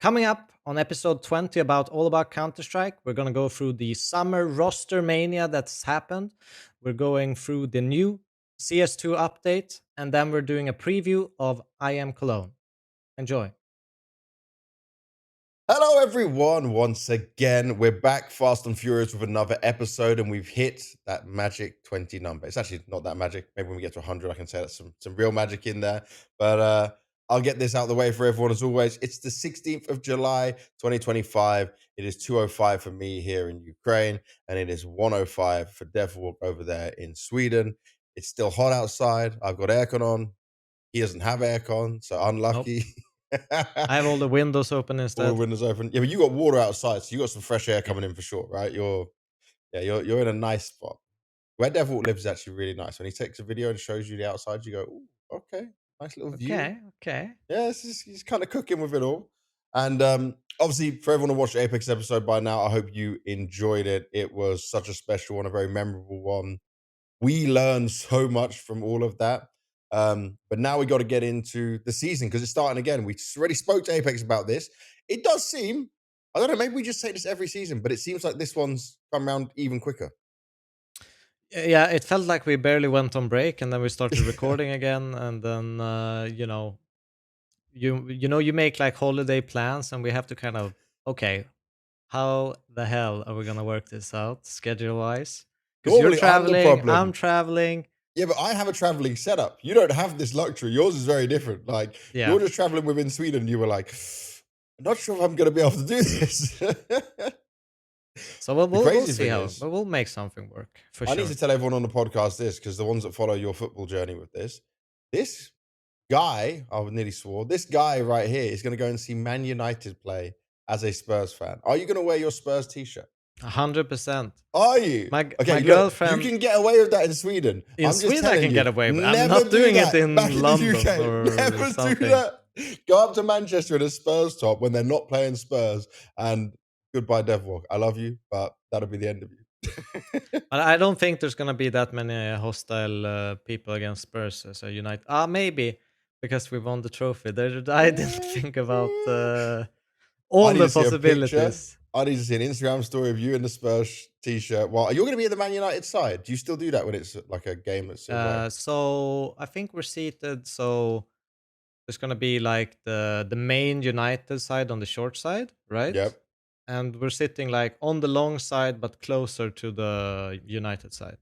Coming up on episode 20 about all about Counter-Strike, we're going to go through the summer Rostermania that's happened. We're going through the new CS2 update, and then we're doing a preview of IEM Cologne. Enjoy. Hello, everyone. Once again, we're back fast and furious with another episode, and we've hit that magic 20 number. It's actually not that magic. Maybe when we get to 100, I can say that's some real magic in there. But I'll get this out of the way for everyone as always. It's the 16th of July, 2025. It is 2:05 for me here in Ukraine, and it is 1:05 for Devilwalk over there in Sweden. It's still hot outside. I've got aircon on. He doesn't have aircon, so unlucky. Nope. I have all the windows open instead. All the windows open. Yeah, but you got water outside, so you got some fresh air coming in for sure, right? You're in a nice spot. Where Devil lives is actually really nice. When he takes a video and shows you the outside, you go, "Ooh, okay, nice little view." Okay. Yeah, he's kind of cooking with it all. And obviously, for everyone who watched the Apex episode by now, I hope you enjoyed it. It was such a special one, a very memorable one. We learned so much from all of that. But now we got to get into the season because it's starting again. We already spoke to Apex about this. It does seem, I don't know, maybe we just say this every season, but it seems like this one's come around even quicker. Yeah, it felt like we barely went on break, and then we started recording again, and then you make like holiday plans, and we have to kind of how the hell are we gonna work this out schedule wise? Because you're Normally, I'm the traveling, I'm problem. traveling. Yeah, but I have a traveling setup. You don't have this luxury. Yours is very different. Like, Yeah. you're just traveling within Sweden. You were like, I'm not sure if I'm going to be able to do this. So we'll crazy see thing how, is, but we'll make something work for I sure. need to tell everyone on the podcast this, because the ones that follow your football journey with this guy, I nearly swore, this guy right here is going to go and see Man United play as a Spurs fan. Are you going to wear your Spurs t-shirt? 100%. Are you? My Look, girlfriend. you can get away with that in Sweden. In I'm just Sweden, I telling can you, get away with. I'm never not doing it that in back in London the UK. or Never something. do that. Go up to Manchester in a Spurs top when they're not playing Spurs, and goodbye, Devilwalk. I love you, but that'll be the end of you. I don't think there's gonna be that many hostile people against Spurs as a United. Maybe because we won the trophy. I didn't think about all I need the to see a picture. possibilities. I need to see an Instagram story of you in the Spurs t-shirt. Well, you're going to be at the Man United side. Do you still do that when it's like a game that's away? So I think we're seated. So there's gonna be like the main United side on the short side, right? Yep. And we're sitting like on the long side, but closer to the United side.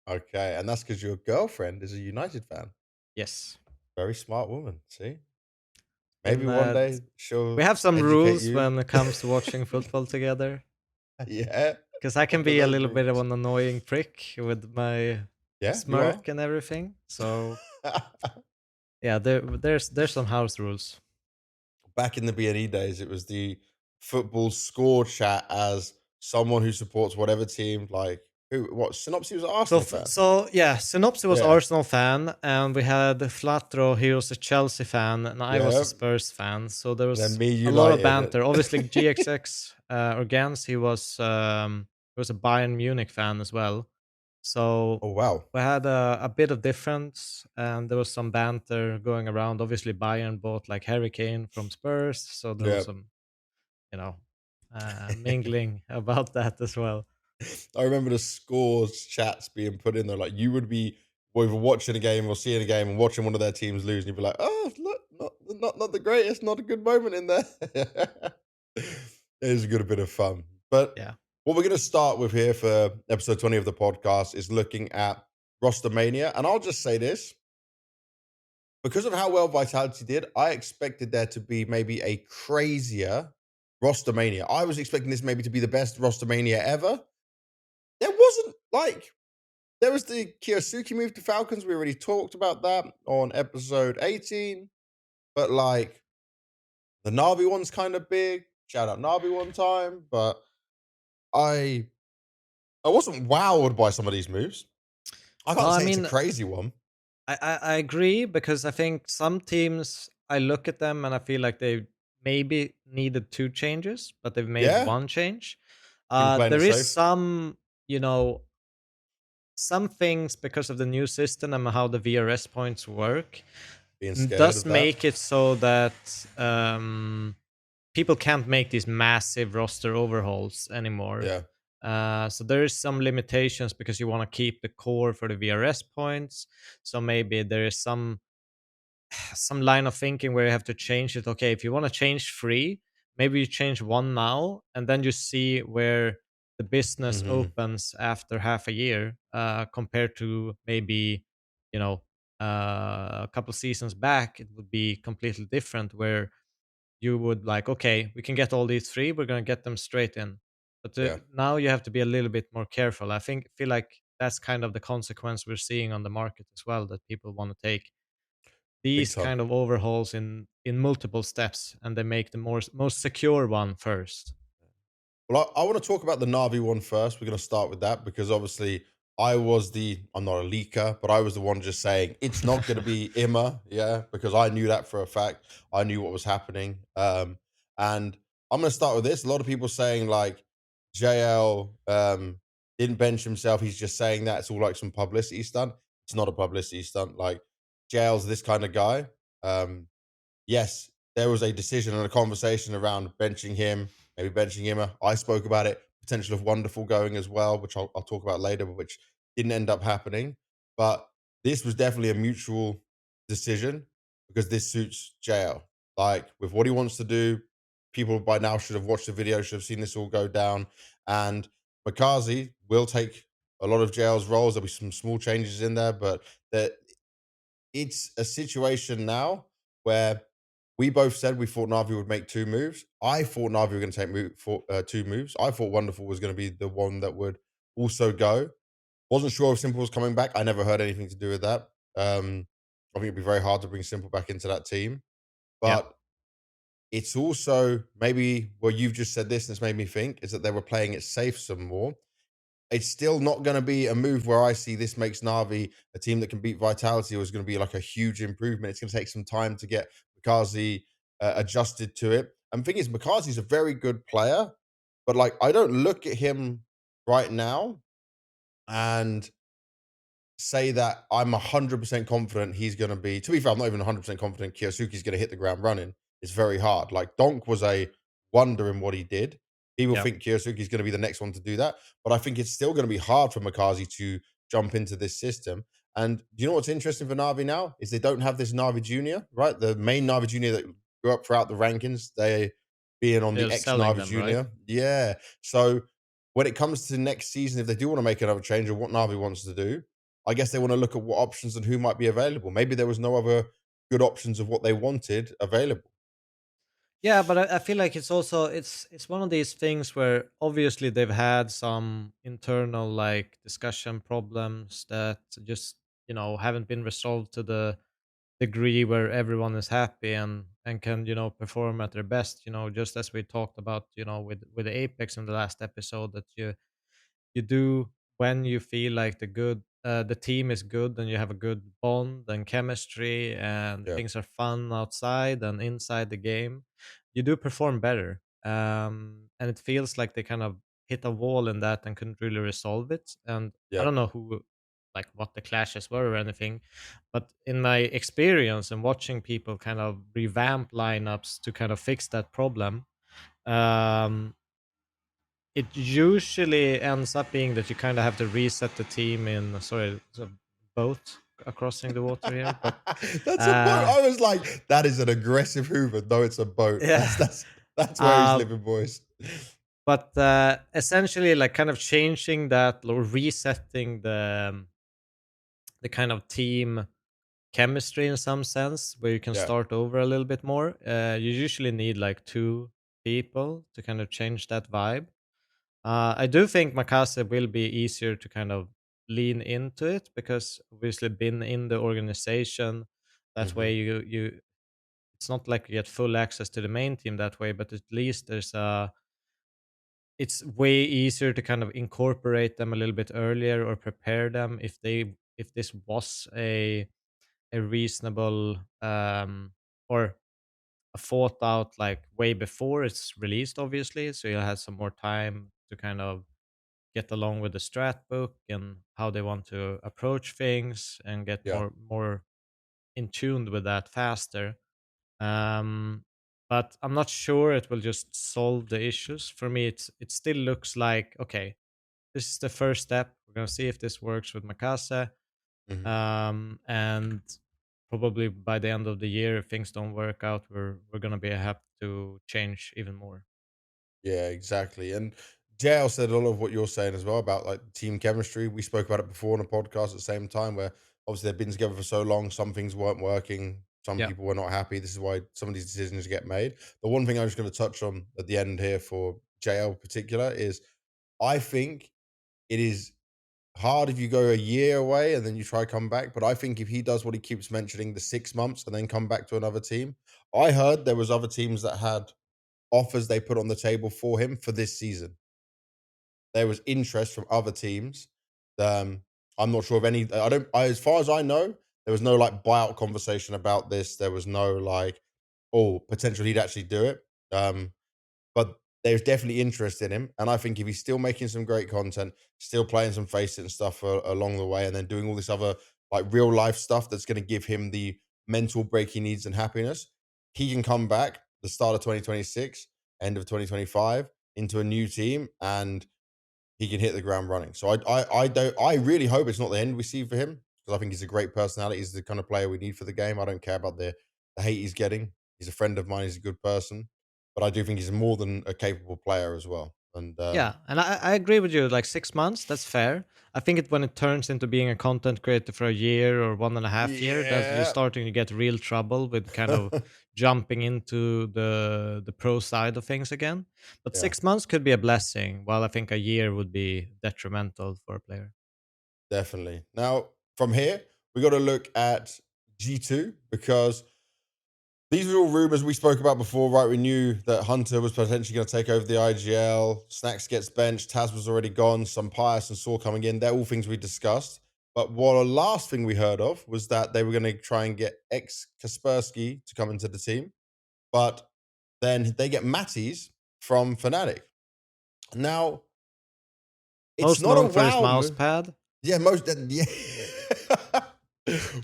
Okay, and that's because your girlfriend is a United fan. Yes. Very smart woman. See, maybe And one day she'll. we have some educate rules you. when it comes to watching football together. Yeah, Because I can what are be a those little bit of rules? an annoying prick with my Yeah, you are. smirk and everything. So yeah, there's some house rules. Back in the B&E days, it was the football score chat as someone who supports whatever team. Like what? Synopsy was an Arsenal fan. So yeah, Synopsy was Yeah. Arsenal fan, and we had Flatro, he was a Chelsea fan, and I was a Spurs fan. So there was Then me, a lot of United. banter. Obviously, GXX or Gans, he was a Bayern Munich fan as well. So Oh wow. we had a bit of difference, and there was some banter going around. Obviously, Bayern bought like Harry Kane from Spurs, so there was some, you know, mingling about that as well. I remember the scores chats being put in there. Like you would be either watching a game or seeing a game and watching one of their teams lose, and you'd be like, "Oh, look, not the greatest, not a good moment in there." It is a good bit of fun. But Yeah. what we're going to start with here for episode 20 of the podcast is looking at Rostermania, and I'll just say this. Because of how well Vitality did, I expected there to be maybe a crazier Rostermania. I was expecting this maybe to be the best Rostermania ever. There wasn't like there was the Kiyosuke move to Falcons. We already talked about that on episode 18. But like the Navi one's kind of big. Shout out Navi one time. But I wasn't wowed by some of these moves. I can't say it's a crazy one. I agree, because I think some teams, I look at them and I feel like they maybe needed two changes, but they've made one change. There is some, some things because of the new system and how the VRS points work does make it so that people can't make these massive roster overhauls anymore. Yeah. So there is some limitations because you want to keep the core for the VRS points. So maybe there is some line of thinking where you have to change it. Okay, if you want to change three, maybe you change one now, and then you see where the business Hmm. opens after half a year, compared to maybe you know a couple seasons back. It would be completely different where you would like, okay, we can get all these three, we're going to get them straight in. But Yeah. now you have to be a little bit more careful. I feel like that's kind of the consequence we're seeing on the market as well, that people want to take Big these time. kind of overhauls in multiple steps, and they make the most secure one first. Well, I want to talk about the Navi one first. We're going to start with that because obviously I'm not a leaker, but I was the one just saying it's not going to be Imma, yeah, because I knew that for a fact. I knew what was happening. And I'm going to start with this. A lot of people saying like JL didn't bench himself. He's just saying that it's all like some publicity stunt. It's not a publicity stunt. Like JL's this kind of guy. Um, yes, there was a decision and a conversation around benching him, maybe benching him. I spoke about it, potential of Wonderful going as well, which I'll talk about later, but which didn't end up happening. But this was definitely a mutual decision because this suits JL. Like with what he wants to do, people by now should have watched the video, should have seen this all go down. And Mikazi will take a lot of JL's roles. There'll be some small changes in there, but that it's a situation now where we both said we thought Navi would make two moves. I thought Navi were going to take two moves. I thought Wonderful was going to be the one that would also go. Wasn't sure if Simple was coming back. I never heard anything to do with that. I think it'd be very hard to bring Simple back into that team. Yeah, But it's also maybe where you've just said this and it's made me think is that they were playing it safe some more. It's still not going to be a move where I see this makes Navi a team that can beat Vitality or is going to be like a huge improvement. It's going to take some time to get Mikazi adjusted to it. And the thing is, Mikazi's a very good player, but like I don't look at him right now and say that I'm 100% confident he's going to be. To be fair, I'm not even 100% confident Kiyosuke's going to hit the ground running. It's very hard. Like Donk was a wonder in what he did. People yeah. think Kiyosuke's going to be the next one to do that, but I think it's still going to be hard for Mikazi to jump into this system. And do you know what's interesting for Navi now is they don't have this Navi Junior, right? The main Navi Junior that grew up throughout the rankings, they being on the They're ex selling Navi them, right? Junior, yeah. So when it comes to next season, if they do want to make another change or what Navi wants to do, I guess they want to look at what options and who might be available. Maybe there was no other good options of what they wanted available. Yeah, but I feel like it's also it's one of these things where obviously they've had some internal like discussion problems that just haven't been resolved to the degree where everyone is happy and can perform at their best. Just as we talked about with the Apex in the last episode, that you do when you feel like the team is good and you have a good bond and chemistry and Yeah, things are fun outside and inside the game, you do perform better. And it feels like they kind of hit a wall in that and couldn't really resolve it. And I yeah, don't know like what the clashes were or anything, but in my experience and watching people kind of revamp lineups to kind of fix that problem, um it usually ends up being that you kind of have to reset the team in, sorry, it's a boat crossing the water here, but that's a boat. uh I was like, that is an aggressive Hoover. No, it's a boat. yeah. That's where he's uh living, boys. but essentially like kind of changing that or resetting the kind of team chemistry in some sense, where you can Yeah, start over a little bit more. You usually need like two people to kind of change that vibe. I do think Makasse will be easier to kind of lean into it because obviously been in the organization. That hmm, way you it's not like you get full access to the main team that way, but at least it's way easier to kind of incorporate them a little bit earlier or prepare them if this was a reasonable or a thought out like way before it's released, obviously, so you'll have some more time to kind of get along with the strat book and how they want to approach things and get yeah, more in tuned with that faster. Um, but I'm not sure it will just solve the issues. For me, it still looks like okay, this is the first step. We're gonna see if this works with Mikazi, Mhm. and probably by the end of the year, if things don't work out, we're gonna be have to change even more. Yeah, exactly. And JL said a lot of what you're saying as well about like team chemistry. We spoke about it before on a podcast at the same time where obviously they've been together for so long, some things weren't working, some Yeah. people were not happy. This is why some of these decisions get made. The one thing I was going to touch on at the end here for JL in particular is I think it is hard if you go a year away and then you try come back. But I think if he does what he keeps mentioning, the 6 months and then come back to another team, I heard there was other teams that had offers they put on the table for him for this season. There was interest from other teams. Um, I'm not sure of any. I don't. As far as I know, there was no like buyout conversation about this. There was no like, oh, potential he'd actually do it. But there's definitely interest in him, and I think if he's still making some great content, still playing some face it and stuff along the way, and then doing all this other like real life stuff that's going to give him the mental break he needs and happiness, he can come back the start of 2026, end of 2025 into a new team, and he can hit the ground running. So I don't I really hope it's not the end we see for him because I think he's a great personality. He's the kind of player we need for the game. I don't care about the hate he's getting. He's a friend of mine. He's a good person, but I do think he's more than a capable player as well. And Yeah, and I agree with you. Like 6 months, that's fair. I think it when it turns into being a content creator for a year or 1.5 year, that you're yeah, starting to get real trouble with kind of jumping into the pro side of things again. But yeah, 6 months could be a blessing, while I think a year would be detrimental for a player. definitely. Now from here, we got to look at G2 because these were all rumors we spoke about before, right? We knew that Hunter was potentially going to take over the IGL. Snax gets benched. Taz was already gone. Some Pius and Saw coming in. They're all things we discussed. But what the last thing we heard of was that they were going to try and get ex Kaspersky to come into the team. But then they get Matty's from Fnatic. Now, it's Most not a known for his wow mouse move. pad. Yeah, most yeah.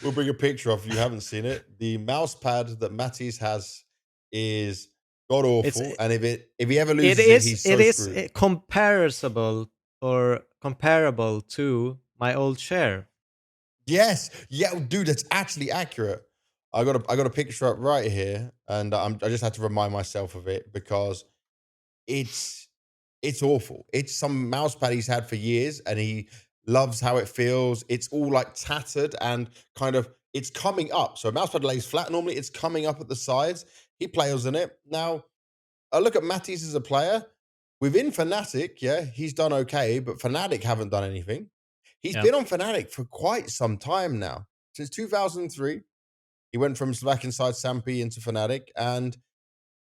We'll bring a picture of if you haven't seen it. The mouse pad that Matisse has is god It's awful, and if he ever it loses it, is he's it so is screwed. comparable or comparable to my old chair. Yes, yeah, dude, that's actually accurate. I got a picture up right here, and I just had to remind myself of it because it's it's awful. It's some mouse pad he's had for years, and he loves how it feels. It's all like tattered and kind of it's coming up. So a mouse pad lays flat normally. It's coming up at the sides. He plays in it now. I look at Mattis as a player within Fnatic. Yeah, he's done okay, but Fnatic haven't done anything. He's Yeah. been on Fnatic for quite some time now, since 2003. He went from Slovak inside Sampi into Fnatic, and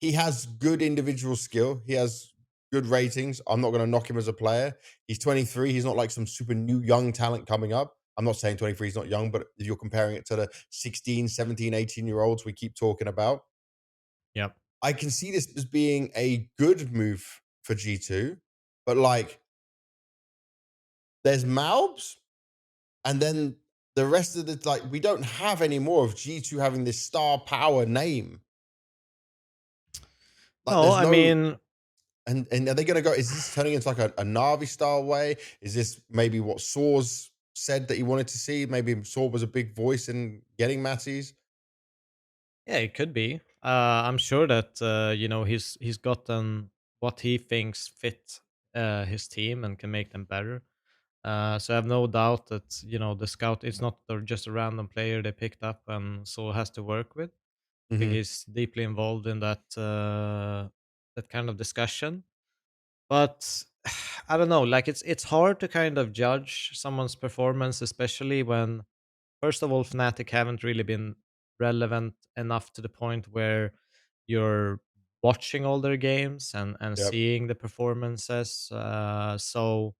he has good individual skill. He has good ratings. I'm not going to knock him as a player. He's 23. He's not like some super new young talent coming up. I'm not saying 23 is not young, but if you're comparing it to the 16, 17, 18-year-olds we keep talking about, Yep. I can see this as being a good move for G2. But like, there's Malbs, and then the rest of the like, we don't have any more of G2 having this star power name. Like, No, there's I no. mean, And are they going to go? Is this turning into like a Navi style way? Is this maybe what Saws said that he wanted to see? Maybe Saw was a big voice in getting Matties. yeah, it could be. I'm sure that he's gotten what he thinks fit his team and can make them better. So I have no doubt that the scout is not just a random player they picked up and so has to work with. I think Hmm. he's deeply involved in that kind of discussion. But I don't know, like it's hard to kind of judge someone's performance, especially when first of all, Fnatic haven't really been relevant enough to the point where you're watching all their games and Yep. seeing the performances. So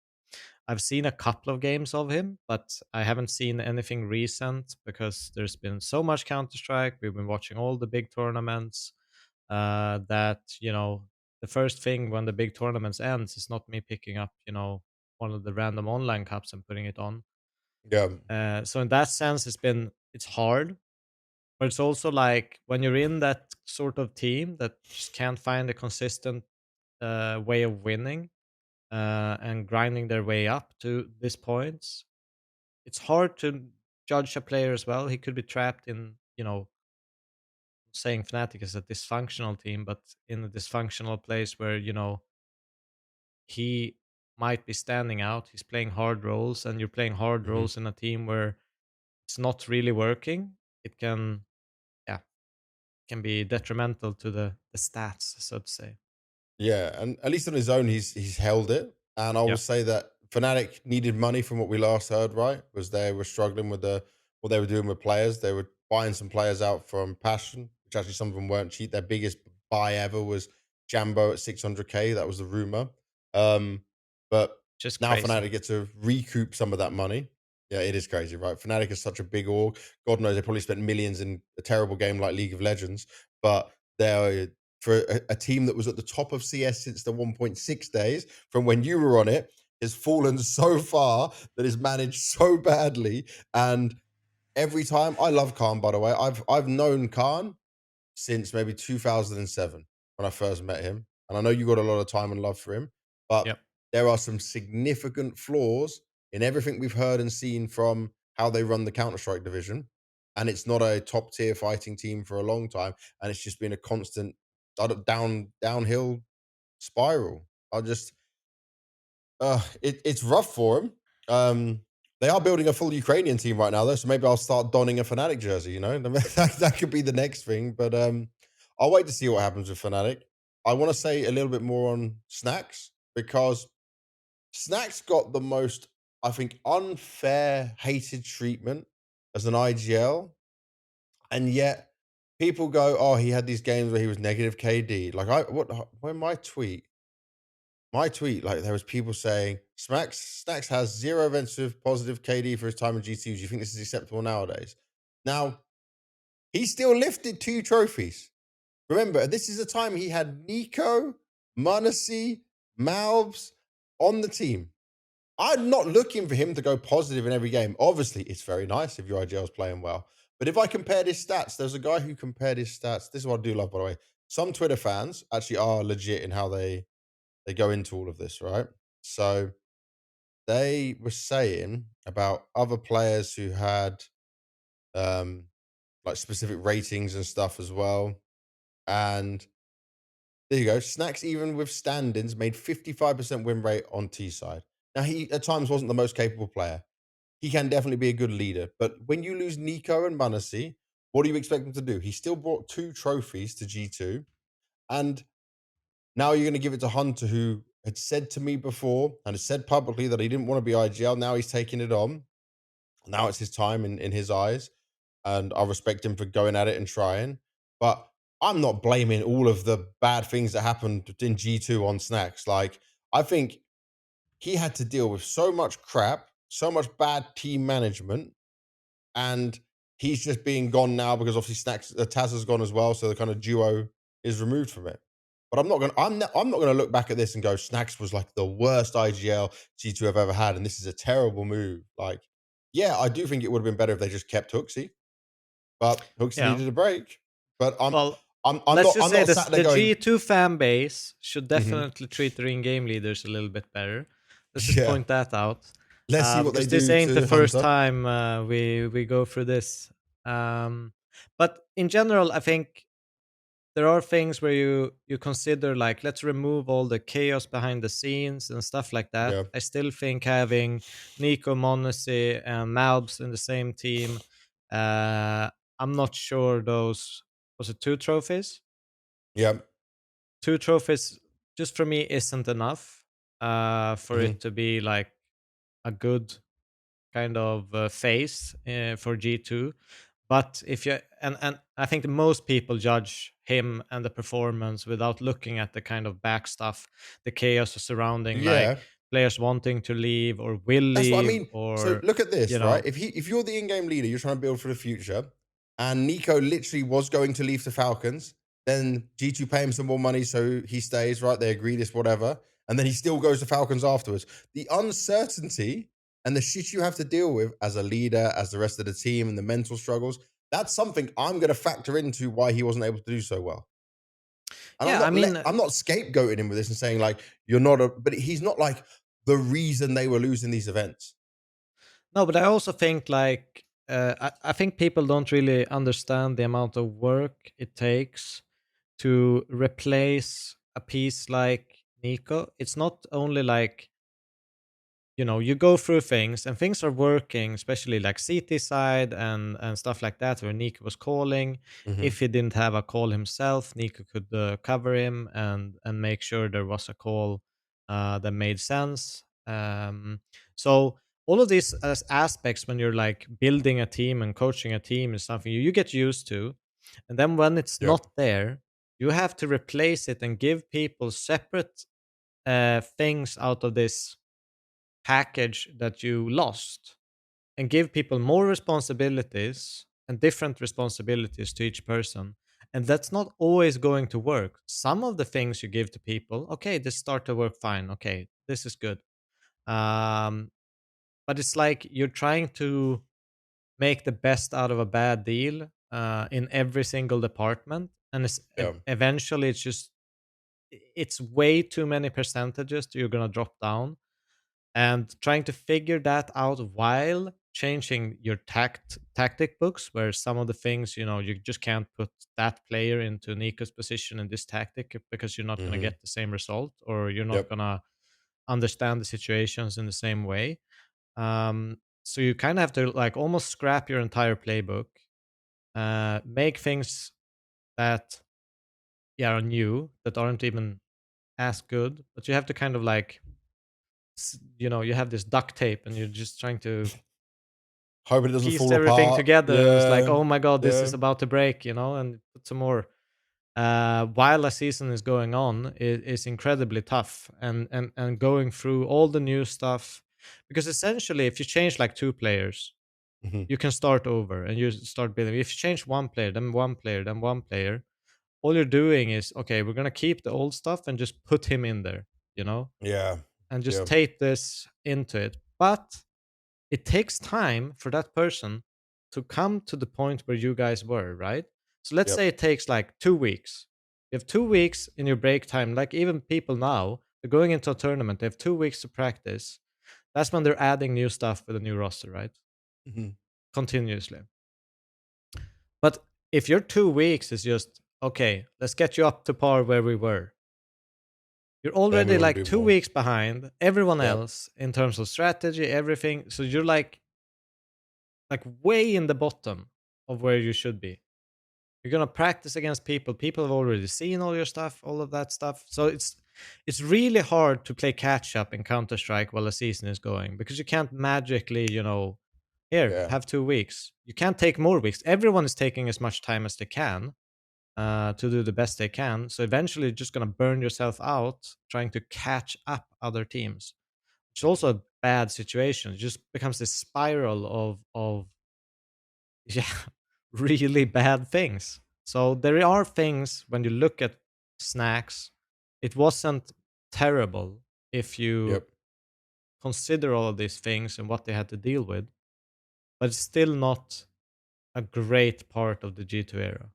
I've seen a couple of games of him, but I haven't seen anything recent because there's been so much Counter Strike. We've been watching all the big tournaments. That the first thing when the big tournaments ends is not me picking up one of the random online cups and putting it on. Yeah. So in that sense, it's hard. But it's also like when you're in that sort of team that just can't find a consistent way of winning and grinding their way up to this point, it's hard to judge a player as well. He could be trapped in, saying Fnatic is a dysfunctional team, but in a dysfunctional place where, he might be standing out. He's playing hard roles, and you're playing hard Mhm. roles in a team where it's not really working. It can, yeah, can be detrimental to the stats, so to say. Yeah, and at least on his own, he's held it. And I will Yeah, say that Fnatic needed money from what we last heard, right? Was they were struggling with what they were doing with players. They were buying some players out from Passion, which actually some of them weren't cheap. Their biggest buy ever was Jambo at 600K. That was the rumor. But just now crazy. Fnatic get to recoup some of that money. Yeah, it is crazy, right? Fnatic is such a big org. God knows they probably spent millions in a terrible game like League of Legends, but they're for a team that was at the top of CS since the 1.6 days from when you were on it has fallen so far that is managed so badly. And every time I love Khan, by the way, I've known Khan since maybe 2007 when I first met him. And I know you got a lot of time and love for him, but Yeah, there are some significant flaws in everything we've heard and seen from how they run the Counter Strike division. And it's not a top tier fighting team for a long time. And it's just been a constant downhill spiral. I just it's rough for him. They are building a full Ukrainian team right now, though, so maybe I'll start donning a Fnatic jersey. You know, that could be the next thing. But I'll wait to see what happens with Fnatic. I want to say a little bit more on Snax because Snax got the most, I think, unfair, hated treatment as an IGL, and yet people go, "Oh, he had these games where he was negative KD." Like when my tweet, like there was people saying, Snacks has 0 events with positive KD for his time in G2. Do you think this is acceptable nowadays? Now, he still lifted 2 trophies. Remember, this is a time he had Nico, Munacy, Malbs on the team. I'm not looking for him to go positive in every game. Obviously, it's very nice if your IGL is playing well. But if I compared his stats, there's a guy who compared his stats. This is what I do love, by the way. Some Twitter fans actually are legit in how they go into all of this, right? So they were saying about other players who had um like specific ratings and stuff as well. And there you go. Snacks, even with standings, made 55% win rate on T side. Now he at times wasn't the most capable player. He can definitely be a good leader, but when you lose Nico and Munacy, what do you expect him to do? He still brought 2 trophies to G2, and now you're going to give it to Hunter, who had said to me before and has said publicly that he didn't want to be IGL. Now he's taking it on. Now it's his time in his eyes. And I respect him for going at it and trying. But I'm not blaming all of the bad things that happened in G2 on Snacks. Like, I think he had to deal with so much crap, so much bad team management, and he's just being gone now because obviously Snacks Taz has gone as well, so the kind of duo is removed from it. But I'm not gonna look back at this and go, Snacks was like the worst IGL G2 I've ever had, and this is a terrible move. Like, yeah, I do think it would have been better if they just kept Hooksy, but Hooksy yeah. needed a break. But Well, let's just I'm say not this: sat there the going, G2 fan base should "Mhm, definitely treat their in-game leaders a little bit better. Let's just yeah, point that out, let's see what they because this do ain't the to first Hunter." time we go through this. Um, but in general, I think there are things where you consider, like, let's remove all the chaos behind the scenes and stuff like that. Yeah, I still think having Nico, Monesi, and Malbs in the same team, uh, I'm not sure those, was it 2 trophies? yeah, 2 trophies just for me isn't enough for mhm, it to be like a good kind of phase for G2. But if you, and I think most people judge him and the performance without looking at the kind of back stuff, the chaos surrounding, like yeah. players wanting to leave or will That's what I leave, mean. So or look at you this, right? know, If you're the in-game leader, you're trying to build for the future, and Nico literally was going to leave the Falcons, then G2 pay him some more money so he stays, right? They agree this, whatever. And then he still goes to Falcons afterwards. The uncertainty and the shit you have to deal with as a leader, as the rest of the team, and the mental struggles, That's something I'm going to factor into why he wasn't able to do so well. And Yeah, I mean, I'm not scapegoating him with this and saying like you're not a, but he's not like the reason they were losing these events. no, but I also think like I think people don't really understand the amount of work it takes to replace a piece like Nico. It's not only like, you know, you go through things and things are working, especially like CT side and stuff like that, where Nico was calling. Hmm. If he didn't have a call himself, Nico could cover him and make sure there was a call that made sense. So all of these as aspects, when you're like building a team and coaching a team, is something you get used to, and then when it's Yep. not there, you have to replace it and give people separate things out of this package that you lost, and give people more responsibilities and different responsibilities to each person. And that's not always going to work. Some of the things you give to people, okay, this start to work fine. Okay, this is good. Um, but it's like you're trying to make the best out of a bad deal in every single department, and Yeah. eventually it's way too many percentages that you're gonna drop down, and trying to figure that out while changing your tactic books, where some of the things, you know, you just can't put that player into Nico's position in this tactic because you're not going to Hmm. get the same result, or you're not Yep. going to understand the situations in the same way. So you kind of have to like almost scrap your entire playbook, make things that, yeah, are new, that aren't even as good, but you have to kind of like you know, you have this duct tape and you're just trying to Hope it doesn't pieced fall everything apart. together, and it's like, Yeah. oh my god, this Yeah. is about to break, you know, and put some more. While a season is going on, it is incredibly tough, and going through all the new stuff, because essentially, if you change like two players, Hmm. you can start over and you start building. If you change one player, then one player, then one player, all you're doing is, okay, we're gonna keep the old stuff and just put him in there, you know, Yeah. and just Yeah. take this into it. But it takes time for that person to come to the point where you guys were, right? So let's Yep. say it takes like 2 weeks. You have 2 weeks in your break time. Like even people now, they're going into a tournament, they have 2 weeks to practice. That's when they're adding new stuff with a new roster, right? Hmm. Continuously. But if your 2 weeks is just, okay, let's get you up to par where we were, you're Then we already want to like do two more. weeks behind everyone Yep. else in terms of strategy, everything. So you're like way in the bottom of where you should be. You're gonna practice against people. People have already seen all your stuff, all of that stuff. So it's really hard to play catch up in Counter Strike while the season is going, because you can't magically, you know, here Yeah. have 2 weeks. You can't take more weeks. Everyone is taking as much time as they can to do the best they can. So eventually, you're just gonna burn yourself out trying to catch up other teams. It's also a bad situation. It just becomes this spiral of yeah, really bad things. So there are things when you look at Snacks, it wasn't terrible if you Yep. consider all of these things and what they had to deal with, but it's still not a great part of the G2 era.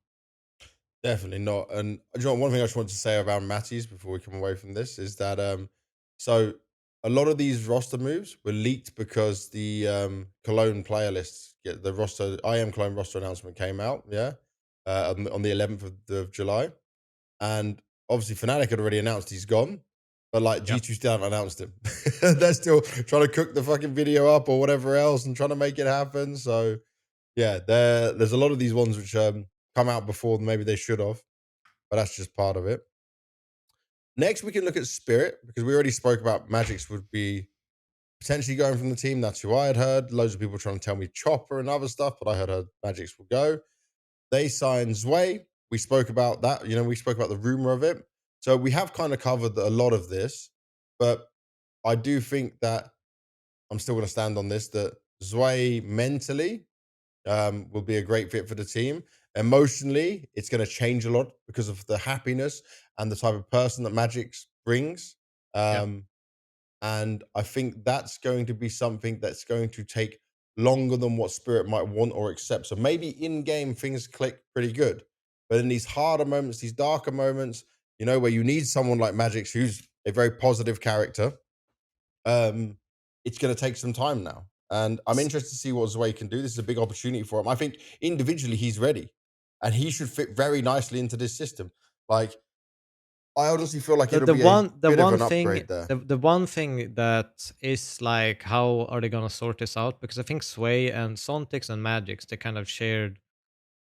Definitely not. And you know, one thing I just want to say about Matty's before we come away from this is that so a lot of these roster moves were leaked because the Cologne player lists, get the roster IEM Cologne roster announcement came out, yeah, on the 11th of July, and obviously Fnatic had already announced he's gone, but like Yeah. G2 still haven't announced him. They're still trying to cook the fucking video up or whatever else and trying to make it happen. So yeah, there's a lot of these ones which come out before maybe they should have, but that's just part of it. Next, we can look at Spirit because we already spoke about Magic's would be potentially going from the team. That's who I had heard. Loads of people trying to tell me Chopper and other stuff, but I heard Magic's will go. They signed Zwei. We spoke about that. You know, we spoke about the rumor of it. So we have kind of covered a lot of this, but I do think that I'm still going to stand on this that Zwei mentally will be a great fit for the team. Emotionally, it's going to change a lot because of the happiness and the type of person that Magic brings. Yeah. Um, and I think that's going to be something that's going to take longer than what Spirit might want or accept. So maybe in game things click pretty good, but in these harder moments, these darker moments, where you need someone like Magix, who's a very positive character, um, it's going to take some time now. And I'm interested to see what Zway can do. This is a big opportunity for him. I think individually he's ready, and he should fit very nicely into this system. Like, I honestly feel like it'll The be a one the bit of one an thing upgrade there. the one thing that is like, how are they gonna sort this out? Because I think Sway and Sontix and Magix, they kind of shared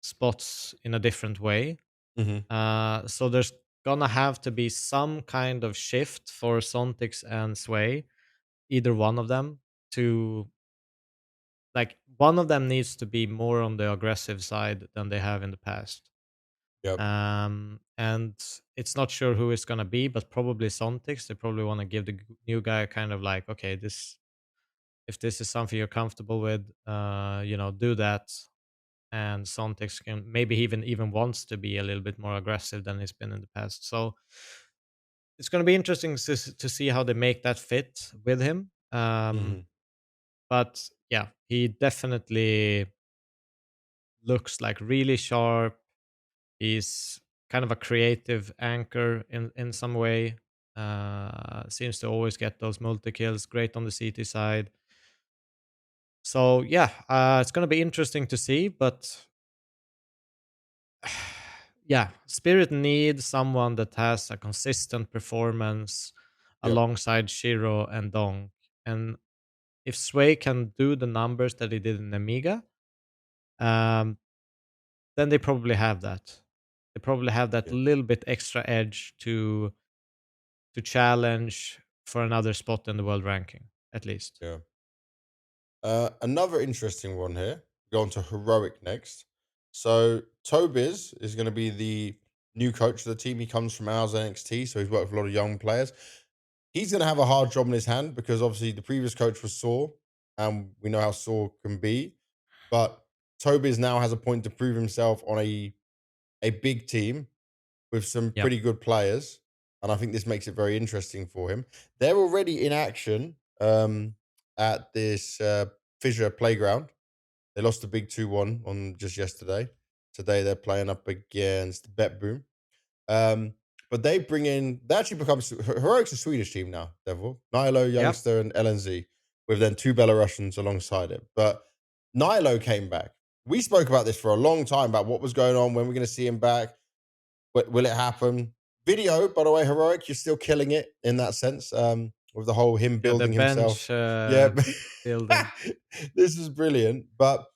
spots in a different way. Hmm. So there's gonna have to be some kind of shift for Sontix and Sway, either one of them, to like one of them needs to be more on the aggressive side than they have in the past. Yep. And it's not sure who it's gonna be, but probably Sontix. They probably want to give the new guy kind of like, okay, this if this is something you're comfortable with, do that. And Sontix can maybe even wants to be a little bit more aggressive than he's been in the past. So it's gonna be interesting to see how they make that fit with him. Hmm. But yeah, he definitely looks like really sharp. He's kind of a creative anchor in some way. Seems to always get those multi kills. Great on the CT side. So yeah, it's gonna be interesting to see. But yeah, Spirit needs someone that has a consistent performance Yep. alongside Shiro and Dong. And if Sway can do the numbers that he did in Amiga, um, then they probably have that. They probably have that Yeah. little bit extra edge to challenge for another spot in the world ranking, at least. Yeah. Another interesting one here. Going to Heroic next. So Tobiz is going to be the new coach of the team. He comes from ours NXT, so he's worked with a lot of young players. He's going to have a hard job in his hand because obviously the previous coach was Saw, and we know how Saw can be. But Tobiz now has a point to prove himself on a big team with some Yep. pretty good players, and I think this makes it very interesting for him. They're already in action at this Fissure playground. They lost a big 2-1 on just yesterday. Today they're playing up against Bet Boom. Um, but they actually become Heroic's a Swedish team now, Devil. Nylo, Yep. Youngster, and LNZ, with then two Belarusians alongside it. But Nylo came back. We spoke about this for a long time about what was going on, when we're going to see him back. Will it happen? Video, by the way, Heroic, you're still killing it in that sense. With the whole him Yeah, the building himself. bench Yeah. building. This is brilliant. But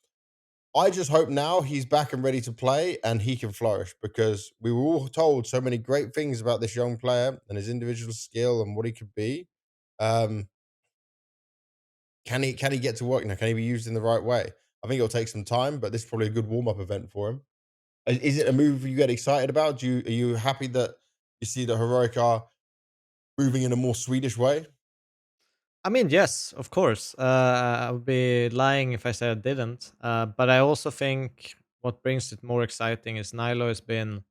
I just hope now he's back and ready to play and he can flourish, because we were all told so many great things about this young player and his individual skill and what he could be. Um, can he get to work now? Can he be used in the right way? I think it'll take some time, but this is probably a good warm up event for him. Is it a move you get excited about? Are you happy that you see that Heroic are moving in a more Swedish way? I mean, yes, of course. I would be lying if I said I didn't. But I also think what brings it more exciting is Nylo has been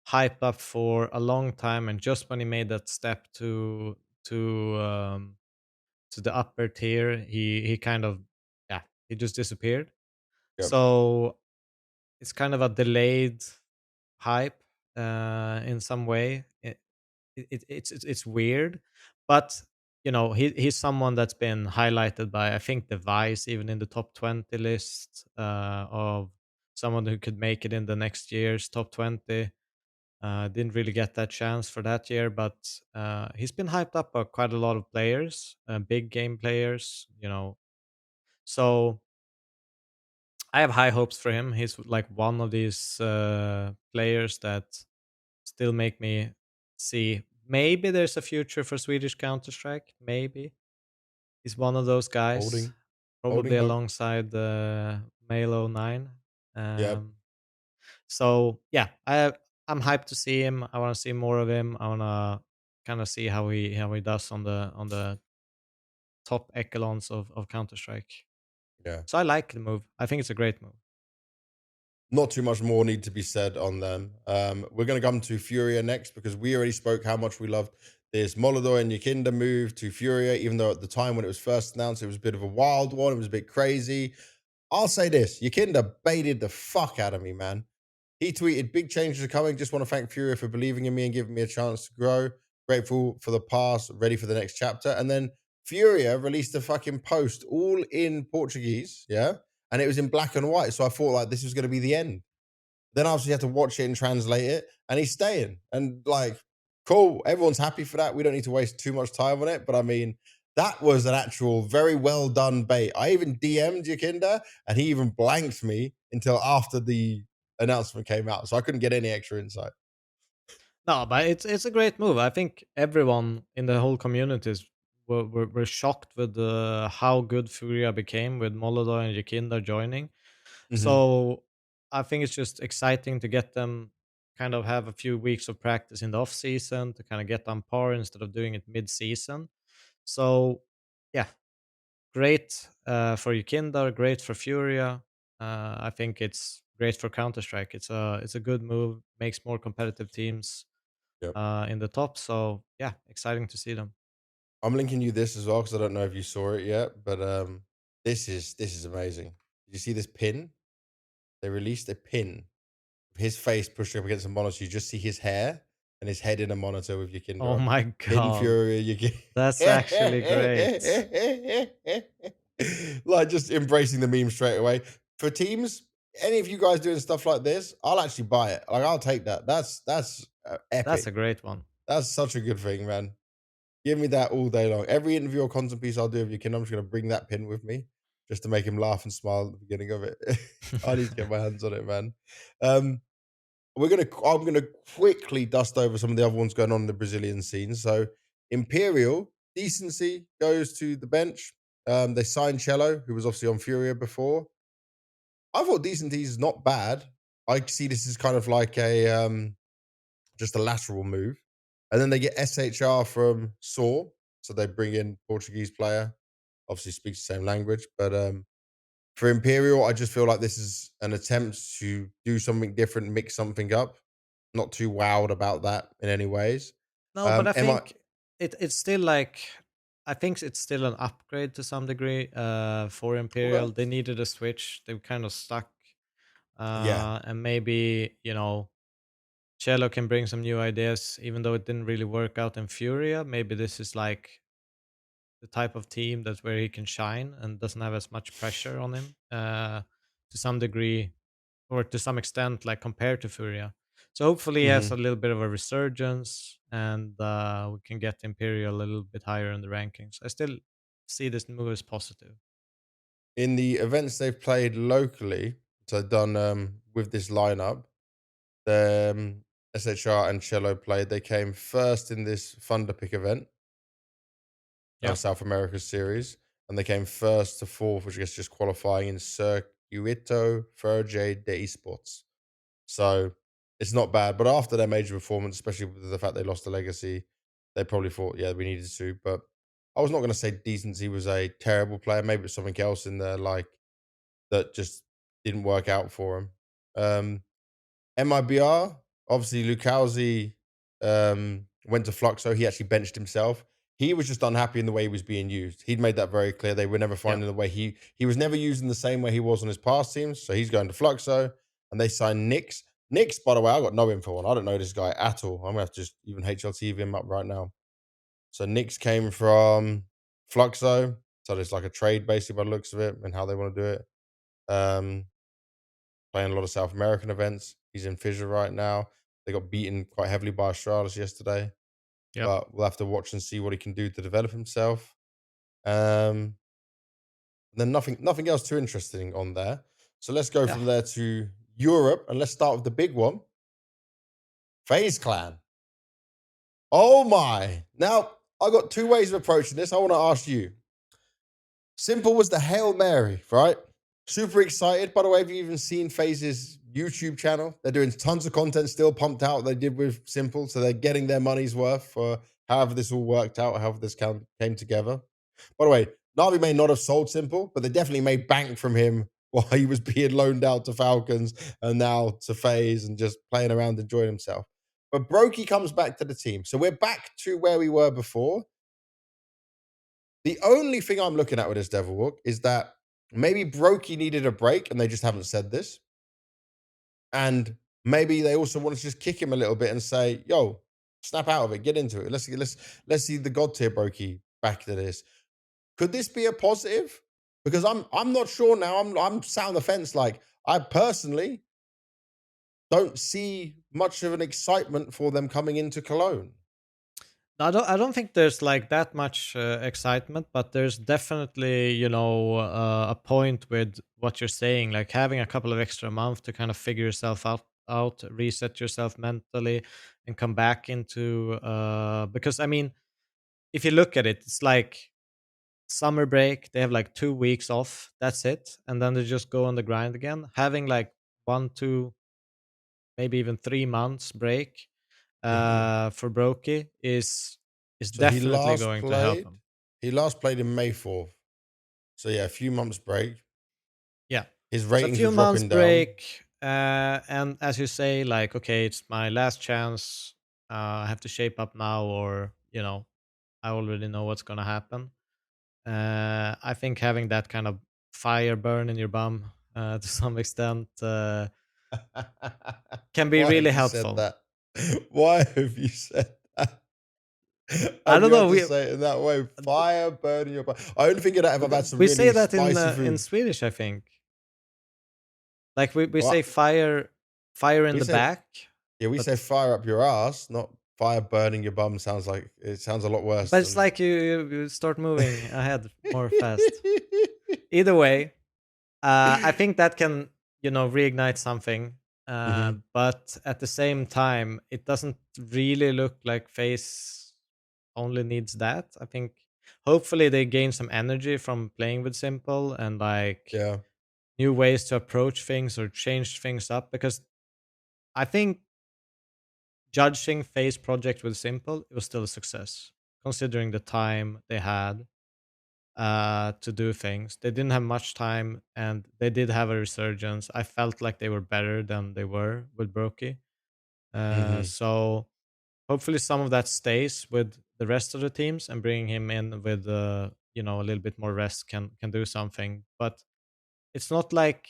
hyped up for a long time, and just when he made that step to um, to the upper tier, he kind of, yeah, he just disappeared. Yep. So it's kind of a delayed hype in some way. It's weird, but he's someone that's been highlighted by, I think, the Vice even in the top 20 list of someone who could make it in the next year's top 20. Didn't really get that chance for that year, but he's been hyped up by quite a lot of players, big game players. So I have high hopes for him. He's like one of these players that still make me see maybe there's a future for Swedish Counter Strike. Maybe he's one of those guys, Holding probably holding hope. alongside the Malo 9. Yep. Um, so yeah, I'm hyped to see him. I want to see more of him. I want to kind of see how he does on the top echelons of Counter Strike. Yeah. So I like the move. I think it's a great move. Not too much more need to be said on them. We're going to come to Furia next, because we already spoke how much we loved this Molodoy and Yakinda move to Furia, even though at the time when it was first announced, it was a bit of a wild one. It was a bit crazy. I'll say this: Yakinda baited the fuck out of me, man. He tweeted, "Big changes are coming. Just want to thank Furia for believing in me and giving me a chance to grow. Grateful for the past, ready for the next chapter." And then Furia released a fucking post all in Portuguese, yeah, and it was in black and white. So I thought like this was going to be the end. Then obviously had to watch it and translate it, and he's staying. And like, cool, everyone's happy for that. We don't need to waste too much time on it. But I mean, that was an actual very well done bait. I even DM'd Yakinda, and he even blanked me until after the announcement came out, so I couldn't get any extra insight. No, but it's a great move. I think everyone in the whole communities were shocked with how good Furia became with Molodoy and Yakinda joining. Hmm. So I think it's just exciting to get them kind of have a few weeks of practice in the off season to kind of get on par instead of doing it mid season. So yeah, great for Yakinda, great for Furia. I think it's great for Counter Strike. It's a good move, makes more competitive teams Yep. in the top. So yeah, exciting to see them. I'm linking you this as well because I don't know if you saw it yet, but this is amazing. Did you see this pin? They released a pin his face pushed up against a monitor. You just see his hair and his head in a monitor with Oh Yakinda. my Hidden god, Fury, Yakinda. that's actually great. Like just embracing the meme straight away. For teams, any of you guys doing stuff like this, I'll actually buy it. Like I'll take that. That's That's epic. a great one. That's such a good thing, man. Give me that all day long. Every interview or content piece I'll do of Yakinda, I'm just gonna bring that pin with me just to make him laugh and smile at the beginning of it. I need to get my hands on it, man. Um, I'm gonna quickly dust over some of the other ones going on in the Brazilian scene. So Imperial decency goes to the bench. They signed Cello, who was obviously on Furia before. I thought decency is not bad. I see this as kind of like a just a lateral move, and then they get SHR from Saw, so they bring in Portuguese player. Obviously speaks the same language, but for Imperial, I just feel like this is an attempt to do something different, mix something up. Not too wowed about that in any ways. No, but I Am I think it's still like I think it's still an upgrade to some degree for okay? Imperial. They needed a switch. They were kind of stuck, Yeah. and maybe Cello can bring some new ideas, even though it didn't really work out in Furia. Maybe this is like the type of team that's where he can shine and doesn't have as much pressure on him to some degree or to some extent, like compared to Furia. So hopefully he has a Hmm. little bit of a resurgence and we can get Imperial a little bit higher in the rankings. I still see this move as positive. In the events they've played locally, so done with this lineup, the SHR and Cello played. They came first in this Thunder Pick event, Yeah. South America series, and they came first to fourth, which I guess just qualifying in Circuito Ferge de Esports. So it's not bad. But after their major performance, especially with the fact they lost the legacy, they probably thought, yeah, we needed to. But I was not going to say Decency was a terrible player. Maybe it's something else in there, like that just didn't work out for him. MIBR, obviously Lukowski went to Flux, so he actually benched himself. He was just unhappy in the way he was being used. He'd made that very clear. They were never Yeah. finding the way he was never used in the same way he was on his past teams. So he's going to Fluxo, and they signed Nix. Nix, by the way, I got no info on. I don't know this guy at all. I'm gonna have to just even HLTV him up right now. So Nix came from Fluxo. So it's like a trade basically by the looks of it and how they want to do it. Um, Playing a lot of South American events. He's in Fissure right now. They got beaten quite heavily by Astralis yesterday, Yep. but we'll have to watch and see what he can do to develop himself. Um, then nothing else too interesting on there. So let's go Yeah. from there to Europe, and let's start with the big one, FaZe Clan. Oh my! Now I got two ways of approaching this. I want to ask you. Simple was the Hail Mary, right? Super excited. By the way, have you even seen FaZe's YouTube channel? They're doing tons of content still pumped out. They did with Simple. So they're getting their money's worth for however this all worked out, however this came together. By the way, Navi may not have sold Simple, but they definitely made bank from him while he was being loaned out to Falcons and now to FaZe and just playing around, enjoying himself. But Brokey comes back to the team. So we're back to where we were before. The only thing I'm looking at with this Devilwalk is that maybe Brokey needed a break and they just haven't said this. And maybe they also want to just kick him a little bit and say, yo, snap out of it, get into it. Let's see the God tier Brokey back to this. Could this be a positive? Because I'm not sure now. I'm sat on the fence. Like, I personally don't see much of an excitement for them coming into Cologne. I don't think there's like that much excitement, but there's definitely, you know, a point with what you're saying, like having a couple of extra months to kind of figure yourself out, reset yourself mentally, and come back into. Because I mean, if you look at it, it's like summer break. They have like 2 weeks off. That's it, and then they just go on the grind again. Having like 1, 2, maybe even 3 months break Mhm. for Brokey is So he definitely last going to help played. him. He last played in May 4th. So yeah, a few months break. Yeah. His So a ratings were few months dropping down. break, and as you say, like, okay, it's my last chance. I have to shape up now, or you know, I already know what's gonna happen. I think having that kind of fire burn in your bum to some extent can be Why really have you said helpful. that? Why have you said that? I And don't you had know. to say it in that way. Fire burning your butt. I only think of that if I've had some We say really that spicy in food. Swedish, I think. Like we say What? fire in We the say, back, yeah, we but say fire up your ass, not fire burning your bum. Sounds like it sounds a lot worse it's than. like you start moving ahead more fast. Either way, I think that can, you know, reignite something. Hmm. But at the same time, it doesn't really look like FaZe only needs that. I think hopefully they gain some energy from playing with Simple and like Yeah. new ways to approach things or change things up. Because I think judging FaZe project with Simple, it was still a success considering the time they had to do things. They didn't have much time, and they did have a resurgence. I felt like they were better than they were with Brokey. Hmm. So hopefully some of that stays with the rest of the teams, and bringing him in with you know, a little bit more rest can do something. But it's not like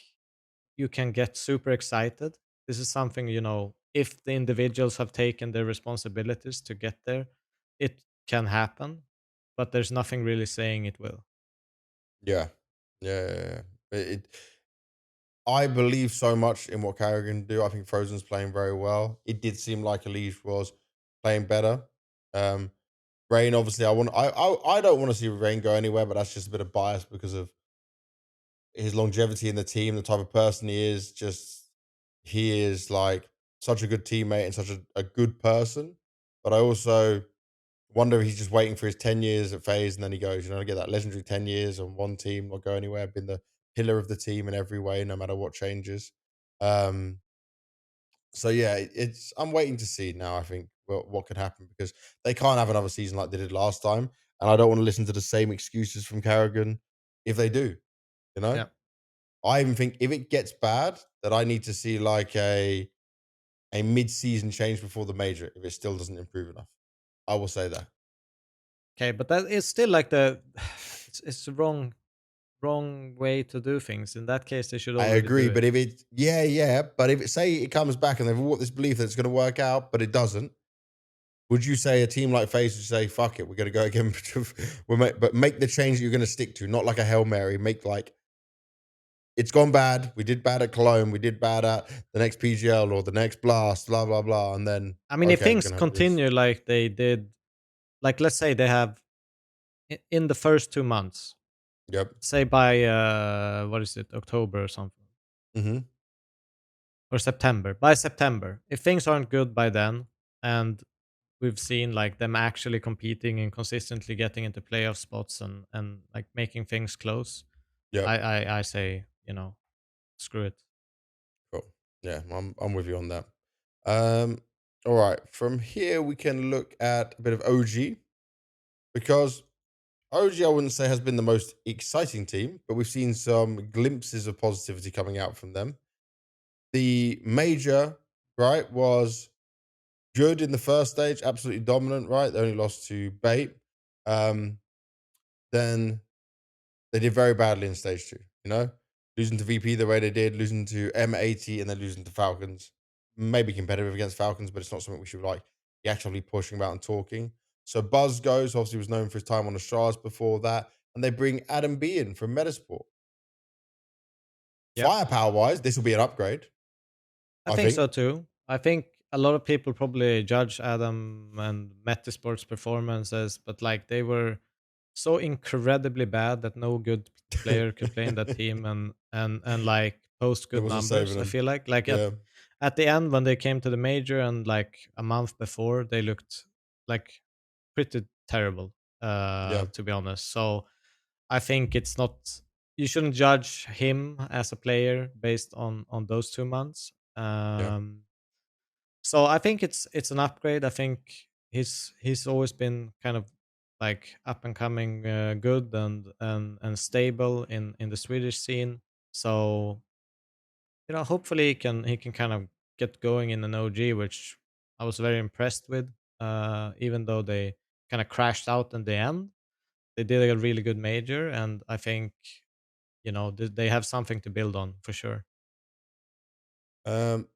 you can get super excited. This is something, you know, if the individuals have taken their responsibilities to get there, it can happen. But there's nothing really saying it will. Yeah. Yeah. I believe so much in what Carrigan do. I think Frozen's playing very well. It did seem like Elise was playing better. Um, Rain, obviously, I don't want to see Rain go anywhere, but that's just a bit of bias because of his longevity in the team, the type of person he is. Just he is like such a good teammate and such a good person. But I also wonder if he's just waiting for his 10 years at FaZe and then he goes, I get that legendary 10 years on one team, not go anywhere, been the pillar of the team in every way, no matter what changes. Um, so yeah, I'm waiting to see now, I think, what could happen because they can't have another season like they did last time. And I don't want to listen to the same excuses from Carrigan if they do, you know? Yeah. I even think if it gets bad, that I need to see like a mid-season change before the major if it still doesn't improve enough. I will say that. Okay, but that is still like the it's the wrong way to do things. In that case, they should I already agree, do it. but if it, yeah, but if it say it comes back and they've bought this belief that it's going to work out, but it doesn't, would you say a team like FaZe would say, "Fuck it, we're going to go again"? But make the change that you're going to stick to, not like a hail mary. Make like it's gone bad. We did bad at Cologne. We did bad at the next PGL or the next Blast. Blah blah blah, and then I mean, if okay, we're things going to have this. continue like they did, like let's say they have in the first 2 months, Yep. say by what is it, October or something, Hmm. or September. By September, if things aren't good by then, and we've seen like them actually competing and consistently getting into playoff spots and like making things close, Yep. I say, you know, screw it. Cool. Yeah, I'm with you on that. Um. All right. From here, we can look at a bit of OG because OG, I wouldn't say has been the most exciting team, but we've seen some glimpses of positivity coming out from them. The major, right, was good in the first stage, absolutely dominant, right? They only lost to Bait. Um, then they did very badly in stage two, you know? Losing to VP the way they did, losing to M80, and then losing to Falcons. Maybe competitive against Falcons, but it's not something we should like be actively pushing about and talking. So Buzz goes, obviously was known for his time on the Stars before that, and they bring Adam B in from Metasport. Yep. Firepower wise, this will be an upgrade, I I think think. so too. I think a lot of people probably judge Adam and Metasport's performances, but like they were so incredibly bad that no good player could play in that team and like post It good wasn't saving numbers. I them. feel like Yeah, at the end when they came to the major and like a month before they looked like pretty terrible, yeah, to be honest. So I think it's not, you shouldn't judge him as a player based on those 2 months. yeah. So I think it's an upgrade. I think he's always been kind of like up and coming, good and stable in the Swedish scene. So hopefully he can kind of get going in an OG, which I was very impressed with. Even though they kind of crashed out in the end, they did a really good major, and I think they have something to build on for sure. Um,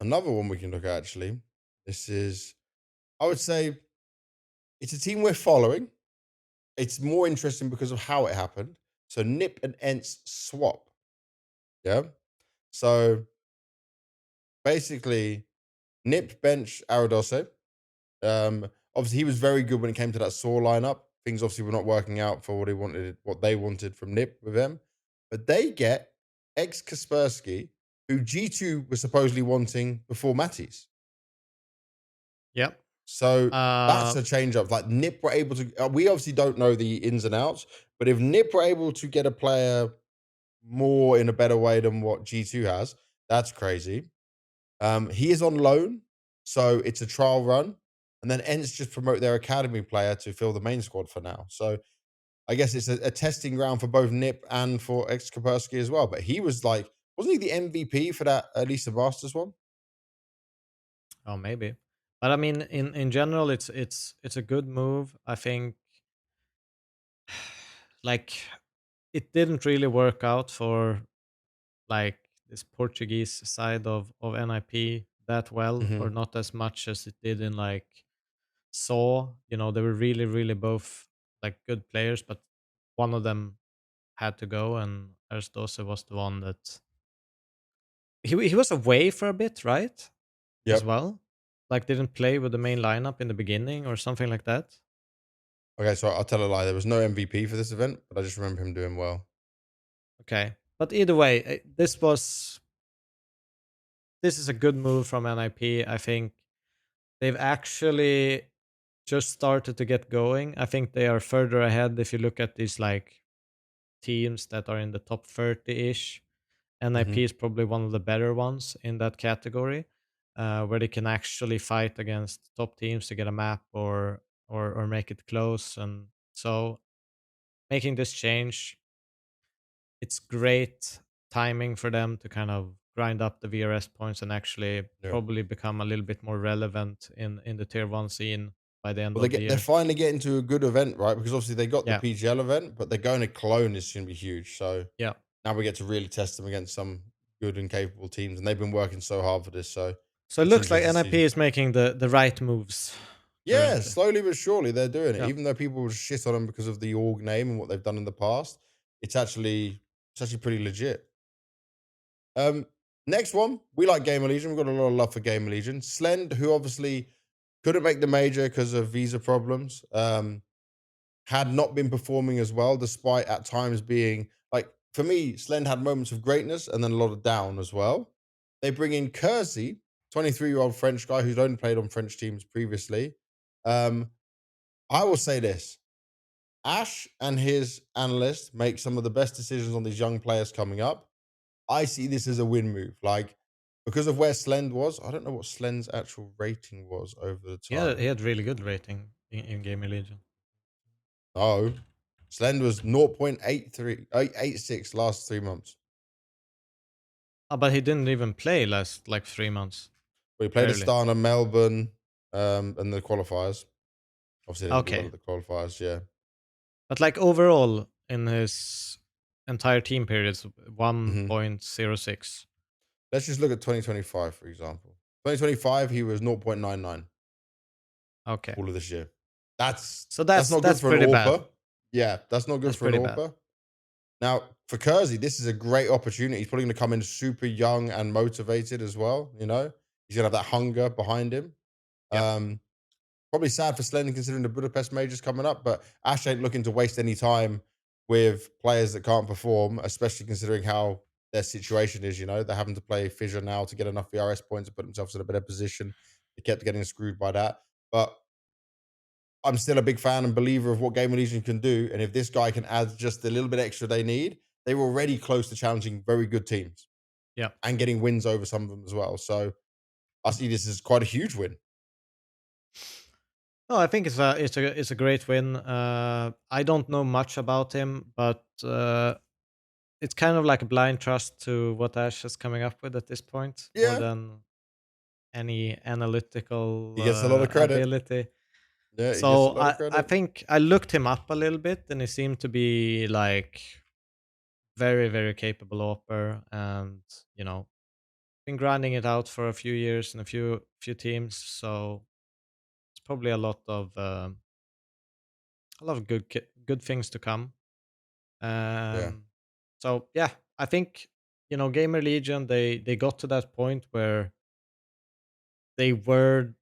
Another one we can look at actually. This is, I would say, it's a team we're following. It's more interesting because of how it happened. So Nip and Ents swap. Yeah. So basically, Nip bench Aradose. Obviously, he was very good when it came to that Saw lineup. Things obviously were not working out for what they wanted from Nip with him. But they get ex Kaspersky, who G2 was supposedly wanting before Matty's. Yep. So that's Uh, a change up. Like Nip were able to. We obviously don't know the ins and outs, but if Nip were able to get a player more in a better way than what G2 has, that's crazy. He is on loan, so it's a trial run, and then Ents just promote their academy player to fill the main squad for now. So I guess it's a testing ground for both Nip and for Ex Kapersky as well. But he was like, wasn't he the MVP for that at least the Masters one? oh, maybe. But I mean, in general, it's a good move. I think, like, it didn't really work out for like this Portuguese side of NIP that well, Hmm. or not as much as it did in like Saw. They were really, really both like good players, but one of them had to go, and Aristose was the one that he was away for a bit, right? As Yep. well, like didn't play with the main lineup in the beginning or something like that. Okay, so I'll tell a lie. There was no MVP for this event, but I just remember him doing well. Okay, but either way, this is a good move from NIP. I think they've actually just started to get going. I think they are further ahead if you look at these like teams that are in the top 30-ish. NIP Hmm. is probably one of the better ones in that category, where they can actually fight against top teams to get a map or make it close. And so making this change, it's great timing for them to kind of grind up the VRS points and actually Yeah. probably become a little bit more relevant in the tier one scene by the end Well, of the they're year. finally getting to a good event, right? Because obviously they got the Yeah, PGL event, but they're going to Cologne is going to be huge. So yeah. now we get to really test them against some good and capable teams, and they've been working so hard for this. So So it it's looks like interesting to NIP see. is making the right moves Yeah, currently. slowly but surely they're doing it. Yeah. Even though people will shit on them because of the org name and what they've done in the past, it's actually pretty legit. Um, Next one, we like Gamer Legion. We've got a lot of love for Gamer Legion. Slend, who obviously couldn't make the major because of visa problems. Had not been performing as well, despite at times being like, for me, Slend had moments of greatness and then a lot of down as well. They bring in Kersey, 23-year-old French guy who's only played on French teams previously. Um, I will say this: Ash and his analyst make some of the best decisions on these young players coming up. I see this as a win move. Like, because of where Slend was, I don't know what Slend's actual rating was over the Yeah, he time. had really good rating in Gaming Legion. Oh, Slend was 0.86 last 3 months. But he didn't even play last like 3 months. We played Barely. Astana, Melbourne. and the qualifiers. Obviously, they didn't do well Okay. at the qualifiers. Yeah. But like overall in his entire team periods, hmm 1.06. Let's just look at 2025, for example. 2025, he was 0.99 Okay. all of this year. So That's not good that's for an pretty bad. AWPer. Yeah, that's not good That's for an pretty bad. AWPer. Now, for Kersey, this is a great opportunity. He's probably going to come in super young and motivated as well. You know, he's going to have that hunger behind him. Yep. Um, Probably sad for Slending considering the Budapest majors coming up, but Ash ain't looking to waste any time with players that can't perform, especially considering how their situation is. You know, they're having to play Fissure now to get enough VRS points to put themselves in a better position. They kept getting screwed by that. But I'm still a big fan and believer of what Game Legion can do. And if this guy can add just a little bit extra they need, they were already close to challenging very good teams Yep. and getting wins over some of them as well. So I see this as quite a huge win. No, I think it's a great win. I don't know much about him, but it's kind of like a blind trust to what Ash is coming up with at this point, more Yeah, than any analytical he gets a lot of credit. ability. Yeah, he gets a So lot of I credit. think I looked him up a little bit, and he seemed to be like very very capable offer, and you know been grinding it out for a few years in a few teams. So it's probably a lot of good things to come. Yeah. Um, so yeah, I think Gamer Legion they got to that point where they were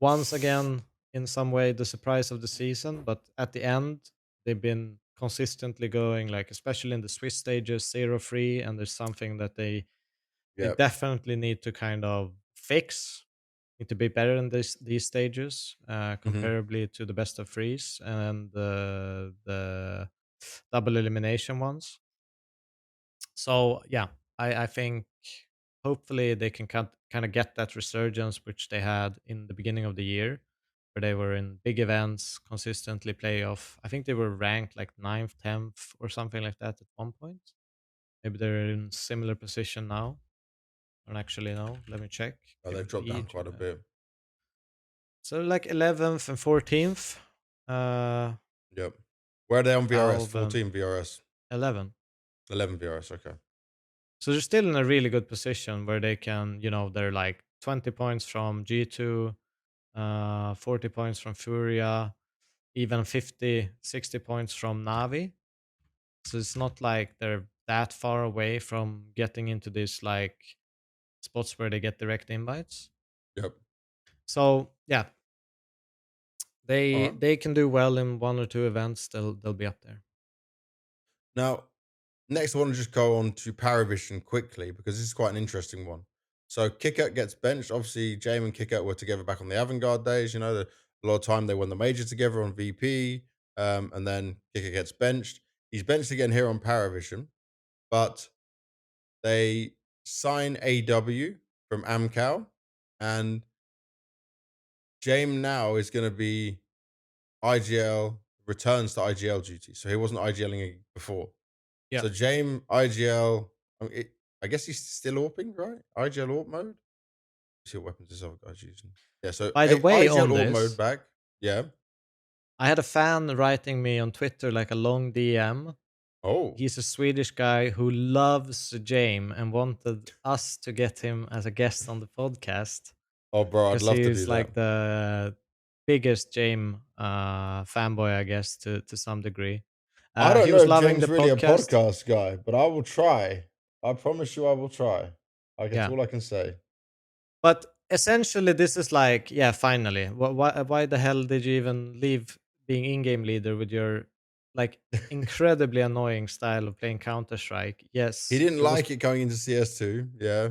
once again in some way the surprise of the season, but at the end they've been consistently going like especially in the Swiss stages 0-3, and there's something that they Yeah. definitely need to kind of fix. Need to be better in these stages, hmm comparably to the best of threes and the double elimination ones. So yeah, I think hopefully they can kind of get that resurgence which they had in the beginning of the year, where they were in big events, consistently playoff. I think they were ranked like ninth, 10th, or something like that at one point. Maybe they're in similar position now. I don't actually know. Let me check. Oh, they've Game dropped down League. quite a bit. So like 11th and 14th. Yep. Where are they on VRS? Alban 14 VRS. 11. 11 VRS. Okay. So they're still in a really good position where they can, they're like 20 points from G2, 40 points from Furia, even 50, 60 points from Navi. So it's not like they're that far away from getting into these like spots where they get direct invites. Yep. So yeah, All they right. they can do well in one or two events. They'll be up there. Now, next, I want to just go on to Paravision quickly because this is quite an interesting one. So, Kickert gets benched. Obviously, James and Kickert were together back on the Avantgarde days. You know, a lot of time they won the major together on VP, and then Kickert gets benched. He's benched again here on Paravision, but they sign AW from Amcal, and James now is going to be IGL, returns to IGL duty. So he wasn't IGLing before. Yeah. So James IGL, I guess he's still AWPing, right? IGL AWP mode. See what weapons this other guy's using. Yeah, so By the way, IGL on AWP mode this, back. Yeah. I had a fan writing me on Twitter like a long DM. Oh, He's a Swedish guy who loves Jame and wanted us to get him as a guest on the podcast oh, bro, I'd because love to do he's that. like the biggest Jame fanboy, I guess, to some degree. I don't He know was if loving James the really a podcast. podcast guy, but I will try. I promise you, I will try. Like that's Yeah, all I can say. but essentially, this is like, yeah, finally, why the hell did you even leave being in-game leader with your like incredibly annoying style of playing Counter Strike? He Yes, didn't it was. like it going into CS2. Yeah.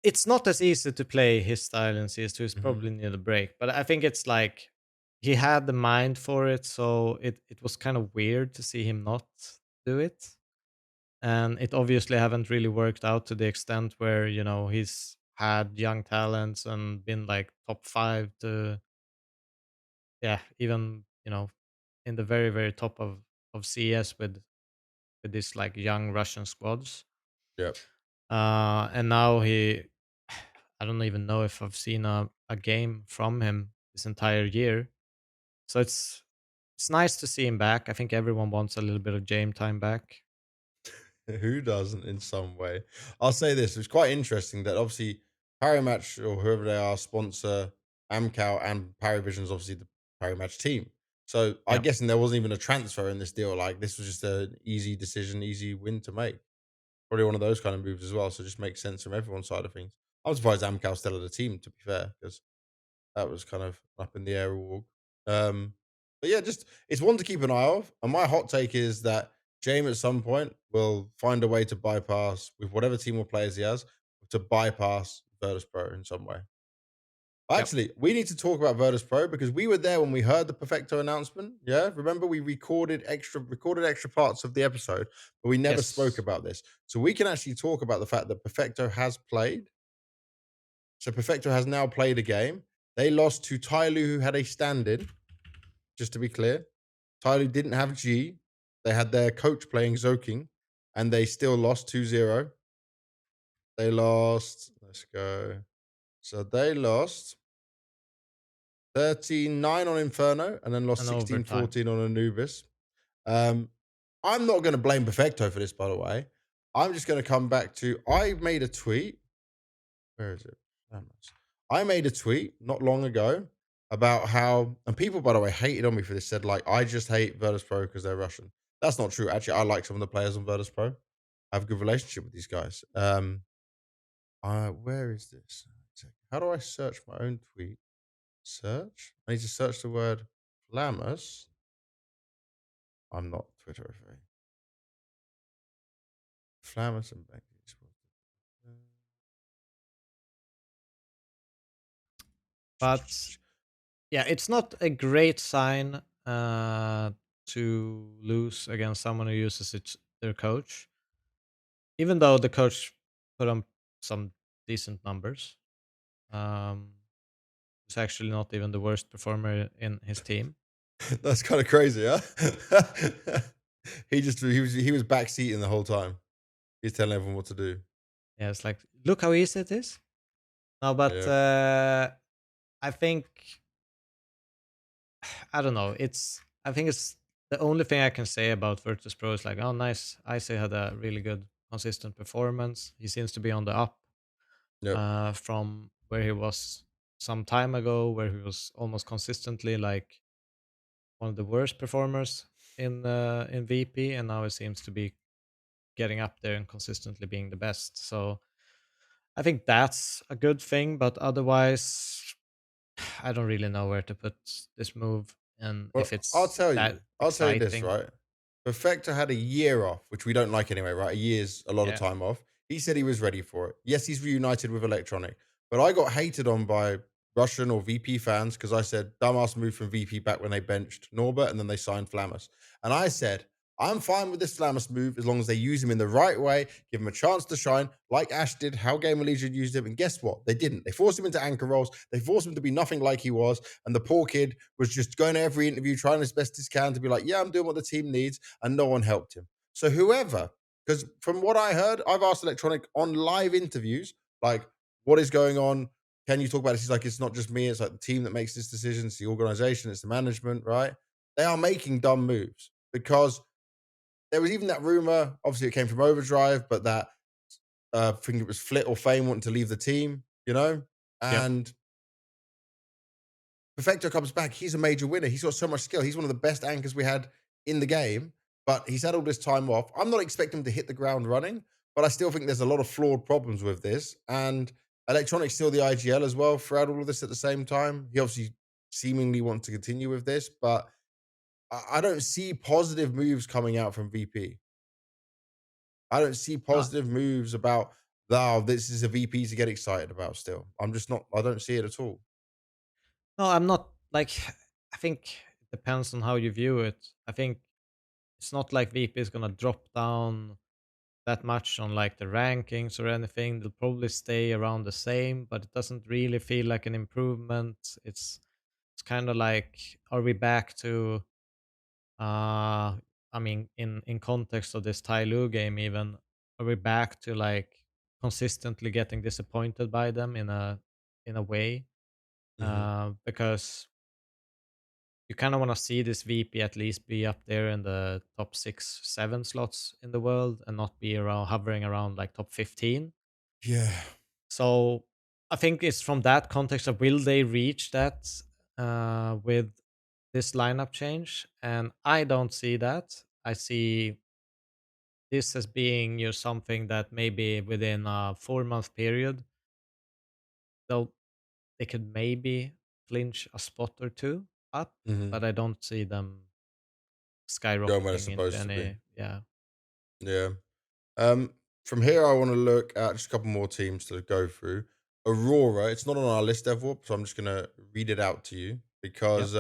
It's not as easy to play his style in CS2. It's hmm probably need a break, but I think it's like he had the mind for it, so it was kind of weird to see him not do it. And it obviously haven't really worked out to the extent where he's had young talents and been like top five to, yeah, even in the very very top of CS with this like young Russian squads. Yep. And now he I don't even know if I've seen a game from him this entire year. So it's nice to see him back. I think everyone wants a little bit of game time back. Who doesn't in some way? I'll say this. It's quite interesting that obviously Parry Match or whoever they are sponsor Amcal and Parry Vision's obviously the Parry Match team. So I Yeah. guessing there wasn't even a transfer in this deal. Like this was just an easy decision, easy win to make. Probably one of those kind of moves as well. So it just makes sense from everyone's side of things. I'm surprised Amcal's still at the team, to be fair, because that was kind of up in the air award. But yeah, just it's one to keep an eye of. And my hot take is that James at some point will find a way to bypass with whatever team or players he has to bypass Virtus.pro in some way. Yep. Actually, we need to talk about Virtus.pro because we were there when we heard the Perfecto announcement. Yeah, remember we recorded extra parts of the episode, but we never spoke Yes. about this. So we can actually talk about the fact that Perfecto has played. So Perfecto has now played a game. They lost to Tyloo, who had a stand-in. Just to be clear, Tyloo didn't have G. They had their coach playing Zoking, and they still lost 2-0. They lost. Let's go. So they lost 39 on Inferno and then lost And 16 overtime. 14 on Anubis. Um, I'm not going to blame Perfecto for this, by the way. I'm just going to come back to I made a tweet. Where is it? I made a tweet not long ago about how, and people, by the way, hated on me for this, said, like, I just hate Virtus.pro because they're Russian. That's not true. Actually, I like some of the players on Virtus.pro. I have a good relationship with these guys. Where is this? How do I search my own tweet? Search? I need to search the word Flamus. I'm not Twitter. Flamus and Becky. But yeah, it's not a great sign to lose against someone who uses their coach, even though the coach put on some decent numbers. Um, it's actually not even the worst performer in his team. That's kind of crazy, huh? He was backseating the whole time. He's telling everyone what to do. Yeah, it's like, look how easy it is. No, but Yeah. I think I don't know. I think it's the only thing I can say about Virtus.pro is like, oh, nice. Icy had a really good, consistent performance. He seems to be on the up Yep. from where he was some time ago, where he was almost consistently like one of the worst performers in VP, and now he seems to be getting up there and consistently being the best. So I think that's a good thing, but otherwise, I don't really know where to put this move and if Well, I'll it's tell that you. I'll tell you this, exciting. right? Perfecto had a year off, which we don't like anyway, right? A year's a lot of Yeah. time off. He said he was ready for it. Yes, he's reunited with Electronic, but I got hated on by Russian or VP fans because I said dumbass move from VP back when they benched Norbert and then they signed Flamus. And I said, I'm fine with this Flamus move as long as they use him in the right way, give him a chance to shine, like Ash did, how Game Legion used him. And guess what? They didn't. They forced him into anchor roles. They forced him to be nothing like he was. And the poor kid was just going to every interview, trying as best as can to be like, yeah, I'm doing what the team needs. And no one helped him. So whoever, because from what I heard, I've asked Electronic on live interviews, like, what is going on? Can you talk about this? He's like, it's not just me. It's like the team that makes this decision. It's the organization. It's the management, right? They are making dumb moves because there was even that rumor. Obviously, it came from Overdrive, but that I think it was Flit or Fame wanting to leave the team, Yep. and Perfecto comes back. He's a major winner. He's got so much skill. He's one of the best anchors we had in the game, but he's had all this time off. I'm not expecting him to hit the ground running, but I still think there's a lot of flawed problems with this. And Electronic's still the IGL as well throughout all of this at the same time. He obviously seemingly wants to continue with this, but I don't see positive moves coming out from VP. I don't see No, positive moves about, oh, this is a VP to get excited about still. I'm just not, I don't see it at all. no, I'm not like. I think it depends on how you view it. I think it's not like VP is gonna drop down that much on like the rankings or anything. They'll probably stay around the same, but it doesn't really feel like an improvement. It's kind of like, are we back to? I mean, in context of this Tyloo game, even are we back to like consistently getting disappointed by them in a way, Hmm. because you kind of want to see this VP at least be up there in the top 6, 7 slots in the world and not be around hovering around like top 15. Yeah. So I think it's from that context of will they reach that with this lineup change? And I don't see that. I see this as being something that maybe within a 4 month period, they'll they could maybe flinch a spot or two up, Hmm. but I don't see them Going where it's skyrocketing into supposed to be. any. Yeah. Yeah. Um, from here, I want to look at just a couple more teams to go through. Aurora, it's not on our list, Devilwalk, so I'm just going to read it out to you Yep. because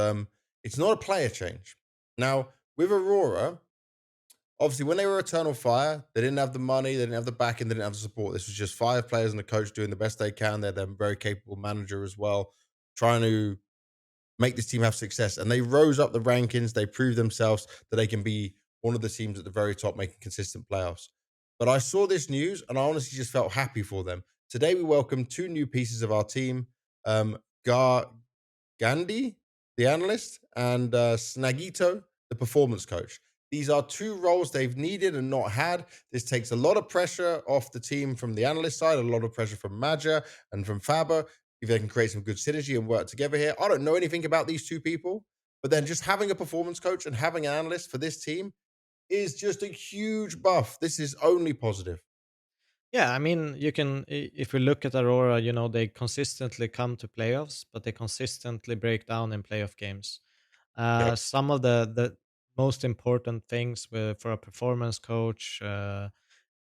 it's not a player change. Now, with Aurora, obviously, when they were Eternal Fire, they didn't have the money, they didn't have the backing, they didn't have the support. This was just 5 players and a coach doing the best they can. They're a very capable manager as well, trying to make this team have success. And they rose up the rankings. They proved themselves that they can be one of the teams at the very top making consistent playoffs. But I saw this news and I honestly just felt happy for them. Today, we welcomed 2 new pieces of our team, um, Gar Gandhi, the analyst, and Snagito, the performance coach. These are 2 roles they've needed and not had. This takes a lot of pressure off the team from the analyst side, a lot of pressure from Maja and from Faber. If they can create some good synergy and work together here. I don't know anything about these 2 people, but then just having a performance coach and having an analyst for this team is just a huge buff. This is only positive. Yeah, I mean, if we look at Aurora, they consistently come to playoffs, but they consistently break down in playoff games. Yep. Some of the most important things for a performance coach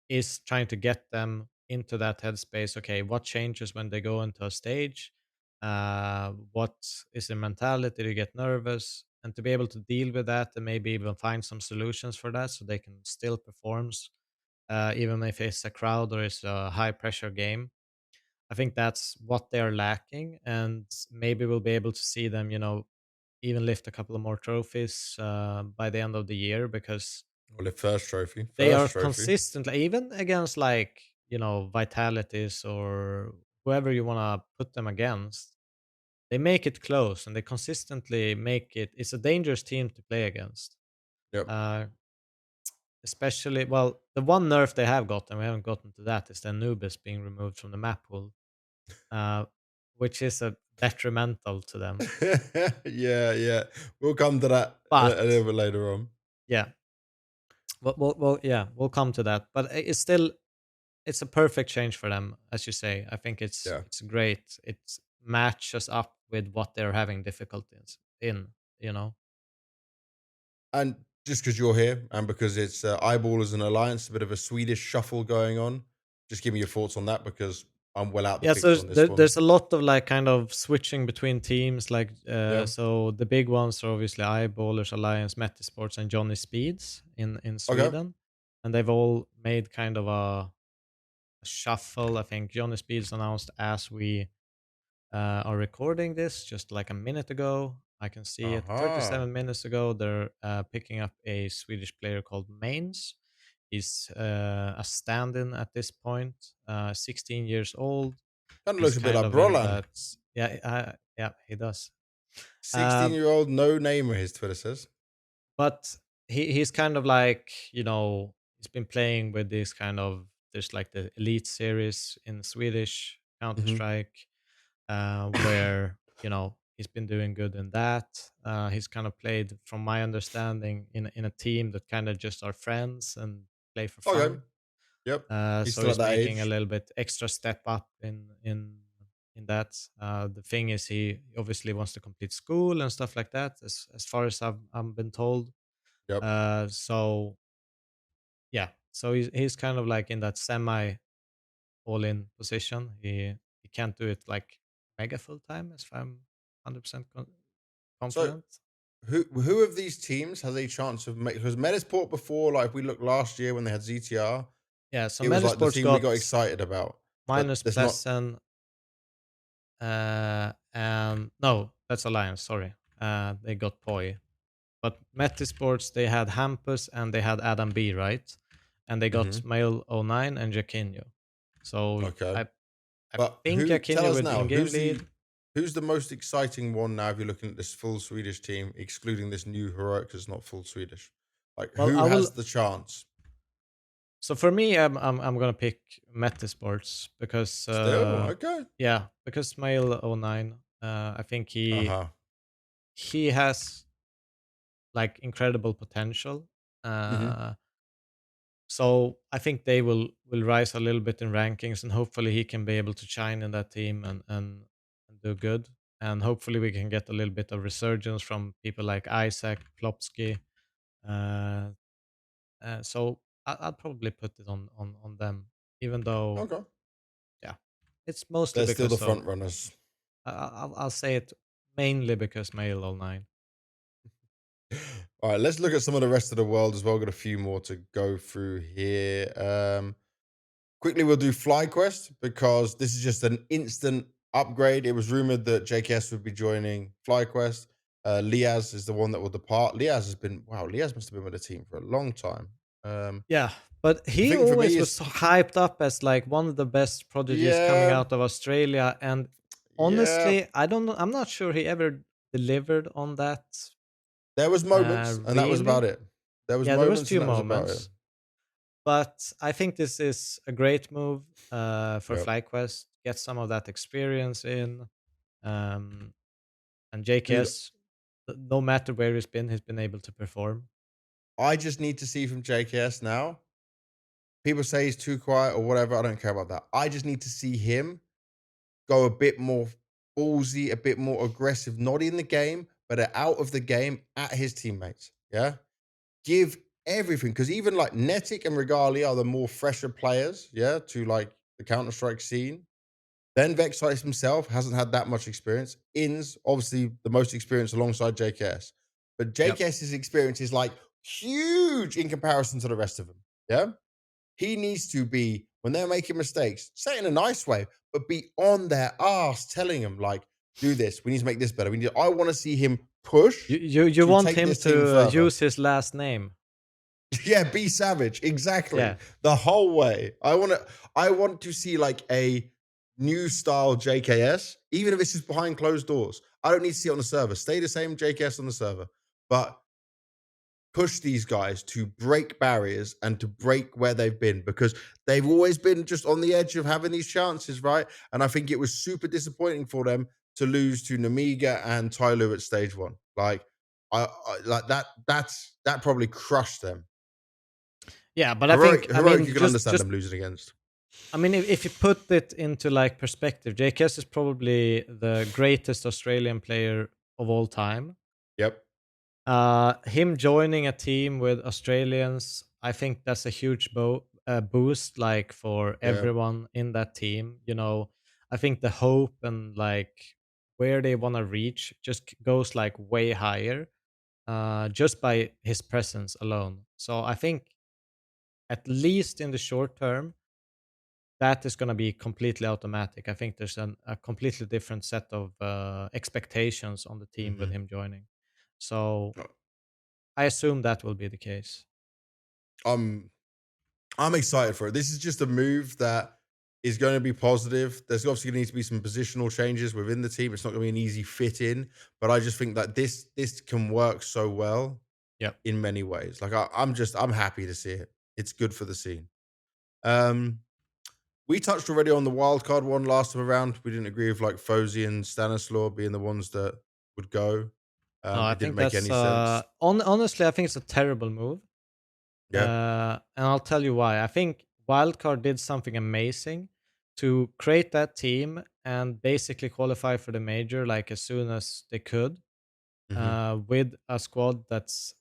is trying to get them into that headspace. Okay, what changes when they go into a stage? What is their mentality to get nervous and to be able to deal with that and maybe even find some solutions for that so they can still perform, even if it's a crowd or it's a high pressure game. I think that's what they're lacking, and maybe we'll be able to see them, even lift a couple of more trophies by the end of the year because Well, the first trophy. they First are trophy. consistently, even against like Vitalities or whoever you want to put them against. They make it close and they consistently make it. It's a dangerous team to play against. Yep. Uh, Especially, well, the one nerf they have gotten, we haven't gotten to that, is the Anubis being removed from the map pool, uh, which is a detrimental to them. Yeah, yeah. We'll come to that a But little bit later on. yeah, yeah, we'll come to that. But it's still it's a perfect change for them, as you say. I think Yeah. it's great. It matches up with what they're having difficulties in. You know. And just because you're here and because it's Eyeball as an alliance, a bit of a Swedish shuffle going on, just give me your thoughts on that because I'm well out the Yeah, so picture on this one. there's a lot of like kind of switching between teams. Like, Yeah. so the big ones are obviously Eyeballers Alliance, Matty Sports, and Johnny Speeds in Okay. Sweden, and they've all made kind of a shuffle. I think Johnny Speeds announced as we are recording this just like a minute ago. I can see it Uh-huh. 37 minutes ago. They're picking up a Swedish player called Mains. He's a stand-in at this point, 16 years old. Kind of He's looks a bit kind like of in Brolan. that. Yeah, yeah, he does. 16 Uh, year old, no namer, his Twitter says. but he's kind of like, he's been playing with this kind of, there's like the Elite series in Swedish Counter Hmm. Strike, where he's been doing good in that. He's kind of played, from my understanding, in a team that kind of just are friends and play for Okay. fun. Yep. He's So still at he's that making a age. little bit extra step up in that. The thing is, he obviously wants to complete school and stuff like that. As far as I've been told. Yep. So yeah, so he's kind of like in that semi all in position. He can't do it like mega full time, as if I'm 100% So confident. who of these teams has a chance of making, because Medisport before, like if we look last year when they had ZTR, Yeah, so it was like the Metasports team we got got excited about. But minus there's not. Plessen, and no, that's Alliance. Sorry, they got Poi. But Metasports, they had Hampus and they had Adam B, right? And they got Mhm. Mail 09 and Jaquinho. So Okay. I But think who tell Yakinda us with now, in-game lead. who's the most exciting one now if you're looking at this full Swedish team, excluding this new heroic that's not full Swedish? Like Well, who I will. has the chance? So for me, I'm gonna pick Matty Sports because Still? Okay. yeah, because Mail '09. I think Uh-huh. he has like incredible potential. Hmm. Uh, so I think they will rise a little bit in rankings, and hopefully he can be able to shine in that team and do good. And hopefully we can get a little bit of resurgence from people like Isaac, Plopsky. Uh, so I'll probably put it on them, even though Okay. yeah, it's mostly They're still the because of front runners. I'll say it mainly because Mail '09. All right, let's look at some of the rest of the world as well. Got a few more to go through here. Quickly, we'll do FlyQuest because this is just an instant upgrade. It was rumored that JKS would be joining FlyQuest. Liaz is the one that will depart. Liaz has been, wow, Liaz must have been with the team for a long time. Yeah, but The he thing for me always was is, so hyped up as like one of the best prodigies coming yeah, out of Australia, and yeah, honestly, I don't know. I'm not sure he ever delivered on that. there was moments, and that was about Really? it. There was Yeah, there was moments, and few that was about it. moments, but I think this is a great move for Yep. FlyQuest. Get some of that experience in, um, and Dude, JKS. No matter where he's been able to perform. I just need to see from JKS now. People say he's too quiet or whatever. I don't care about that. I just need to see him go a bit more ballsy, a bit more aggressive, not in the game, but out of the game at his teammates. Yeah. Give everything. Because even like Netic and Regali are the more fresher players, yeah, to like the Counter Strike scene. Then Vexice himself hasn't had that much experience. Ins, obviously, the most experience alongside JKS. But Yep. JKS's experience is like huge in comparison to the rest of them. Yeah. He needs to be, when they're making mistakes, say it in a nice way, but be on their ass telling them, like, do this. We need to make this better. I want to see him push You to want take him this team to further. use his last name? Yeah, be savage. Exactly. Yeah. The whole way. I want to see like a new style JKS, even if it's just behind closed doors. I don't need to see it on the server. Stay the same JKS on the server. But push these guys to break barriers and to break where they've been because they've always been just on the edge of having these chances, right? And I think it was super disappointing for them to lose to Namiga and Tyloo at stage one. Like, I like that. That probably crushed them. Yeah, but Heroic, you can understand just them losing against. I mean, if you put it into like perspective, JKS is probably the greatest Australian player of all time. Yep. Him joining a team with Australians, I think that's a huge boost, like for Yeah. everyone in that team. You know, I think the hope and like where they want to reach just goes like way higher, just by his presence alone. So I think at least in the short term, that is going to be completely automatic. I think there's a completely different set of expectations on the team with Hmm. him joining. So I assume that will be the case. I'm I'm excited for it. This is just a move that is going to be positive. There's obviously going to need to be some positional changes within the team. It's not going to be an easy fit in, but I just think that this can work so well Yep. in many ways. Like I'm happy to see it. It's good for the scene. Um, we touched already on the wild card one last time around. We didn't agree with like Fozy and Stanislaw being the ones that would go. No, I It didn't think make that's any sense. honestly, I think it's a terrible move. Yeah. And I'll tell you why. I think Wildcard did something amazing to create that team and basically qualify for the major like as soon as they could, Hmm. with a squad that's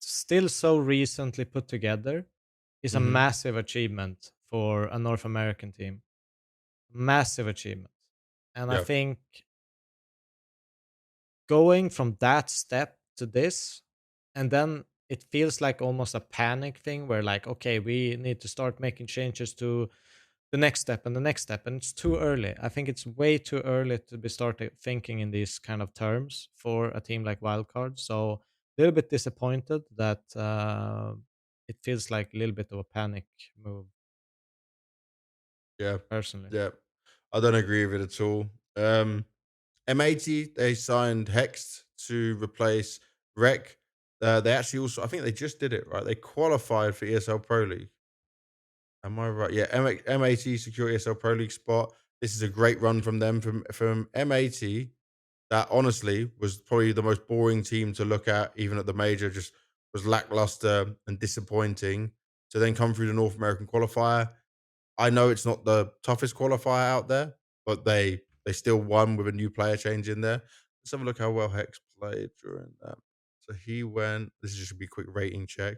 still so recently put together is a Hmm. massive achievement for a North American team. Massive achievement. And I Yeah. think going from that step to this, and then it feels like almost a panic thing where like, okay, we need to start making changes to the next step and the next step, and it's too early. I think it's way too early to be started thinking in these kind of terms for a team like Wildcard. So a little bit disappointed that it feels like a little bit of a panic move. Yeah, personally. yeah. I don't agree with it at all. M80, they signed Hex to replace Rec. They actually also, I think they just did it, right? They qualified for ESL Pro League. Am I right? Yeah, M80 secure ESL Pro League spot. This is a great run from them. From M80, that honestly was probably the most boring team to look at, even at the major, just was lackluster and disappointing. To then come through the North American qualifier. I know it's not the toughest qualifier out there, but they still won with a new player change in there. Let's have a look how well Hex played during that. So he went. This is just gonna be a quick rating check.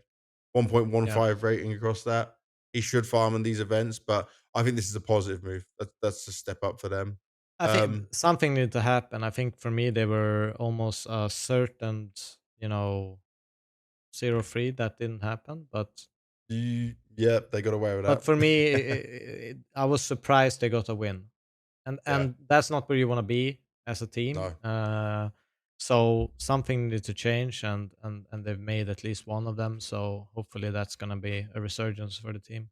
Yeah. 1.15 rating across that. He should farm in these events, but I think this is a positive move. That's a step up for them. I think Um, something needed to happen. I think for me, they were almost certain, you know, 0-3 that didn't happen. yeah, they got away with But that. for me, I was surprised they got a win, Yeah, and that's not where you want to be as a team. no. So something needs to change, and they've made at least one of them. So hopefully that's gonna be a resurgence for the team.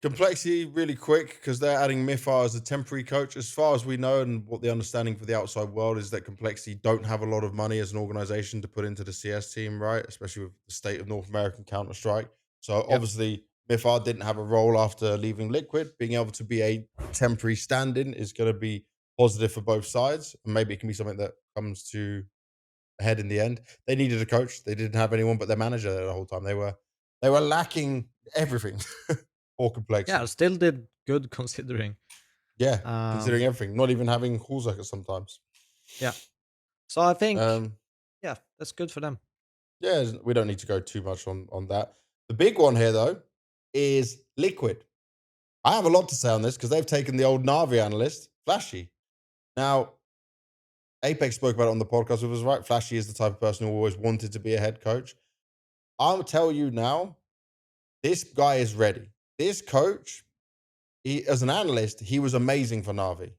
Complexity, really quick, because they're adding Mifar as a temporary coach. As far as we know, and what the understanding for the outside world is, that Complexity don't have a lot of money as an organization to put into the CS team, right? Especially with the state of North American Counter Strike. So Yeah, obviously, Mifar didn't have a role after leaving Liquid. Being able to be a temporary stand-in is going to be positive for both sides, and maybe it can be something that comes to a head in the end. They needed a coach. They didn't have anyone but their manager there the whole time. They were lacking everything. Or yeah, complexity. still did good considering. Yeah, considering Um, everything, not even having Hulzaka sometimes. yeah, so I think Um, yeah, that's good for them. yeah, we don't need to go too much on that. The big one here though is Liquid. I have a lot to say on this because they've taken the old Navi analyst, Flashy. Now, Apex spoke about it on the podcast with us, right? Flashy is the type of person who always wanted to be a head coach. I'll tell you now, this guy is ready. This coach, as an analyst, he was amazing for Navi.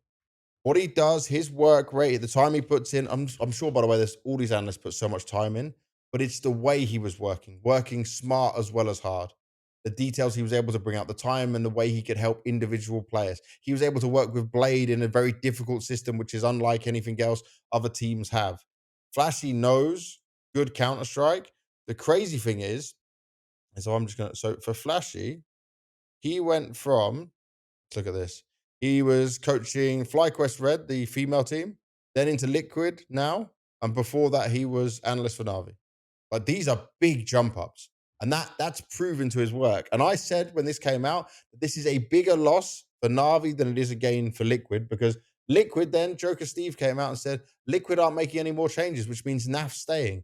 What he does, his work rate, the time he puts in. I'm sure, by the way, this all these analysts put so much time in, but it's the way he was working smart as well as hard. The details he was able to bring out, the time and the way he could help individual players. He was able to work with Blade in a very difficult system, which is unlike anything else other teams have. Flashy knows good Counter Strike. The crazy thing is, and so I'm just gonna. So for Flashy, he went from, look at this. He was coaching FlyQuest Red, the female team, then into Liquid now, and before that, he was analyst for Navi. But these are big jump ups, and that's proven to his work. And I said when this came out that this is a bigger loss for Navi than it is a gain for Liquid, because Liquid, then Joker Steve came out and said Liquid aren't making any more changes, which means NAF staying.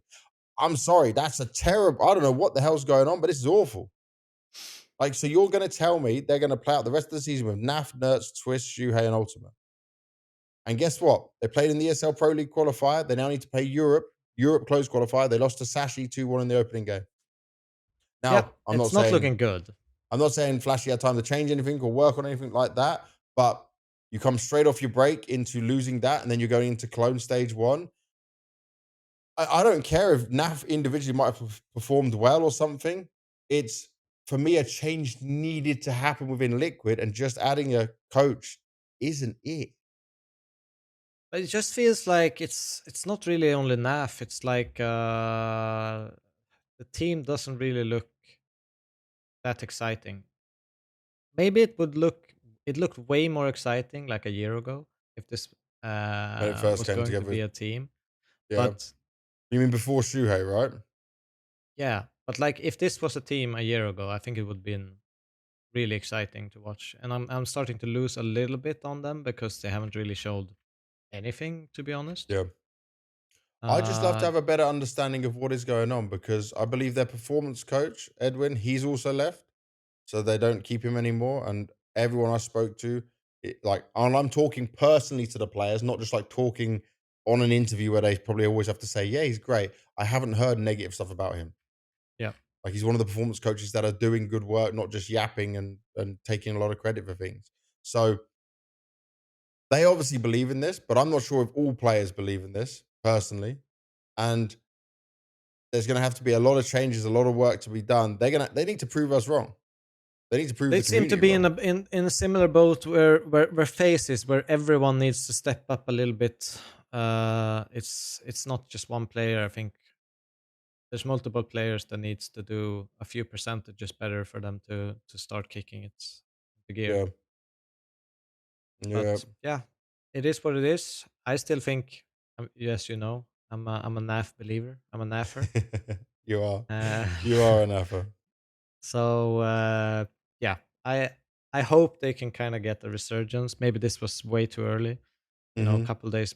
I'm sorry, that's a terrible. I don't know what the hell's going on, but this is awful. Like, so you're going to tell me they're going to play out the rest of the season with Naf, Nertz, Twist, Shuhei, and Ultimate. And guess what? They played in the ESL Pro League qualifier. They now need to play Europe close qualifier. They lost to Sashi 2-1 in the opening game. Yeah, Now, it's not looking good. I'm not saying Flashy had time to change anything or work on anything like that, but you come straight off your break into losing that, and then you're going into Cologne stage one. I don't care if NAF individually might have performed well or something. It's, for me, a change needed to happen within Liquid, and just adding a coach isn't it. But it just feels like it's not really only NAF. It's like the team doesn't really look that exciting. Maybe it looked way more exciting like a year ago if this When it first was came going to together. be a team. Yeah. But You mean before Shuhei, right? yeah, but like if this was a team a year ago, I think it would been really exciting to watch. And I'm starting to lose a little bit on them because they haven't really showed anything, to be honest. Yeah. I just love to Uh, have a better understanding of what is going on, because I believe their performance coach, Edwin, he's also left. So they don't keep him anymore. And everyone I spoke to, and I'm talking personally to the players, not just like talking on an interview where they probably always have to say, yeah, he's great. I haven't heard negative stuff about him. yeah, Like, he's one of the performance coaches that are doing good work, not just yapping and taking a lot of credit for things. So they obviously believe in this, but I'm not sure if all players believe in this personally. And there's going to have to be a lot of changes, a lot of work to be done. They need to prove us wrong. They need to prove They the seem to community be in wrong. a similar boat where FaZe is, where everyone needs to step up a little bit. It's not just one player. I think there's multiple players that needs to do a few percentages better for them to start kicking it into gear. Yeah, yeah. But yeah, it is what it is. I still think, yes, you know, I'm a NAF believer. I'm a NAFer. You are, Uh, you are an alpha. so yeah, I hope they can kind of get a resurgence. Maybe this was way too early. You know, a Hmm. couple days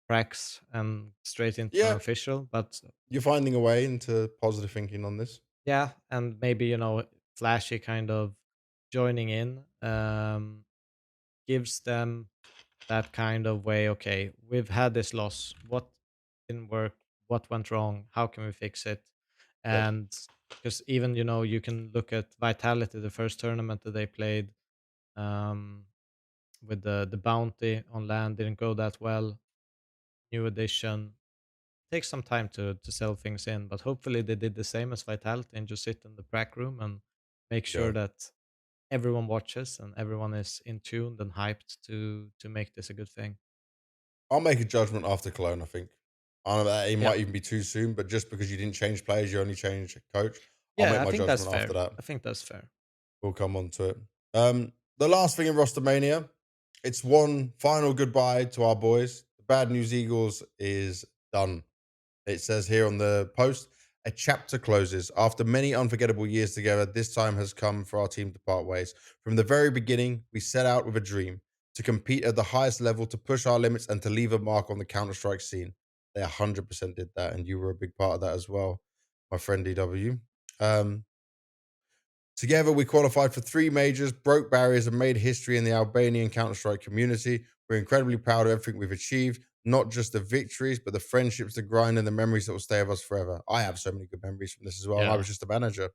cracks and straight into Yeah, official. But you're finding a way into positive thinking on this. yeah, and maybe flashy kind of joining in gives them that kind of way. Okay, we've had this loss. What didn't work? What went wrong? How can we fix it? Yep. And because even you can look at Vitality, the first tournament that they played um, with the bounty on land didn't go that well. New edition takes some time to sell things in, but hopefully they did the same as Vitality and just sit in the prac room and make Yeah. sure that everyone watches and everyone is in tune and hyped to make this a good thing. I'll make a judgment after Cologne, I think. I know that it Yeah. might even be too soon, but just because you didn't change players, you only changed coach. I'll make Yeah, I my think that's judgment after fair. that. I think that's fair. We'll come on to it. The last thing in Rostermania, it's one final goodbye to our boys. The Bad News Eagles is done. It says here on the post, a chapter closes. After many unforgettable years together, this time has come for our team to part ways. From the very beginning, we set out with a dream to compete at the highest level, to push our limits, and to leave a mark on the Counter-Strike scene. They 100% did that, and you were a big part of that as well, my friend DW. Um, Together, we qualified for 3 majors, broke barriers, and made history in the Albanian Counter Strike community. We're incredibly proud of everything we've achieved, not just the victories, but the friendships, the grind, and the memories that will stay with us forever. I have so many good memories from this as well, and I Yeah. was just a manager.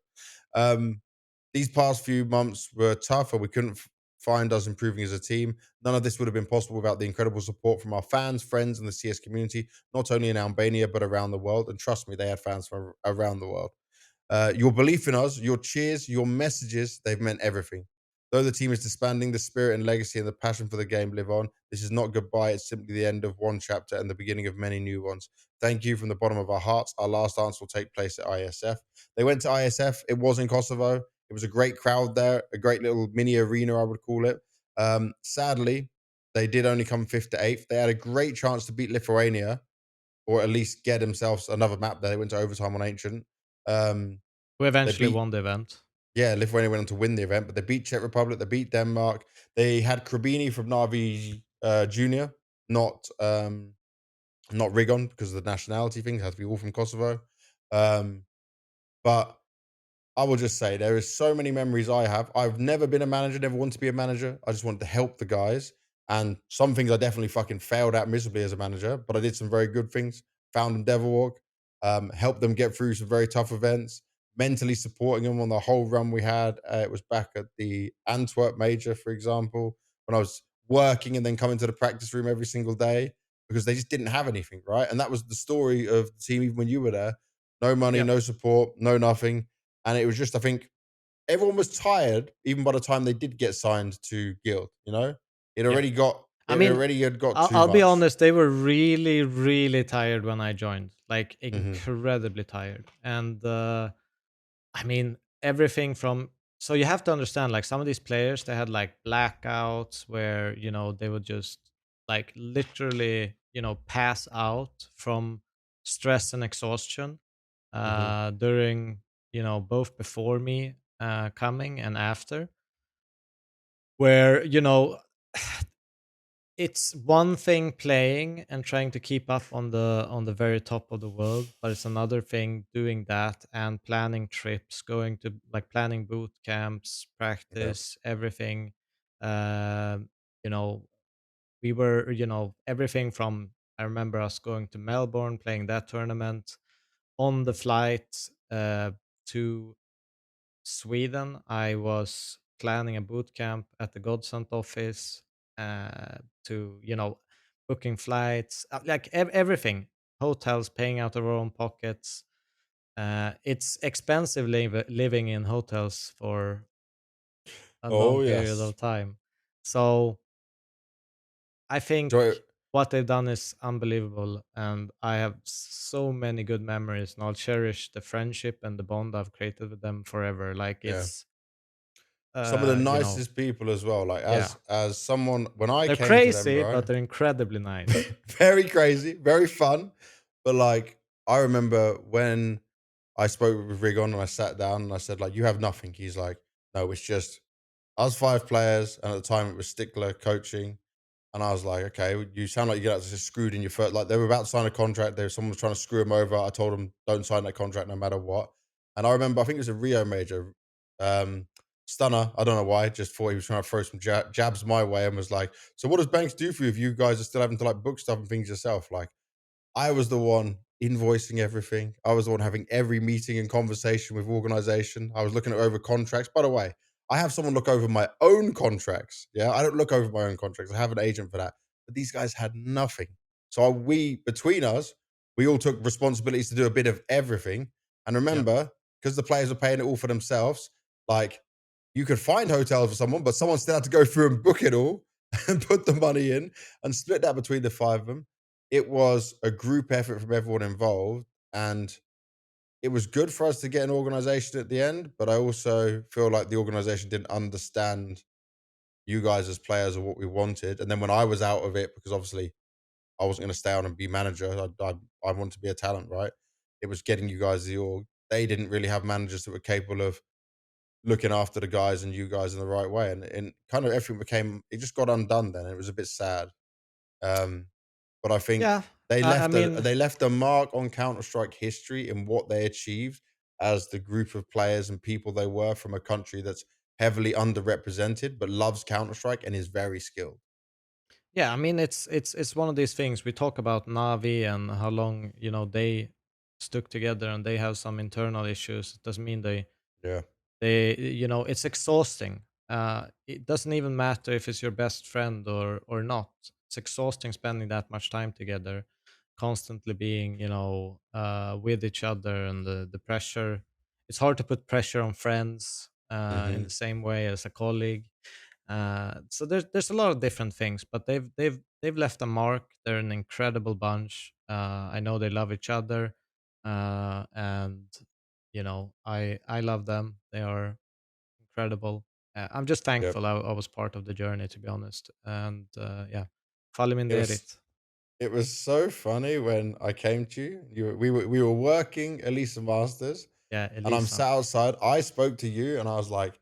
Um, these past few months were tough, and we couldn't find us improving as a team. None of this would have been possible without the incredible support from our fans, friends, and the CS community, not only in Albania, but around the world. And trust me, they had fans from around the world. Your belief in us, your cheers, your messages, they've meant everything. Though the team is disbanding, the spirit and legacy and the passion for the game live on. This is not goodbye. It's simply the end of one chapter and the beginning of many new ones. Thank you from the bottom of our hearts. Our last dance will take place at IESF. They went to IESF. It was in Kosovo. It was a great crowd there, a great little mini arena, I would call it. Sadly, they did only come fifth to eighth. They had a great chance to beat Lithuania or at least get themselves another map there. They went to overtime on Ancient. Um, We they eventually beat, won the event. yeah, Lithuania went on to win the event, but they beat Czech Republic, they beat Denmark. They had Krabini from Navi Junior, not Rigon because of the nationality thing. It has to be all from Kosovo. Um, but I will just say there is so many memories I have. I've never been a manager, never wanted to be a manager. I just wanted to help the guys. And some things I definitely fucking failed at miserably as a manager, but I did some very good things. Found them Devilwalk, helped them get through some very tough events, mentally supporting them on the whole run we had. It was back at the Antwerp Major, for example, when I was working and then coming to the practice room every single day because they just didn't have anything, right? And that was the story of the team even when you were there. No money, Yeah. no support, no nothing, and it was just, I think, everyone was tired even by the time they did get signed to Guild, you know? Yeah. I It mean, already had got too I'll be much. honest, they were really, really tired when I joined, like Mhm, incredibly tired. And I mean, everything from, so you have to understand, like some of these players, they had like blackouts where, they would just like literally, pass out from stress and exhaustion mhm, during, both before me coming and after, where, it's one thing playing and trying to keep up on the very top of the world, but it's another thing doing that and planning trips, going to like planning boot camps, yeah, practice, everything. You know, we were, everything from, I remember us going to Melbourne, playing that tournament on the flight to Sweden. I was planning a boot camp at the Godsent office to, booking flights, like everything, hotels, paying out of our own pockets. It's expensive living in hotels for a long Oh, period yes. of time. So I think Joy what they've done is unbelievable, and I have so many good memories, and I'll cherish the friendship and the bond I've created with them forever. Like yeah. it's, Some of the you know, nicest people as well. Like, yeah, as someone when I they're came to them, crazy, but right? they're incredibly nice. Very crazy, very fun. But, like, I remember when I spoke with Rigon and I sat down and I said, like, "You have nothing." He's like, "No, it's just us 5 players," and at the time it was Stickler coaching. And I was like, "Okay, well, you sound like you got just screwed in your foot." Like, they were about to sign a contract. Someone was trying to screw him over. I told him, "Don't sign that contract no matter what." And I remember, I think it was a Rio major, um, Stunner, I don't know why, just thought he was trying to throw some jabs my way and was like, "So what does Banks do for you if you guys are still having to, like, book stuff and things yourself?" Like, I was the one invoicing everything. I was the one having every meeting and conversation with organization. I was looking over contracts. By the way, I have someone look over my own contracts. Yeah, I don't look over my own contracts. I have an agent for that. But these guys had nothing. So between us, we all took responsibilities to do a bit of everything. And Yeah, remember, because the players were paying it all for themselves, like, you could find hotels for someone, but someone still had to go through and book it all and put the money in and split that between the 5 of them. It was a group effort from everyone involved, and it was good for us to get an organization at the end, but I also feel like the organization didn't understand you guys as players or what we wanted. And then when I was out of it, because obviously I wasn't going to stay on and be manager, I wanted to be a talent, right? It was getting you guys the org. They didn't really have managers that were capable of looking after the guys and you guys in the right way. And kind of everything it just got undone then. It was a bit sad. Um, but I think yeah. I mean, they left a mark on Counter-Strike history in what they achieved as the group of players and people they were from a country that's heavily underrepresented but loves Counter-Strike and is very skilled. yeah, I mean, it's one of these things. We talk about Navi and how long they stuck together, and they have some internal issues. It doesn't mean Yeah. it's exhausting. It doesn't even matter if it's your best friend or not. It's exhausting spending that much time together, constantly being with each other, and the pressure. It's hard to put pressure on friends in the Mhm. same way as a colleague. So there's a lot of different things, but they've left a mark. They're an incredible bunch. I know they love each other, and I love them. They are incredible. I'm just Yep. thankful I was part of the journey, to be honest. And yeah, It was Faliminderit. it was so funny when I came to you. We were working Elisa Masters, Yeah, and I'm Elisa. sat outside. I spoke to you, and I was like,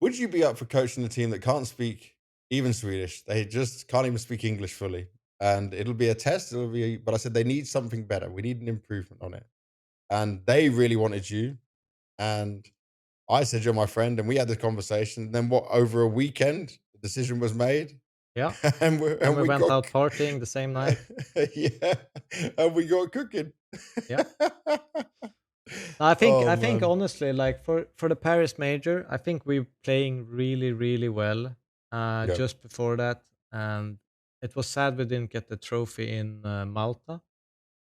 "Would you be up for coaching a team that can't speak even Swedish? They just can't even speak English fully, and it'll be a test. But I said they need something better. We need an improvement on it, and they really wanted you. And I said you're my friend, and we had this conversation. And then what? Over a weekend, the decision was made, Yeah. Then and we we went got out partying the same night. yeah, and we got cooking. Yeah. I think Oh I think man, honestly, like for the Paris major, I think we're playing really really well. yep, Just before that, and it was sad we didn't get the trophy in Malta,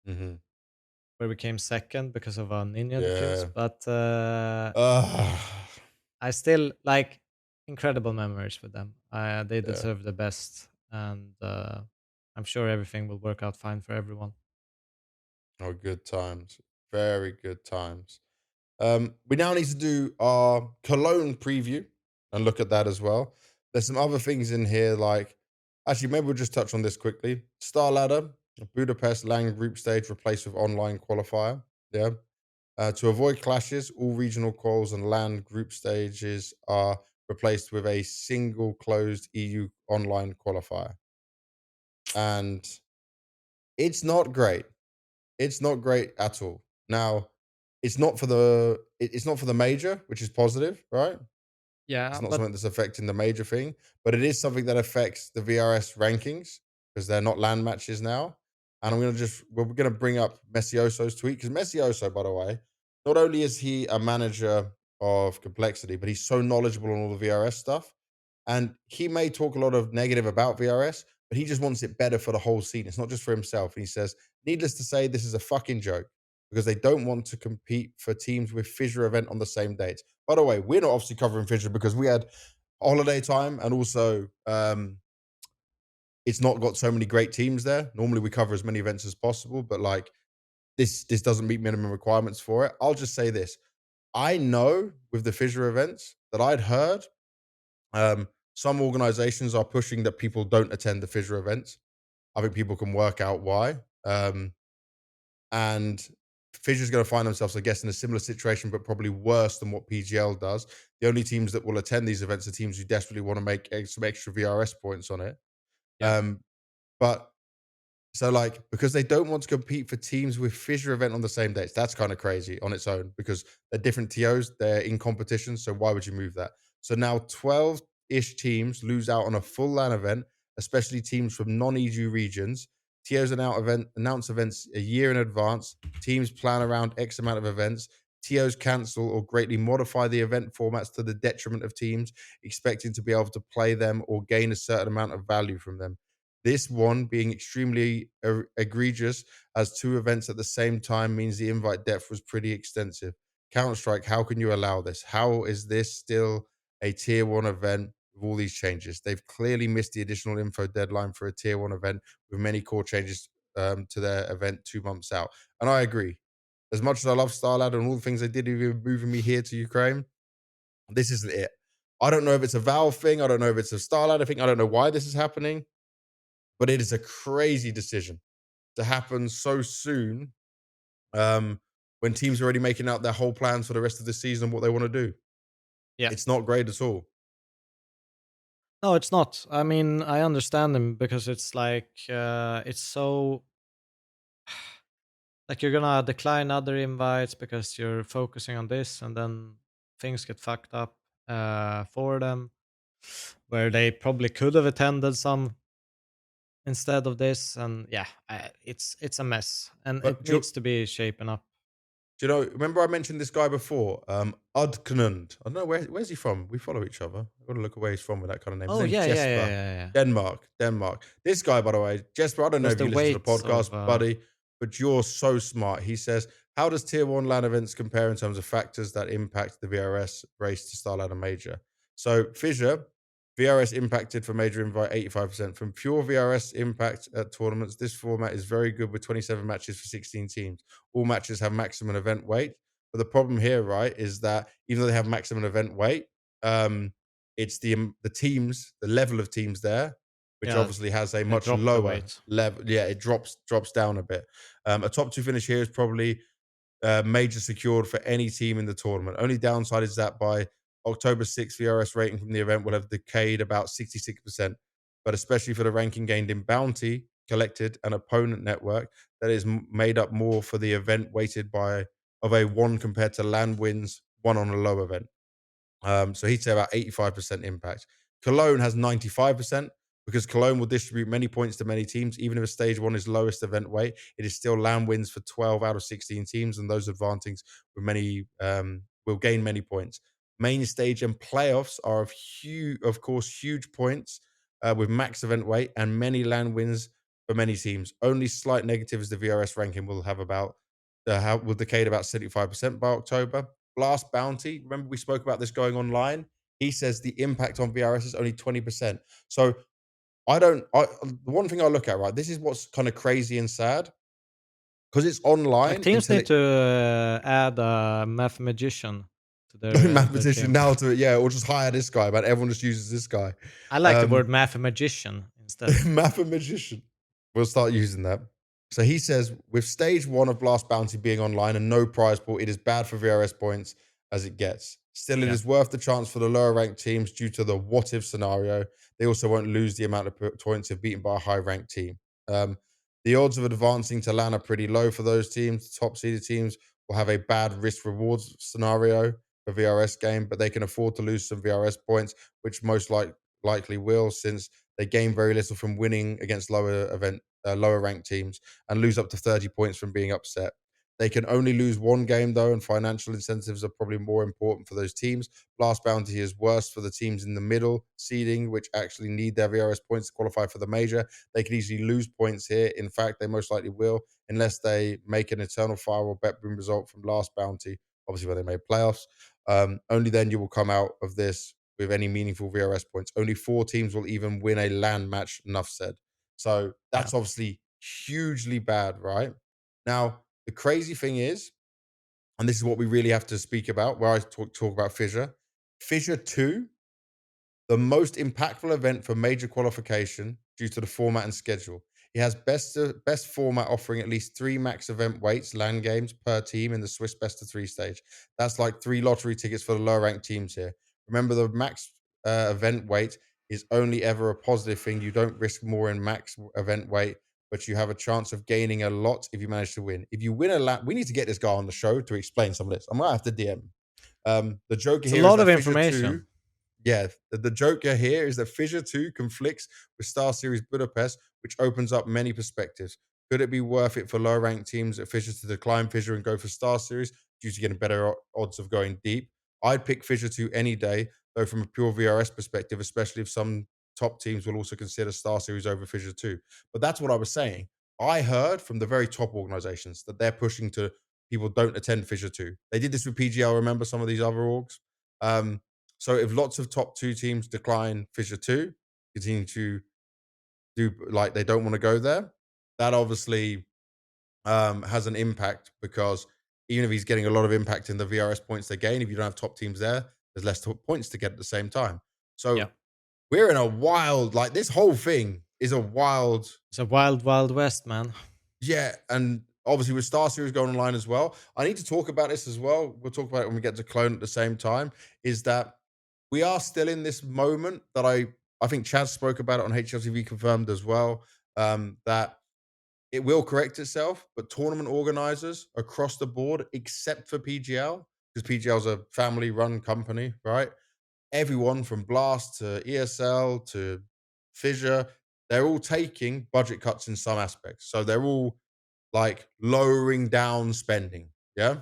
hmm, where we came second because of our ninja defuse. yeah. But Ah, I still like incredible memories with them. They yeah. deserve the best, and I'm sure everything will work out fine for everyone. Oh, good times. Very good times. We now need to do our Cologne preview and look at that as well. There's some other things in here, like actually, maybe we'll just touch on this quickly. Star Ladder, Budapest Lang group stage replaced with online qualifier. Yeah. To avoid clashes, all regional quals and land group stages are replaced with a single closed EU online qualifier. And it's not great. It's not great at all. Now, it's not for the major, which is positive, right? Yeah, It's not but something that's affecting the major thing, but it is something that affects the VRS rankings because they're not land matches now. And we're gonna bring up Messioso's tweet because Messioso, by the way, not only is he a manager of complexity, but he's so knowledgeable on all the VRS stuff. And he may talk a lot of negative about VRS, but he just wants it better for the whole scene. It's not just for himself. And he says, needless to say, this is a fucking joke because they don't want to compete for teams with Fissure event on the same dates. By the way, we're not obviously covering Fissure because we had holiday time, and also it's not got so many great teams there. Normally we cover as many events as possible, but like this doesn't meet minimum requirements for it. I'll just say this. I know with the Fissure events that I'd heard, some organizations are pushing that people don't attend the Fissure events. I think people can work out why. And Fissure's going to find themselves, I guess, in a similar situation, but probably worse than what PGL does. The only teams that will attend these events are teams who desperately want to make some extra VRS points on it. Yeah. But so, like, because they don't want to compete for teams with Fissure event on the same dates, that's kind of crazy on its own because they're different TOs, they're in competition. So why would you move that? So now 12-ish teams lose out on a full LAN event, especially teams from non-EU regions. TOs announce events a year in advance. Teams plan around X amount of events. TOs cancel or greatly modify the event formats to the detriment of teams, expecting to be able to play them or gain a certain amount of value from them. This one being extremely egregious, as two events at the same time means the invite depth was pretty extensive. Counter-Strike, how can you allow this? How is this still a tier 1 event with all these changes? They've clearly missed the additional info deadline for a tier 1 event with many core changes to their event 2 months out. And I agree. As much as I love Starlad and all the things they did, even moving me here to Ukraine, this isn't it. I don't know if it's a Valve thing. I don't know if it's a Starlad thing. I don't know why this is happening. But it is a crazy decision to happen so soon, when teams are already making out their whole plans for the rest of the season and what they want to do. Yeah. It's not great at all. No, it's not. I mean, I understand them because it's like it's so like you're gonna decline other invites because you're focusing on this, and then things get fucked up for them, where they probably could have attended some instead of this, and yeah, it's a mess, and But it needs to be shapen up. do you know, remember I mentioned this guy before? Udknund. I don't know where's he from? We follow each other. I've got to look at where he's from with that kind of name. His Oh name's yeah, yeah, yeah, Jesper. yeah, yeah. Denmark. This guy, by the way, Jesper, I don't know There's if the you listen to the weight podcast, of buddy, but you're so smart. He says, how does tier 1 LAN events compare in terms of factors that impact the VRS race to Star LAN and Major? So Fissure, VRS impacted for Major invite 85%. From pure VRS impact at tournaments, this format is very good with 27 matches for 16 teams. All matches have maximum event weight. But the problem here, right, is that even though they have maximum event weight, it's the teams, the level of teams there, which yeah, obviously has a they much dropped the lower weight. level. Yeah, it drops down a bit. A top 2 finish here is probably Major secured for any team in the tournament. Only downside is that by October 6th, VRS rating from the event will have decayed about 66%. But especially for the ranking gained in Bounty, collected, and opponent network, that is made up more for the event weighted by of a 1 compared to land wins 1 on a low event. So he'd say about 85% impact. Cologne has 95% because Cologne will distribute many points to many teams. Even if a stage 1 is lowest event weight, it is still land wins for 12 out of 16 teams, and those advantages with many will gain many points. Main stage and playoffs are of course, huge points with max event weight and many land wins for many teams. Only slight negative is the VRS ranking will have about will decay about 75% by October. Blast Bounty, remember we spoke about this going online? He says the impact on VRS is only 20%. So the one thing I look at, right, this is what's kind of crazy and sad because it's Like online teams until need it, to add a math magician to their mathematician team. now to, yeah, or just hire this guy, man. Everyone just uses this guy. I like the Um, word math magician instead. Mathematician. We'll start using that. So he says, with stage 1 of Blast Bounty being online and no prize pool, it is bad for VRS points as it gets. Still, it Yeah, is worth the chance for the lower ranked teams due to the what if scenario. They also won't lose the amount of points if beaten by a high ranked team. Um, the odds of advancing to LAN are pretty low for those teams. The top seeded teams will have a bad risk rewards scenario for VRS game, but they can afford to lose some VRS points, which most likely will, since they gain very little from winning against lower ranked teams and lose up to 30 points from being upset. They can only lose one game though, and financial incentives are probably more important for those teams. Blast Bounty is worse for the teams in the middle seeding, which actually need their VRS points to qualify for the major. They could easily lose points here. In fact, they most likely will, unless they make an Eternal Fire or Bet Boom result from Last Bounty obviously when they made playoffs. Only then you will come out of this with any meaningful VRS points. Only 4 teams will even win a LAN match, enough said. So Yeah. that's obviously hugely bad, right? Now, the crazy thing is, and this is what we really have to speak about, where I talk about Fissure. Fissure 2, the most impactful event for major qualification due to the format and schedule. It has best format offering at least 3 max event weights, LAN games per team in the Swiss best of 3 stage. That's like 3 lottery tickets for the lower ranked teams here. Remember, the max event weight is only ever a positive thing. You don't risk more in max event weight, but you have a chance of gaining a lot if you manage to win. If you win a LAN, we need to get this guy on the show to explain some of this. I might have to DM. The joke It's a here is lot that of Fissure 2, information. yeah, the joker here is that Fissure 2 conflicts with Star Series Budapest, which opens up many perspectives. Could it be worth it for low ranked teams at Fissure to decline Fissure and go for Star Series due to getting better odds of going deep? I'd pick Fissure 2 any day, though, from a pure VRS perspective, especially if some top teams will also consider Star Series over Fissure 2. But that's what I was saying. I heard from the very top organizations that they're pushing to people don't attend Fissure 2. They did this with PGL, remember some of these other orgs? Um, so if lots of top 2 teams decline Fissure 2, continue to do like they don't want to go there, that obviously has an impact because even if he's getting a lot of impact in the VRS points they gain, if you don't have top teams there, there's less points to get at the same time. Yeah. So we're in a wild, like this whole thing is a wild, It's a wild, wild west, man. yeah. And obviously with Star Series going online as well, I need to talk about this as well. We'll talk about it when we get to Clone at the same time. Is that we are still in this moment that I think Chad spoke about it on HLTV confirmed as well. That it will correct itself, but tournament organizers across the board, except for PGL, because PGL is a family-run company, right? Everyone from Blast to ESL to Fissure, they're all taking budget cuts in some aspects. So they're all like lowering down spending. Yeah.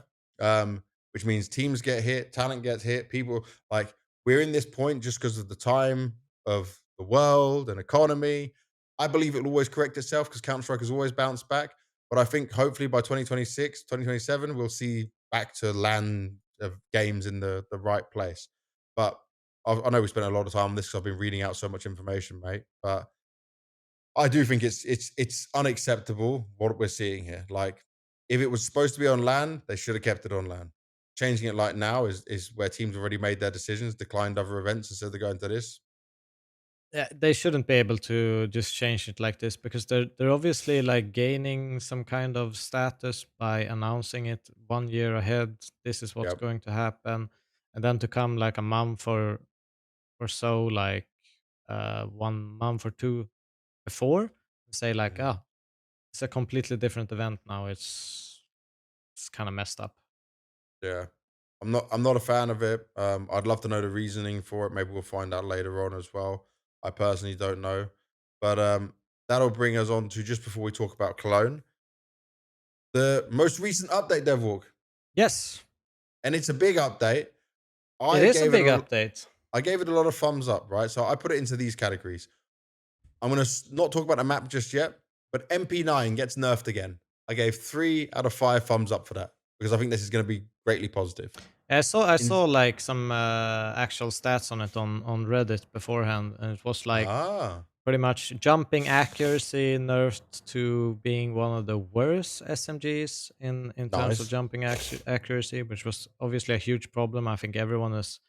Which means teams get hit, talent gets hit, people like we're in this point just because of the time of the world and economy. I believe it'll always correct itself because Counter-Strike has always bounced back. But I think hopefully by 2026, 2027, we'll see back to land of games in the right place. But I know we spent a lot of time on this because I've been reading out so much information, mate. But I do think it's unacceptable what we're seeing here. Like, if it was supposed to be on land, they should have kept it on land. Changing it like now is where teams already made their decisions, declined other events instead of going to this. Yeah, they shouldn't be able to just change it like this because they're obviously like gaining some kind of status by announcing it 1 year ahead. This is what's Yep. going to happen, and then to come like a month or so, like 1 month or two before, and say like, Mhm. oh, it's a completely different event now. It's kind of messed up. Yeah. I'm not a fan of it. I'd love to know the reasoning for it. Maybe we'll find out later on as well. I personally don't know. But that'll bring us on to just before we talk about Cologne, the most recent update, Devilwalk. Yes, And it's a big update. it I is a gave it big a update. I gave it a lot of thumbs up, right? So I put it into these categories. I'm going to not talk about the map just yet, but MP9 gets nerfed again. I gave 3 out of 5 thumbs up for that because I think this is going to be greatly positive. I saw In like some actual stats on it on Reddit beforehand, and it was like ah, pretty much jumping accuracy nerfed to being one of the worst SMGs in terms of nice. jumping accuracy, which was obviously a huge problem. I think everyone has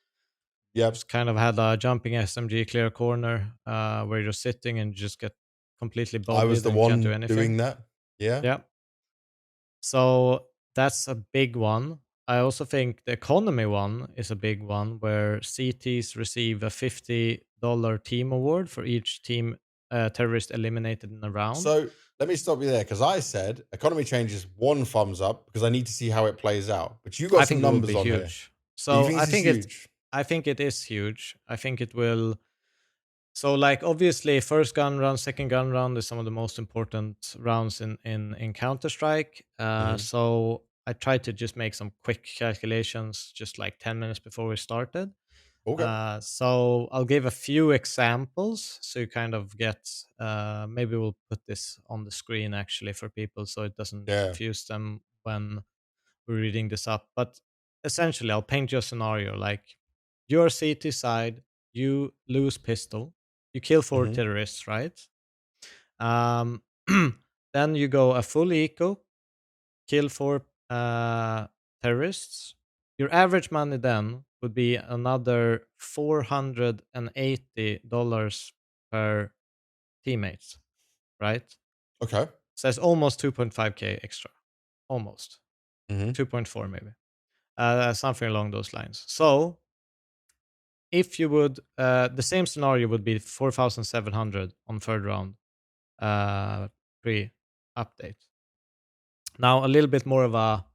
Yep. just kind of had a jumping SMG clear corner where you're sitting and you just get completely I was bodied the and you can't do one anything. doing that. Yeah. Yeah. So that's a big one. I also think the economy one is a big one where CTs receive a $50 team award for each team terrorist eliminated in a round. So let me stop you there because I said economy changes 1 thumbs up because I need to see how it plays out. But you got I some think it will be numbers on here. huge. You So think this is huge? I think it is huge. I think it will. So like obviously first gun round, second gun round is some of the most important rounds in Counter Strike. Hmm. So I tried to just make some quick calculations just like 10 minutes before we started. Okay. So I'll give a few examples so you kind of get maybe we'll put this on the screen actually for people so it doesn't Yeah. confuse them when we're reading this up. But essentially, I'll paint you a scenario like your CT side, you lose pistol, you kill 4 Mhm. terrorists, right? Um, then you go a full eco, kill 4 terrorists. Your average money then would be another $480 per teammates, right? Okay. So it's almost 2.5k extra, almost Mhm. 2.4 maybe, something along those lines. So if you would, the same scenario would be 4,700 on third round pre update. Now a little bit more of a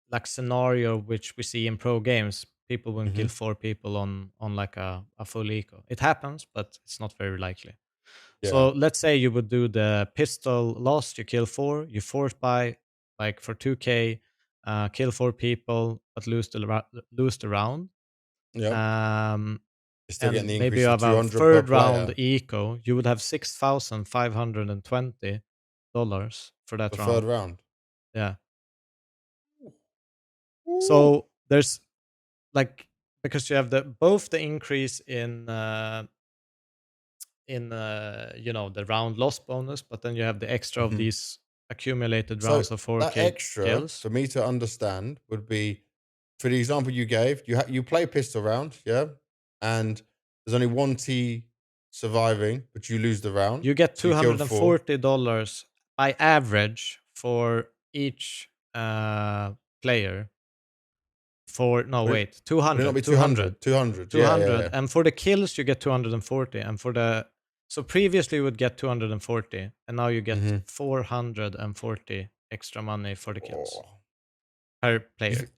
like scenario which we see in pro games. People won't kill Mhm. 4 people on like a full eco. It happens, but it's not very likely. Yeah. So let's say you would do the pistol lost, you kill 4, you force buy like for 2k, kill 4 people, but lose the round. Yep. Um, You're still getting and the maybe increase you of have a 200 per third round player eco, you would have $6,520 for the that third round. round. Yeah. Ooh. So there's like because you have the both the increase in you know the round loss bonus, but then you have the extra of Mhm. these accumulated So rounds of that 4k extra kills. for me to understand would be for the example you gave, you play pistol round, yeah, and there's only one T surviving, but you lose the round, You get so you killed four. $240 by average for each player. For no Would it, wait, would it not 200, be 200, 200? 200, two yeah, yeah, hundred, yeah. and for the kills you get 240, and for the so previously you would get 240, and now you get Mm-hmm. 440 extra money for the kills Oh. per You player. th-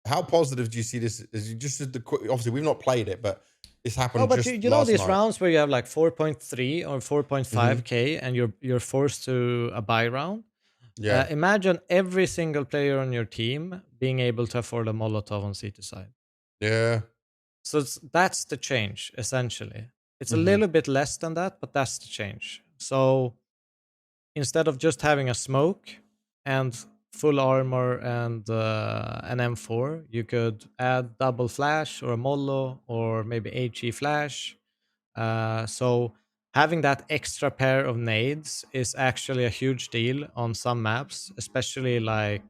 how positive do you see this? Is you just obviously we've not played it, but this No, happened but just you know last these night. rounds where you have like 4.3 or Mm-hmm. 4.5k, and you're forced to a buy round. Yeah, Imagine every single player on your team being able to afford a Molotov on CT side. yeah. So that's the change, essentially. It's a Mm-hmm. little bit less than that, but that's the change. So instead of just having a smoke and full armor and an M4, you could add double flash or a Mollo or maybe HE flash. So having that extra pair of nades is actually a huge deal on some maps, especially like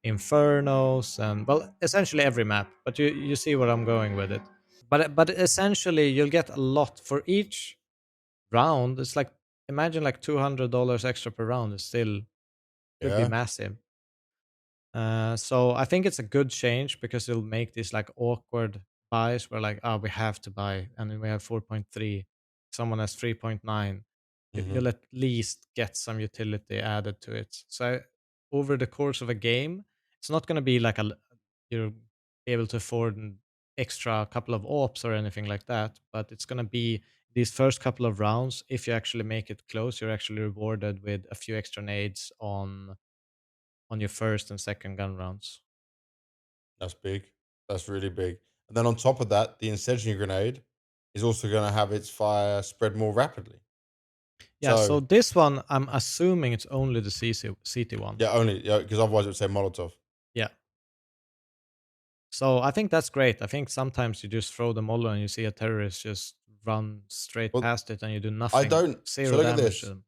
Infernos and well, essentially every map. But you see where I'm going with it. But essentially you'll get a lot for each round. It's like imagine like $200 extra per round is still could be Yeah. massive. So I think it's a good change because it'll make these like awkward buys where like, oh, we have to buy, and then we have 4.3, someone has 3.9. Mm-hmm. You'll at least get some utility added to it. So over the course of a game, it's not going to be like you're able to afford an extra couple of ops or anything like that, but it's going to be these first couple of rounds. If you actually make it close, you're actually rewarded with a few extra nades on your first and second gun rounds. That's big. That's really big. And then on top of that, the incendiary grenade is also going to have its fire spread more rapidly. Yeah, So so this one, I'm assuming it's only the CT one. yeah, only because otherwise it would say Molotov. Yeah. So I think that's great. I think sometimes you just throw the mollo and you see a terrorist just run straight Well, past it and you do I nothing, don't. So zero look at damage to this. them.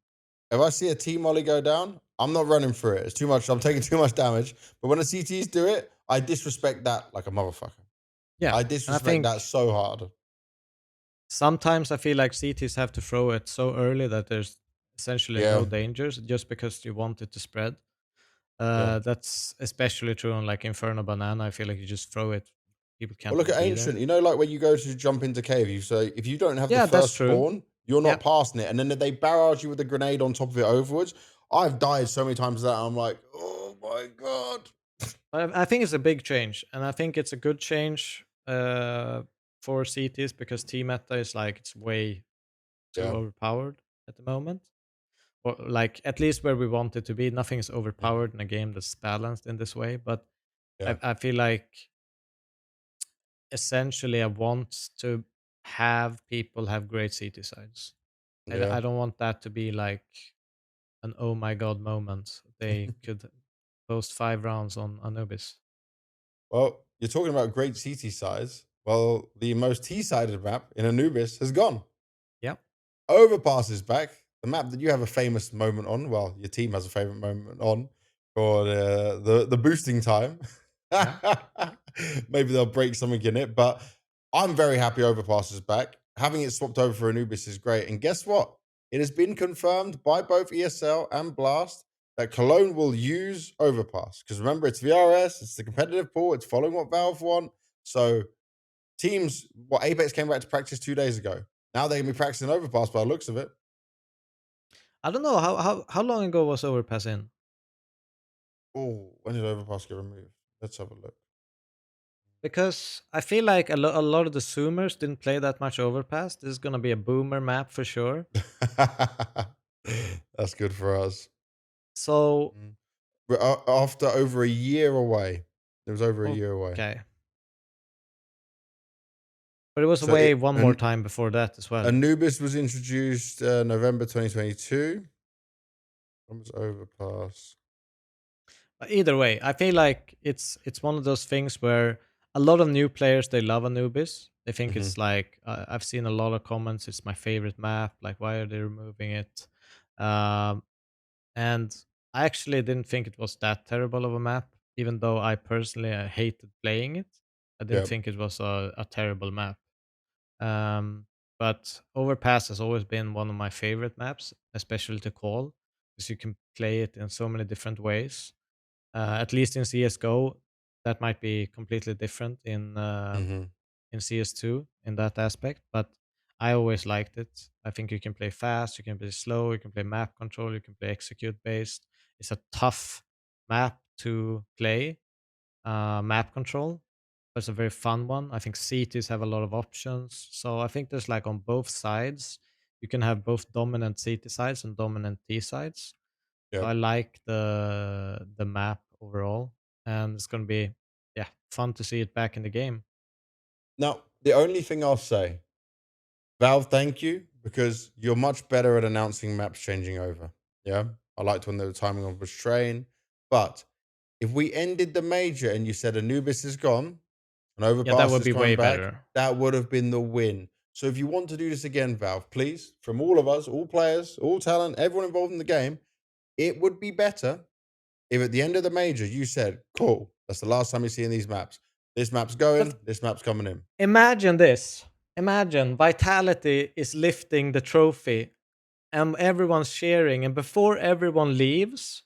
If I see a T molly go down, I'm not running for it. It's too much. I'm taking too much damage. But when the CTs do it, I disrespect that like a motherfucker. Yeah. I And I disrespect that think so hard. sometimes I feel like CTs have to throw it so early that there's essentially Yeah, no dangers just because you want it to spread. yeah. That's especially true on like Inferno Banana. I feel like you just throw it, people Well, can't look really at be there. ancient. You know, like when you go to jump into cave, you say if you don't have the Yeah, that's first true. spawn, you're Yeah. not passing it, and then they barrage you with a grenade on top of it overwards. I've died so many times that I'm like, oh my god. I think it's a big change, and I think it's a good change for CTs because T meta is like it's way too Yeah. overpowered at the moment, or like at least where we want it to be. Nothing is Hmm. overpowered in a game that's balanced in this way, but Yeah. I feel like essentially I want to have people have great CT sides. Yeah. I don't want that to be like an oh my god moment. They could. post 5 rounds on Anubis. Well, you're talking about great CT size. Well, the most T-sided map in Anubis has gone. Yep. Overpass is back. The map that you have a famous moment on. Well, your team has a favorite moment on for the boosting time. Yeah. Maybe they'll break something in it, but I'm very happy Overpass is back. Having it swapped over for Anubis is great. And guess what? It has been confirmed by both ESL and Blast that Cologne will use Overpass. Because remember, it's VRS, it's the competitive pool, it's following what Valve want. So teams, what Apex came back to practice 2 days ago. Now they're gonna be practicing Overpass by the looks of it. I don't know how long ago was Overpass in? Oh, when did Overpass get removed? Let's have a look. Because I feel like a lot of the Zoomers didn't play that much Overpass. This is gonna be a boomer map for sure. That's good for us. So Mm. But after over a year away, it was over a year away. okay, but it was So away one more time before that as well. Anubis was introduced November 2022. When was Overpass? Either way, I feel like it's one of those things where a lot of new players they love Anubis. They think Hmm. it's like I've seen a lot of comments. It's my favorite map. Like, why are they removing it? Um, and I actually didn't think it was that terrible of a map, even though I personally hated playing it. I didn't Yeah. think it was a terrible map. Um, but Overpass has always been one of my favorite maps, especially to call, because you can play it in so many different ways. At least in CS:GO, that might be completely different Hmm. in CS2 in that aspect. But I always liked it. I think you can play fast, you can play slow, you can play map control, you can play execute based. It's a tough map to play, map control, but it's a very fun one. I think CTs have a lot of options. So I think there's like on both sides, you can have both dominant CT sides and dominant T sides. So Yeah. I like the map overall, and it's gonna be yeah fun to see it back in the game. Now, the only thing I'll say, Valve, thank you, because you're much better at announcing maps changing over. Yeah. I liked when the timing of was train. But if we ended the major and you said Anubis is gone and Yeah, that Overpass would is be coming way back, better. that would have been the win. So if you want to do this again, Valve, please, from all of us, all players, all talent, everyone involved in the game, it would be better if at the end of the major you said, cool, that's the last time you're seeing these maps. This map's But going, this map's coming in. imagine this. Imagine Vitality is lifting the trophy and everyone's cheering, and before everyone leaves,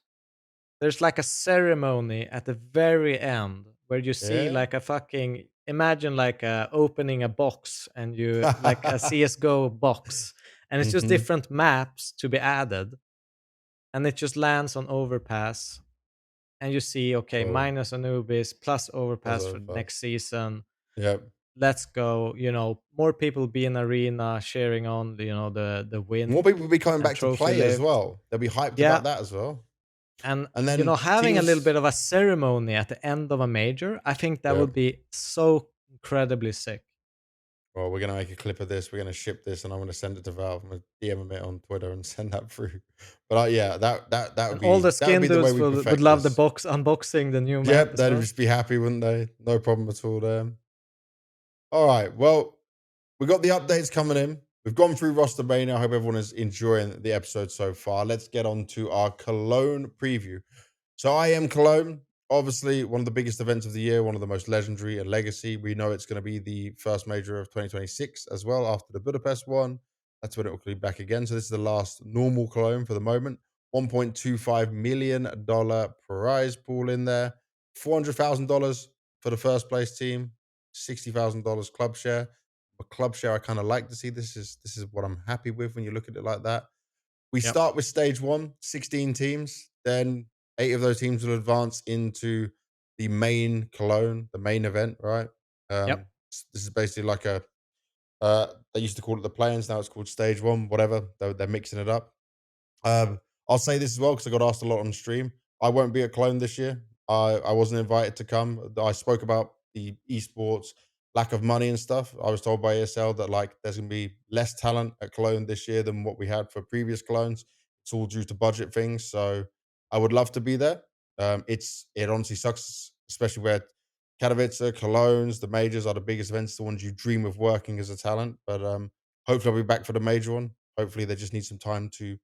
there's like a ceremony at the very end where you see Yeah. like a fucking imagine like opening a box and you like a CS:GO box, and it's just Hmm. different maps to be added, and it just lands on Overpass, and you see okay Oh, minus Anubis plus that's Overpass for Overpass. next season. Yep. Let's go, more people be in arena cheering on the More win people will be coming and back to trophy play as lift. well. They'll be hyped Yeah, about that as well. and And then having a little teams, bit of a ceremony at the end of a major, I think that yep. would be so incredibly sick. Well, we're gonna make a clip of this. We're gonna ship this, and I'm gonna send it to Valve. I'm gonna DM them it on Twitter and send that through. But yeah, that And would all be the that would skin be the way dudes we would perfect love the this. box unboxing the new map Yep, as they'd well. just be happy, wouldn't they? No problem at all. There. All right. Well, we got the updates coming in. We've gone through Rostermania. I hope everyone is enjoying the episode so far. Let's get on to our Cologne preview. So IEM Cologne, obviously one of the biggest events of the year, one of the most legendary and legacy. We know it's going to be the first major of 2026 as well after the Budapest one. That's when it will be back again. So this is the last normal Cologne for the moment. $1.25 million prize pool in there. $400,000 for the first place team. $60,000 club share. A club share I kind of like to see. This is what I'm happy with when you look at it like that. We Yep, start with stage one, 16 teams. Then 8 of those teams will advance into the main Cologne, the main event, right? yep, This is basically like they used to call it the play-ins. Now it's called stage one, whatever. They're mixing it up. Um, I'll say this as well because I got asked a lot on stream. I won't be at Cologne this year. I wasn't invited to come. I spoke about the esports lack of money and stuff. I was told by ESL that like there's gonna be less talent at Cologne this year than what we had for previous Colognes. It's all due to budget things. So I would love to be there. It honestly sucks, especially where Katowice, Colognes, the majors are the biggest events, the ones you dream of working as a talent. But hopefully, I'll be back for the major one. Hopefully, they just need some time to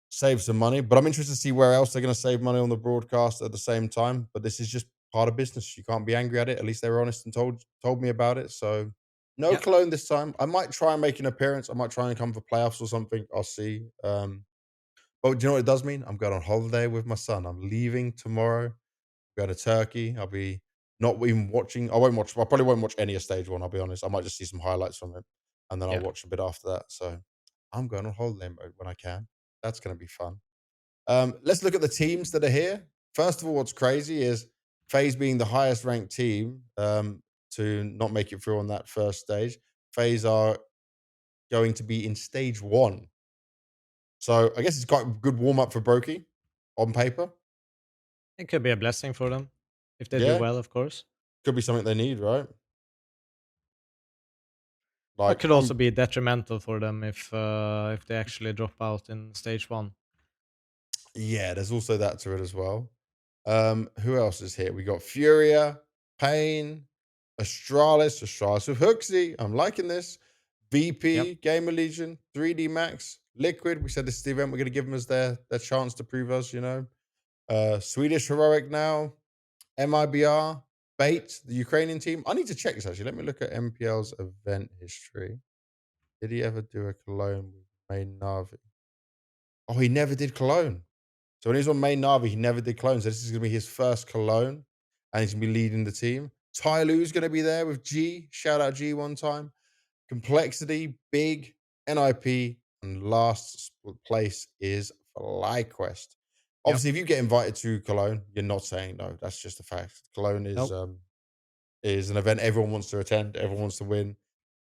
save some money. But I'm interested to see where else they're going to save money on the broadcast at the same time. But this is just part of business. You can't be angry at it. At least they were honest and told me about it. So no Yeah, Cologne this time. I might try and make an appearance. I might try and come for playoffs or something. I'll see. But do you know what it does mean? I'm going on holiday with my son. I'm leaving tomorrow. Go to Turkey. I'll be not even watching. I won't watch. I probably won't watch any of stage one. I'll be honest. I might just see some highlights from it, and then I'll yeah, watch a bit after that. So I'm going on holiday mode when I can. That's going to be fun. Let's look at the teams that are here. First of all, what's crazy is FaZe being the highest ranked team to not make it through on that first stage. FaZe are going to be in stage one. So I guess it's quite a good warm up for Brokey on paper. it could be a blessing for them if they do Yeah, well, of course. could be something they need, right? But Like could also be detrimental for them if they actually drop out in stage one. yeah, there's also that to it as well. Who else is here? We got Furia, Pain, Astralis with Hooksy. I'm liking this. Yep, VP, Gamer Legion, 3D Max, Liquid. We said this is the event we're going to give them as their chance to prove us, you know. Swedish Heroic now, MIBR, Bait, the Ukrainian team. I need to check this actually. Let me look at MPL's event history. Did he ever do a Cologne with Main Navi? Oh, he never did Cologne. So when he was on main Navi, he never did Cologne. So this is going to be his first Cologne, and he's going to be leading the team. Tyloo's going to be there with G. Shout out G one time. Complexity, Big, NIP, and last place is FlyQuest. yep. Obviously, if you get invited to Cologne, you're not saying no. That's just a fact. Cologne Nope. is an event everyone wants to attend. Everyone wants to win.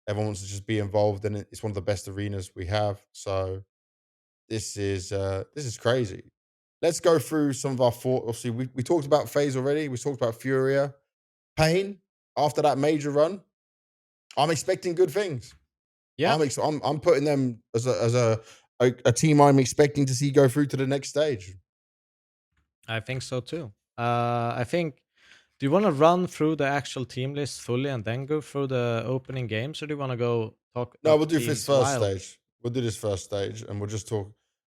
Everyone wants to just be involved in it. It's one of the best arenas we have. So this is crazy. Let's go through some of our thoughts. Obviously, we talked about FaZe already. We talked about Furia. Pain after that major run. I'm expecting good things. Yeah, I'm putting them as a team I'm expecting to see go through to the next stage. I think so too. I think. Do you want to run through the actual team list fully and then go through the opening games, or do you want to go talk No, about we'll the do this teams first while? stage. We'll do this first stage, and we'll just talk.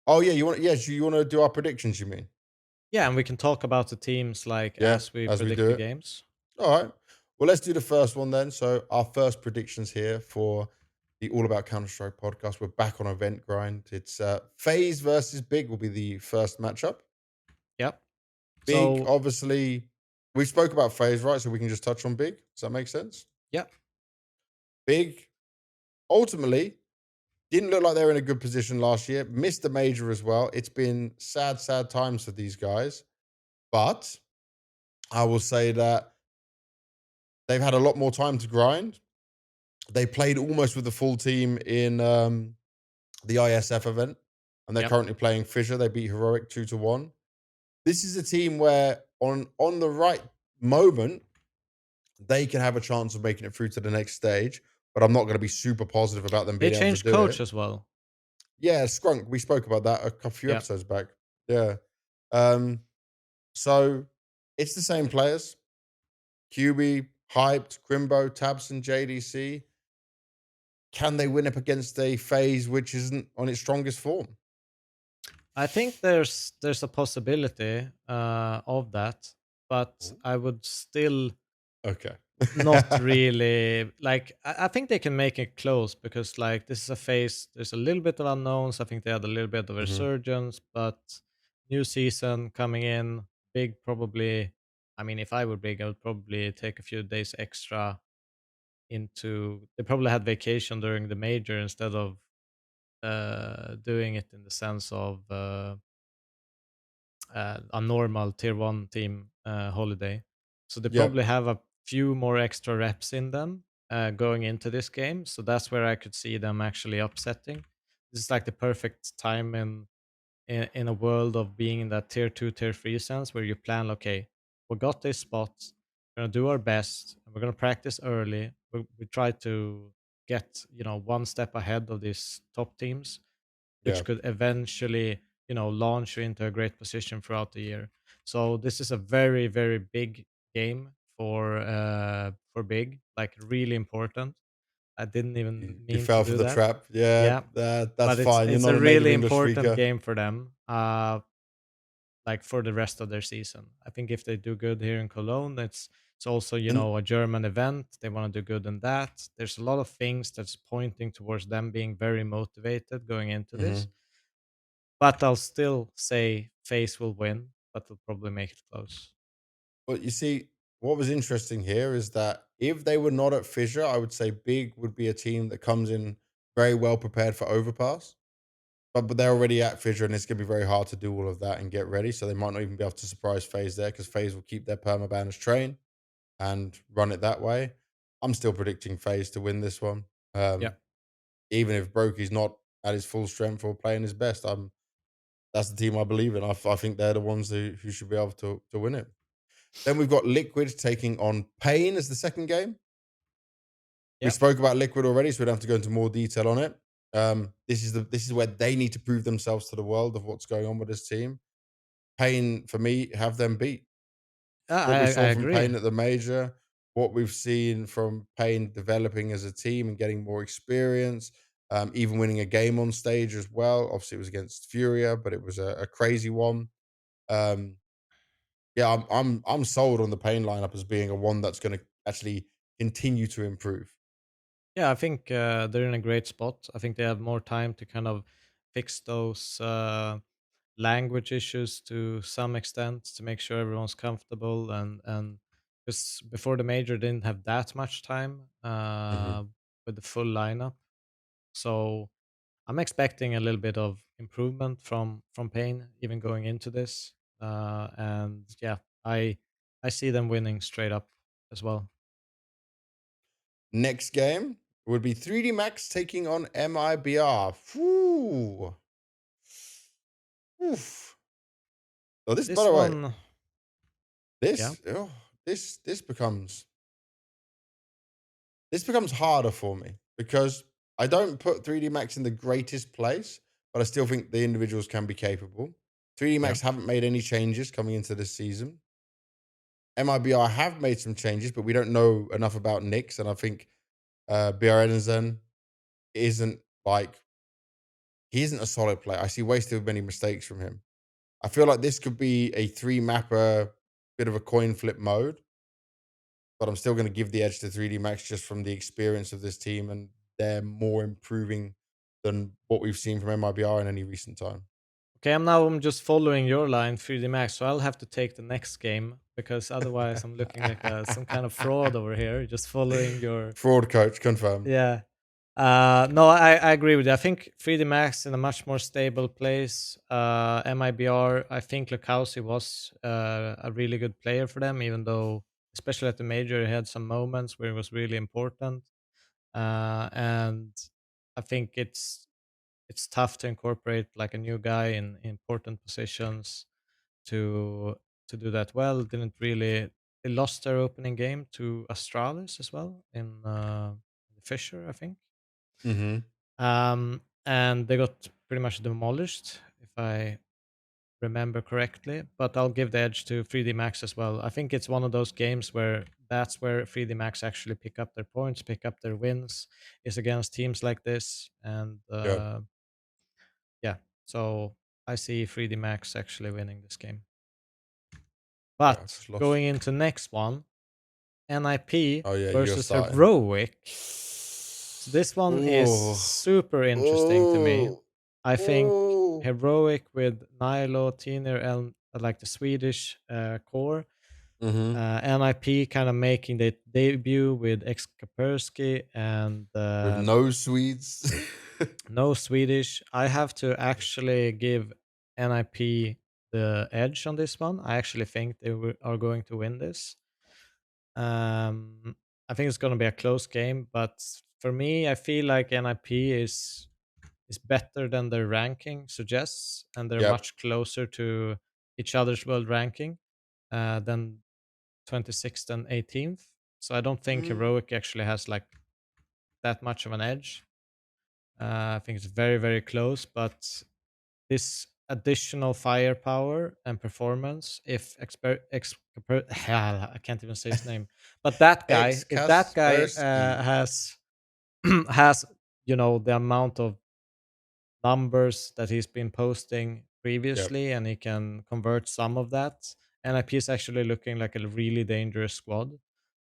Oh yeah, you want to do our predictions? You mean? Yeah, and we can talk about the teams like Yeah, as we as we predict do the it. games. All right. Well, let's do the first one then. So, our first predictions here for the All About Counter Strike podcast. We're back on event grind. It's FaZe versus Big will be the first matchup. Yep. Big, So obviously, we spoke about FaZe, right? So we can just touch on Big. Does that make sense? yeah, Big, ultimately, didn't look like they were in a good position last year. Missed the major as well. It's been sad, sad times for these guys. But I will say that they've had a lot more time to grind. They played almost with the full team in the IESF event, and they're yep. currently playing Fissure. They beat Heroic 2-1. This is a team where on the right moment, they can have a chance of making it through to the next stage. But I'm not going to be super positive about them They being able to changed do coach it. as well. Yeah, Scrunk. We spoke about that few Yep. episodes back. Yeah. Um, so it's the same players. QB, Hyped, Crimbo, Tabson, JDC. Can they win up against a FaZe which isn't on its strongest form? I think there's a possibility of that, but Ooh. I would still Okay. not really like. I think they can make it close because like this is a phase. There's a little bit of unknowns. I think they had a little bit of a Mhm. resurgence, but new season coming in, big probably. I mean, if I were big, I would probably take a few days extra into. They probably had vacation during the major instead of doing it in the sense of a normal tier one team holiday. So they Yep. probably have a few more extra reps in them going into this game. So that's where I could see them actually upsetting. This is like the perfect time in a world of being in that tier two, tier three sense where you plan, okay, we got this spot, we're gonna do our best, and we're gonna practice early. We try to get one step ahead of these top teams, Yeah. which could eventually launch you into a great position throughout the year. So this is a very, very big game for big, like really important. I didn't even You mean to fell for do the that. trap. Yeah, Yeah, that's but it's fine. You're it's not a a native really English important speaker. game for them. Like for the rest of their season. I think if they do good here in Cologne, it's also And a German event. They want to do good in that. There's a lot of things that's pointing towards them being very motivated going into this. mhm. But I'll still say FaZe will win, but they'll probably make it close. But you see, what was interesting here is that if they were not at Fissure, I would say Big would be a team that comes in very well prepared for Overpass. But they're already at Fissure, and it's going to be very hard to do all of that and get ready. So they might not even be able to surprise FaZe there because FaZe will keep their permaban as train and run it that way. I'm still predicting FaZe to win this one. Yeah. Even if Brokey's not at his full strength or playing his best, that's the team I believe in. I think they're the ones who should be able to win it. Then we've got Liquid taking on Pain as the second game. We Yeah. spoke about Liquid already, so we don't have to go into more detail on it. This is where they need to prove themselves to the world of what's going on with this team. Pain, for me, have them beat. Yeah, What we I saw from agree. Pain at the major, what we've seen from Pain developing as a team and getting more experience, even winning a game on stage as well. Obviously, it was against Furia, but it was a crazy one. Um, yeah, I'm sold on the Pain lineup as being a one that's going to actually continue to improve. Yeah, I think they're in a great spot. I think they have more time to kind of fix those language issues to some extent to make sure everyone's comfortable and because before the major they didn't have that much time hmm with the full lineup. So I'm expecting a little bit of improvement from Payne even going into this. And yeah, I see them winning straight up as well. Next game would be 3D Max taking on MIBR. Whew. Oof. So this, by This the way, one, yeah, this becomes harder for me because I don't put 3D Max in the greatest place, but I still think the individuals can be capable. 3D yeah. Max haven't made any changes coming into this season. MIBR have made some changes, but we don't know enough about Nyx, and I think BR Edenzen isn't like he isn't a solid player. I see way too many mistakes from him. I feel like this could be a three mapper, bit of a coin flip mode, but I'm still going to give the edge to 3D Max just from the experience of this team, and they're more improving than what we've seen from MIBR in any recent time. Okay, I'm just following your line 3D Max, so I'll have to take the next game because otherwise I'm looking like some kind of fraud over here, just following your Fraud coach confirmed. yeah. No, I agree with you. I think 3D Max in a much more stable place. MIBR, I think Lukowski was a really good player for them, even though, especially at the major, he had some moments where it was really important. And I think it's tough to incorporate like a new guy in important positions to do that well. Didn't really they lost their opening game to Astralis as well in Fisher, I think. hmm And they got pretty much demolished, if I remember correctly. But I'll give the edge to 3D Max as well. I think it's one of those games where that's where 3D Max actually pick up their points, pick up their wins, is against teams like this. And Yeah, yeah, so I see 3D Max actually winning this game. yeah. I But just lost. going into next one, NIP Oh yeah, you're versus starting. Heroic. So this one is Ooh, super interesting to me. ooh, I think ooh. Heroic with Nylo, Tiner, and like the Swedish core. hmm NIP kind of making their debut with X Kaspersky and With no Swedes. no Swedish. I have to actually give NIP the edge on this one. I actually think they are going to win this. I think it's going to be a close game, but for me, I feel like NIP is better than their ranking suggests, and they're yep. much closer to each other's world ranking than 26th and 18th. So I don't think Mm. Heroic actually has like that much of an edge. I think it's very, very close, but this additional firepower and performance if I can't even say his name, but that guy, X if that guy Kaspersky. has has the amount of numbers that he's been posting Yep. previously, and he can convert some of that. NIP is actually looking like a really dangerous squad, Mhm.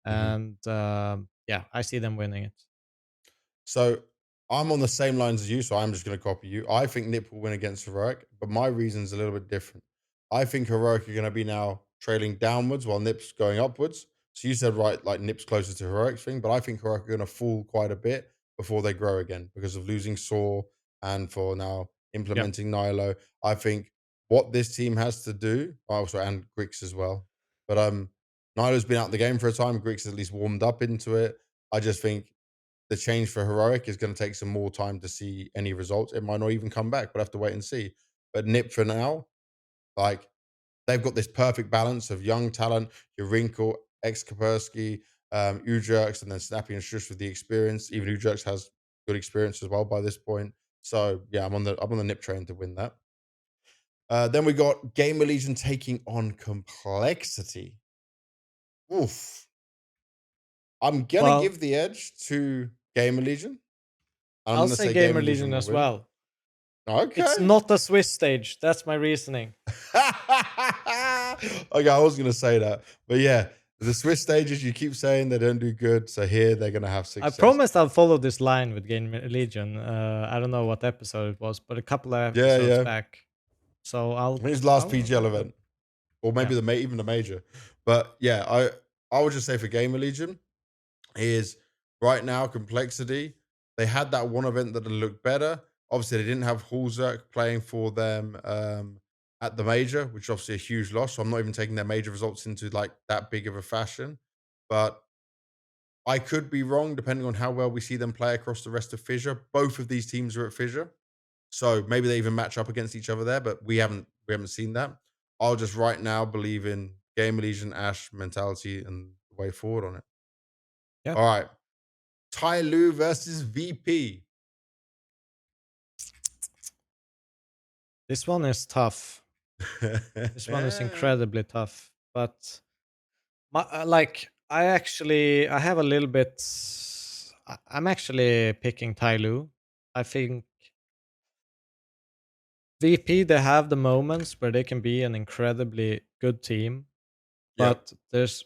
and yeah, I see them winning it. So I'm on the same lines as you, so I'm just going to copy you. I think Nip will win against Heroic, but my reason's a little bit different. I think Heroic are going to be now trailing downwards while Nip's going upwards. So you said right, like Nip's closer to Heroic's thing, but I think Heroic are going to fall quite a bit before they grow again because of losing Saw and for now Yeah. implementing Nylo. I think what this team has to do, also and Grix as well, but Nylo's been out of the game for a time. Grix has at least warmed up into it. I just think the change for Heroic is going to take some more time to see any results. It might not even come back. We'll have to wait and see. But Nip for now, like they've got this perfect balance of young talent, your Wrinkle, ex Kapersky, Ujerks, and then Snappy and Shush with the experience. Even Ujerks has good experience as well by this point. So yeah, I'm on the Nip train to win that. Then we got Gamer Legion taking on Complexity. Oof. I'm gonna Well, give the edge to Gamer Legion. I'm I'll gonna say say Gamer Gamer Legion Legion will as win. well. It's Okay. not a Swiss stage. That's my reasoning. Okay, I was gonna say that, but yeah, the Swiss stages you keep saying they don't do good, so here they're gonna have I success. promised I'll follow this line with Gamer Legion. I don't know what episode it was, but a couple of Yeah, episodes yeah. back. So I think it's last PGL I'll event, or yeah. maybe even the major. But yeah, I would just say for Gamer Legion is right now complexity. They had that one event that looked better. Obviously, they didn't have Hulzerk playing for them at the major, which is obviously a huge loss. So I'm not even taking their major results into like that big of a fashion. But I could be wrong depending on how well we see them play across the rest of Fissure. Both of these teams are at Fissure. So maybe they even match up against each other there, but we haven't seen that. I'll just right now believe in Game Legion, Ash mentality and the way forward on it. Yeah. All right. Tyloo versus VP. This one is tough. This one is incredibly tough. But like I have a little bit. I'm actually picking Tyloo. I think VP, they have the moments where they can be an incredibly good team, Yep. but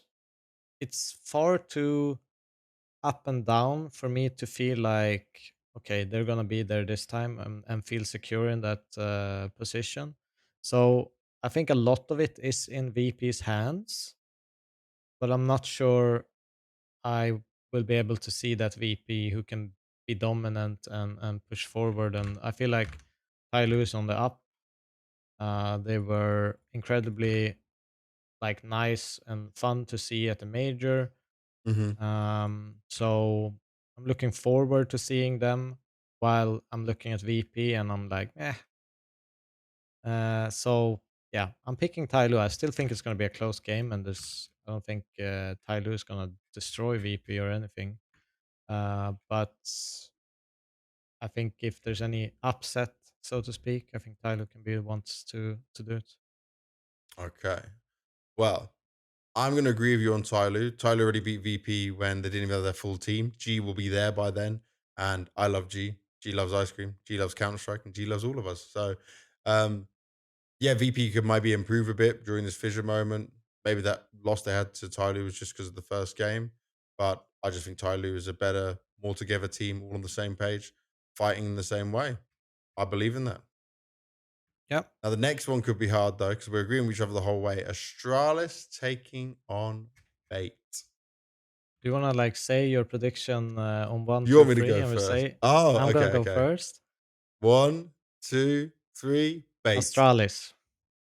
it's far too up and down for me to feel like okay, they're gonna be there this time and feel secure in that position. So I think a lot of it is in VP's hands, but I'm not sure I will be able to see that VP who can be dominant and push forward. And I feel like Tyloo is on the up. They were incredibly like nice and fun to see at the major. Mhm. So I'm looking forward to seeing them while I'm looking at VP and I'm like, eh. So yeah, I'm picking Tyloo. I still think it's going to be a close game, and I don't think Tyloo is going to destroy VP or anything. But I think if there's any upset, so to speak, I think Tyloo can be the ones to do it. Okay. Well, I'm going to agree with you on Tyloo. Tyloo already beat VP when they didn't even have their full team. G will be there by then. And I love G. G loves ice cream. G loves Counter Strike. And G loves all of us. So, um, yeah, VP could maybe improve a bit during this fissure moment. Maybe that loss they had to Tyloo was just because of the first game. But I just think Tyloo is a better, more together team, all on the same page, fighting in the same way. I believe in that. Yeah. Now, the next one could be hard, though, because we're agreeing with each other the whole way. Astralis taking on Bait. Do you want to like say your prediction on one, You two, want me to three, go and we first? say Oh, I'm okay, gonna go okay. first? One, two, three, Bait. Astralis.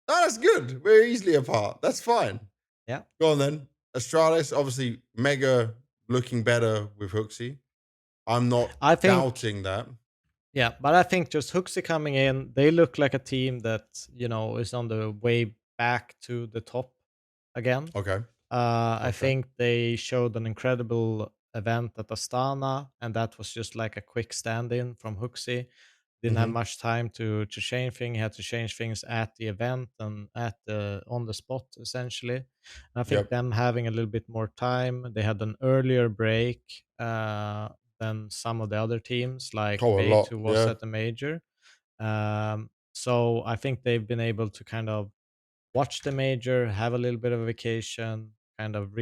Oh, that's good. We're easily apart. That's fine. Yeah. Go on then. Astralis, obviously, mega looking better with Hooksy. I'm not I think doubting that. yeah, but I think just Hooksy coming in, they look like a team that, is on the way back to the top again. Okay, I okay. think they showed an incredible event at Astana, and that was just like a quick stand in from Hooksy. didn't have Hmm. much time to change things. He had to change things at the event and at the on the spot essentially. And I think Yep. them having a little bit more time, they had an earlier break than some of the other teams, like Oh, a Bait, lot. who was Yeah. at the major. So I think they've been able to kind of watch the major, have a little bit of a vacation, kind of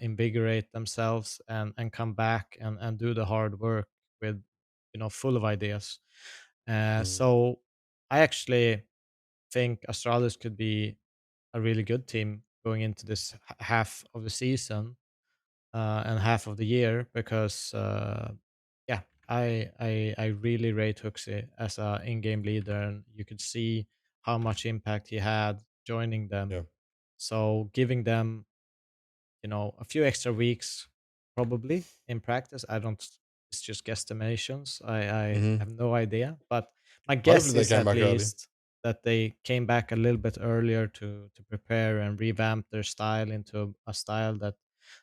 invigorate themselves, and come back and do the hard work with, full of ideas. Mm. So I actually think Astralis could be a really good team going into this half of the season and half of the year because yeah, I really rate Huxley as a in-game leader, and you could see how much impact he had joining them. Yeah. So giving them, a few extra weeks probably in practice. I don't. It's just guesstimations. I Hmm. have no idea, but my Hopefully guess they is came at back early. least that they came back a little bit earlier to prepare and revamp their style into a style that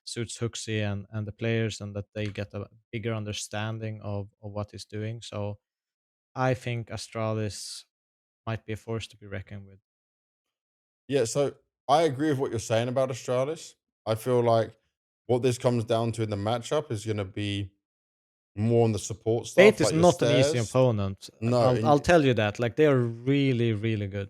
suits Huxley and the players, and that they get a bigger understanding of what he's doing. So I think Astralis might be a force to be reckoned with. Yeah, so I agree with what you're saying about Astralis. I feel like what this comes down to in the matchup is going to be more on the support Fate stuff, is like your not an easy stairs. opponent. No, I'll tell you that. Like, they are really really good.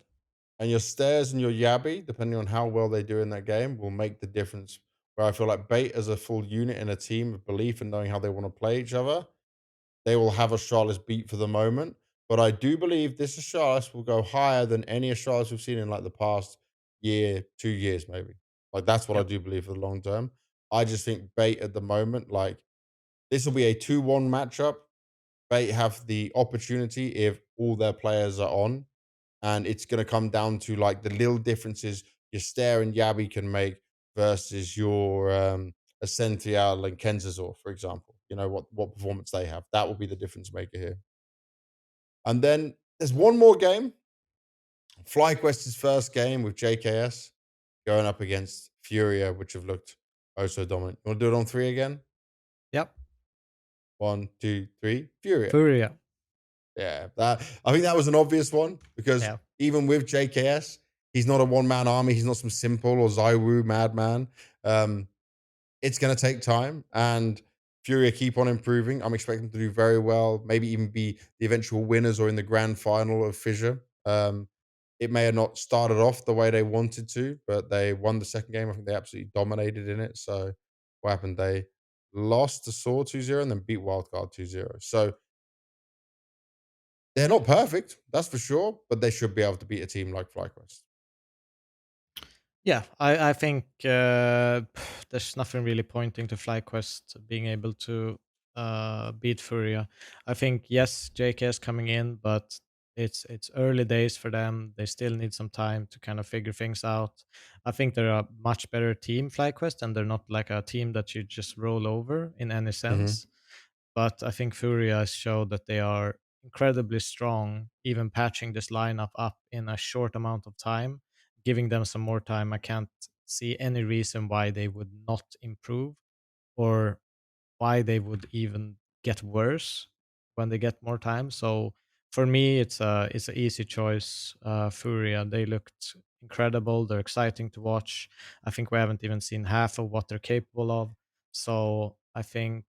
and your stairs and your Yabby, depending on how well they do in that game, will make the difference. Where I feel like Bait as a full unit in a team with belief and knowing how they want to play each other, they will have Astralis beat for the moment. But I do believe this Astralis will go higher than any Astralis we've seen in like the past year, 2 years, maybe. Like that's what I Yep. do believe for the long term. I just think Bait at the moment, like this will be a 2-1 matchup. Bait have the opportunity if all their players are on, and it's going to come down to like the little differences your Stare and Yabby can make versus your Essential and Kenzazor, for example. You know what performance they have. That will be the difference maker here. And then there's one more game, FlyQuest's first game with JKS going up against Furia, which have looked oh so dominant. You want to do it on three again? Yep. One, two, three. Furia. Furia. Yeah, that I think that was an obvious one because Yeah. even with JKS, he's not a one-man army. He's not some simple or Zywoo madman. Um, it's going to take time, and Furia keep on improving. I'm expecting to do very well, maybe even be the eventual winners or in the grand final of Fissure. It may have not started off the way they wanted to, but they won the second game. I think they absolutely dominated in it. So what happened? They lost to Saw 2-0 and then beat Wildcard 2-0. So they're not perfect, that's for sure, but they should be able to beat a team like FlyQuest. Yeah, I think there's nothing really pointing to FlyQuest being able to beat Furia. I think yes, JK is coming in, but it's early days for them. They still need some time to kind of figure things out. I think they're a much better team, FlyQuest, and they're not like a team that you just roll over in any Mhm. sense. But I think Furia has showed that they are incredibly strong, even patching this lineup up in a short amount of time. Giving them some more time, I can't see any reason why they would not improve, or why they would even get worse when they get more time. So for me, it's an easy choice. Furia, they looked incredible. They're exciting to watch. I think we haven't even seen half of what they're capable of. So I think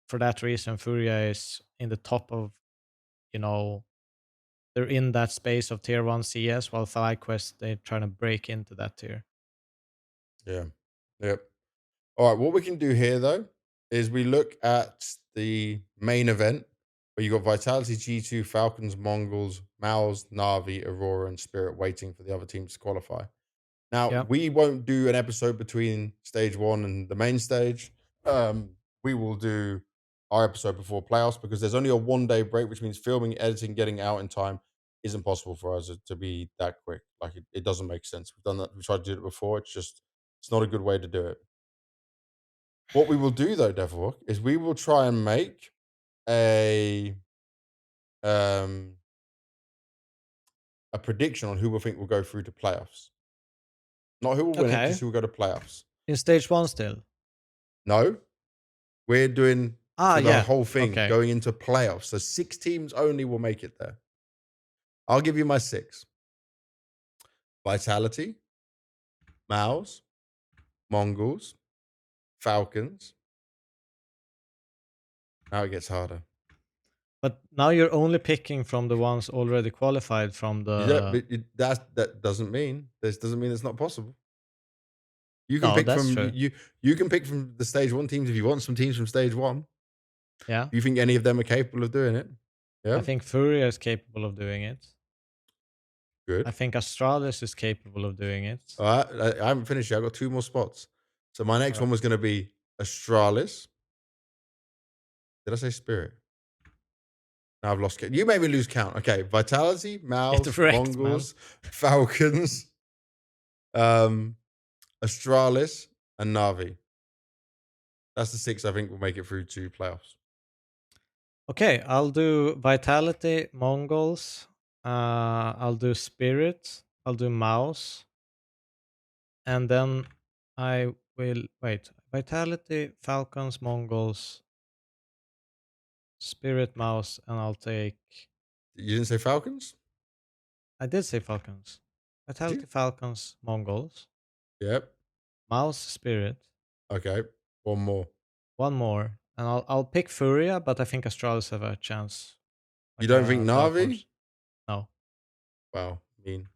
for that reason, Furia is in the top of, you know, they're in that space of tier one CS, while FlyQuest, they're trying to break into that tier. Yeah. Yep. All right, what we can do here though is we look at the main event where you got Vitality, G2, Falcons, Mongols, Maus, Navi, Aurora, and Spirit waiting for the other teams to qualify. Now, Yeah. we won't do an episode between stage one and the main stage. We will do our episode before playoffs because there's only a 1 day break, which means filming, editing, getting out in time isn't possible for us to be that quick. Like it doesn't make sense. We've done that. We tried to do it before. It's not a good way to do it. What we will do though, Devilwalk, is we will try and make a um a prediction on who we think will go through to playoffs. Not who will win it, just Okay. who will go to playoffs. In stage one still. No, we're doing Ah, for the yeah. whole thing Okay. going into playoffs. So 6 teams only will make it there. I'll give you my 6. Vitality, Mouse, Mongols, Falcons. Now it gets harder. But now you're only picking from the ones already qualified from You don't, the. but that doesn't mean it's not possible. You can No, pick that's from true. you can pick from the stage 1 teams if you want some teams from stage 1. Yeah. Do you think any of them are capable of doing it? I Yeah, think Furia is capable of doing it. I good. think Astralis is capable of doing it. All right, I haven't finished yet. I've got 2 more spots. So my next Alright. one was going to be Astralis. Did I say Spirit? Now I've lost count. You made me lose count. Okay, Vitality, Get Mouse, wrecked, man. Mongols, Falcons, um, Astralis, and Navi. That's the 6 I think will make it through to playoffs. Okay, I'll do Vitality, Mongols. I'll do Spirit. I'll do Mouse. And then I will wait. Vitality, Falcons, Mongols, Spirit, Mouse, and I'll take. You didn't say Falcons? I did say Falcons. Did you? Vitality, Falcons, Mongols, Yep. Mouse, Spirit. Okay. One more. One more, and I'll pick Furia, but I think Astralis have a chance, You like don't think a dark Navi? horse. No, Wow. Mean.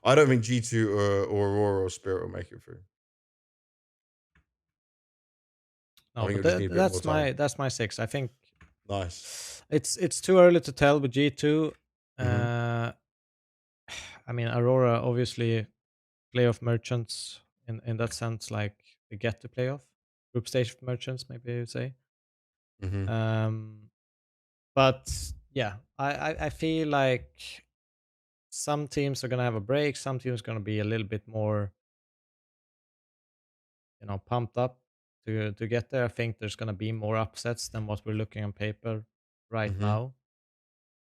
I don't think G2 or Aurora or Spirit will make it through. I no, think but it'll just need a bit more time. that's my 6. I think Nice. it's too early to tell with G2. Mm-hmm. Uh, I mean, Aurora obviously playoff merchants in that sense, like they get to playoff group stage merchants, maybe you'd say. Mm-hmm. Um, but yeah, I feel like some teams are gonna have a break. Some teams are gonna be a little bit more, pumped up to get there. I think there's gonna be more upsets than what we're looking on paper right Mm-hmm.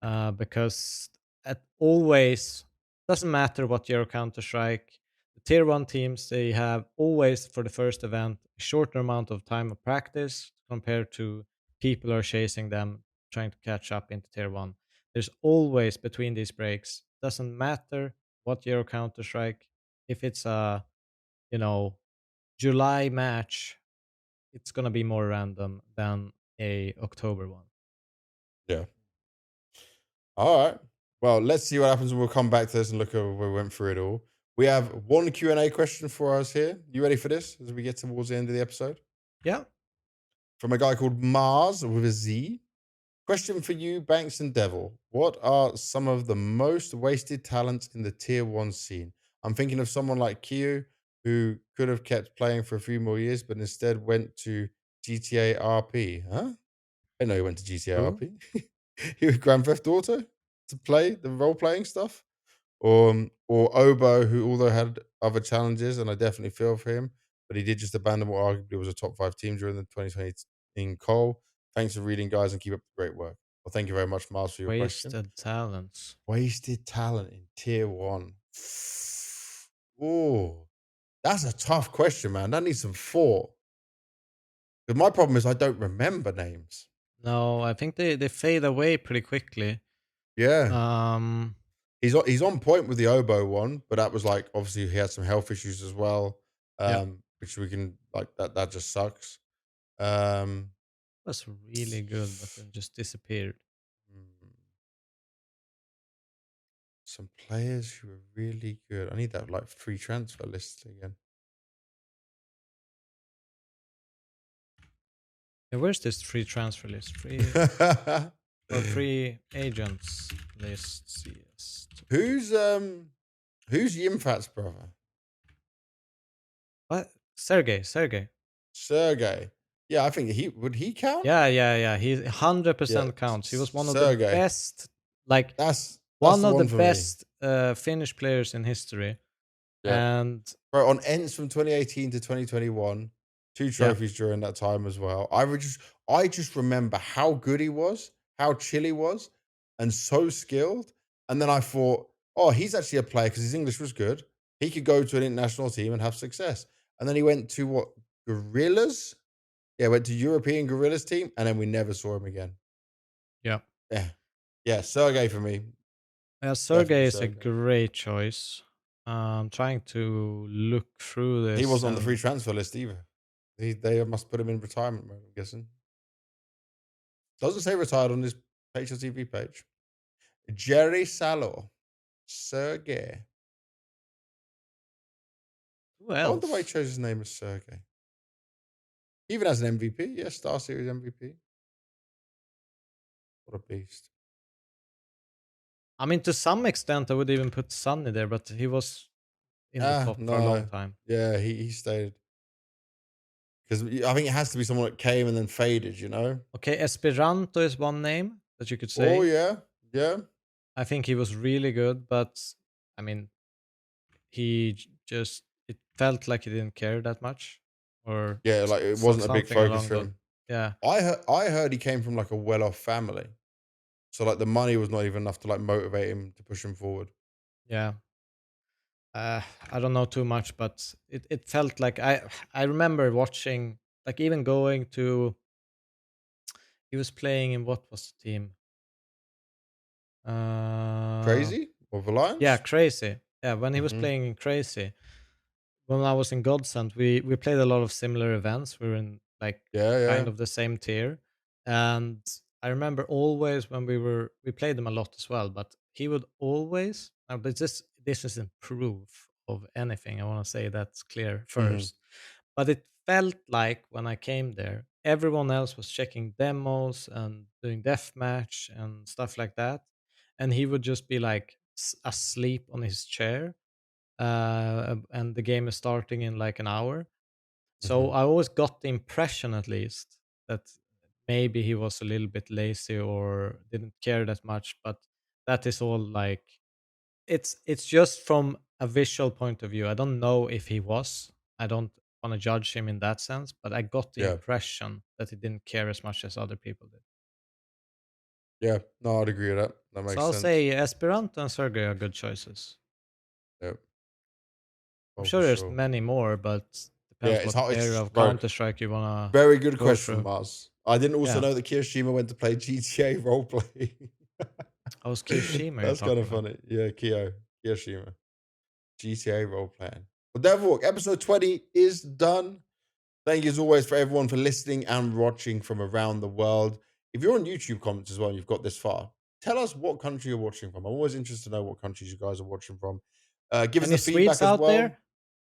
now. Because at always doesn't matter what your Counter Strike, the tier one teams they have always for the first event a shorter amount of time of practice compared to people are chasing them trying to catch up into tier one. There's always between these breaks. Doesn't matter what your Counter Strike. If it's a you know July match, it's gonna be more random than a October one. Yeah. All right. Well, let's see what happens when we'll come back to this and look over where we went through it all. We have one Q&A question for us here. You ready for this as we get towards the end of the episode? Yeah. From a guy called Mars with a Z. Question for you, Banks and Devil. What are some of the most wasted talents in the tier one scene? I'm thinking of someone like Kyu, who could have kept playing for a few more years, but instead went to GTA RP. Huh? I didn't know he went to GTA Who? RP. He was Grand Theft Auto to play the role playing stuff. Or Obo, who although had other challenges, and I definitely feel for him, but he did just abandon what arguably was a top 5 team during the 2020 in Cole. Thanks for reading, guys, and keep up the great work. Well, thank you very much, Miles, for your question. Wasted talents. Wasted talent in tier one. Oh, that's a tough question, man. That needs some thought. Because my problem is I don't remember names. No, I think they fade away pretty quickly. Yeah. Um, He's on point with the Obo one, but that was like obviously he had some health issues as well, yeah, which we can like that just sucks. Um, was really good, but then just disappeared. hmm, some players who are really good. I need that like free transfer list again. Yeah, where's this free transfer list? Free or free agents list? CS. who's Yimfat's brother? What? Sergey. Sergey. Yeah, I think he would he count? Yeah. He Yeah, 100% counts. He was one of the Sergey. best, like That's one the of the one for me. best Finnish players in history. Yeah. And Bro, on ends from 2018 to 2021, 2 yeah, trophies during that time as well. I just remember how good he was, how chill he was, and so skilled. And then I thought, oh, he's actually a player because his English was good. He could go to an international team and have success. And then he went to what? Gorillas? Yeah, went to European Gorillas team, and then we never saw him again. Yeah. Yeah. Yeah, Sergey for me. Yeah, Definitely Sergey is a Sergey. great choice. I'm trying to look through He this wasn't on the free and transfer list either. They must put him in retirement mode, I'm guessing. Doesn't say retired on his HLTV page. Jerry Salo. Sergey. who I wonder why he else? chose his name as Sergey. Even as an MVP, yeah, Star Series MVP. What a beast. I mean, to some extent, I would even put Sunny there, but he was in the top for a long No. time. Yeah, he stayed. Because I think it has to be someone that came and then faded, you know? Okay, Esperanto is one name that you could Oh, say. yeah. Yeah. I think he was really good, but I mean, just it felt like he didn't care that much, or Yeah, like it so wasn't a big something focus along for the him. yeah, I heard he came from like a well-off family. So like the money was not even enough to like motivate him to push him forward. yeah. I don't know too much, but it felt like I remember watching, like, even going to, he was playing in, what was the team? Uh, Crazy? Or yeah, Reliance? Crazy. Yeah, when he was Mm-hmm. playing in Crazy, when I was in Godsend, we played a lot of similar events. We were in, like, Yeah, kind yeah. of the same tier, and I remember always when we played them a lot as well. But he would always, but this isn't proof of anything. I want to say that's clear Mm-hmm. first. But it felt like when I came there, everyone else was checking demos and doing deathmatch and stuff like that, and he would just be like asleep on his chair, and the game is starting in like an hour. Mm-hmm. So I always got the impression, at least, that maybe he was a little bit lazy or didn't care that much. But that is all, like, it's just from a visual point of view. I don't know if he was. I don't want to judge him in that sense, but I got the Yeah. impression that he didn't care as much as other people did. Yeah. No, I'd agree with that. That So makes I'll sense. say Esperanto and Sergey are good choices. Yeah. I'm Oh, sure for there's sure. many more, but Yeah, depends it's what hard. area It's of bro. Counter Strike you wanna Very good go question, through. Mars. I didn't also Yeah. know that Kiyoshima went to play GTA roleplay. I was Kirishima you're That's kind talking of about. funny. Yeah, Kiyoshima. GTA role playing. Well, Devilwalk, episode 20 is done. Thank you as always for everyone for listening and watching from around the world. If you're on YouTube comments as well and you've got this far, tell us what country you're watching from. I'm always interested to know what countries you guys are watching from. Give us Any the Swedes feedback as out well. there?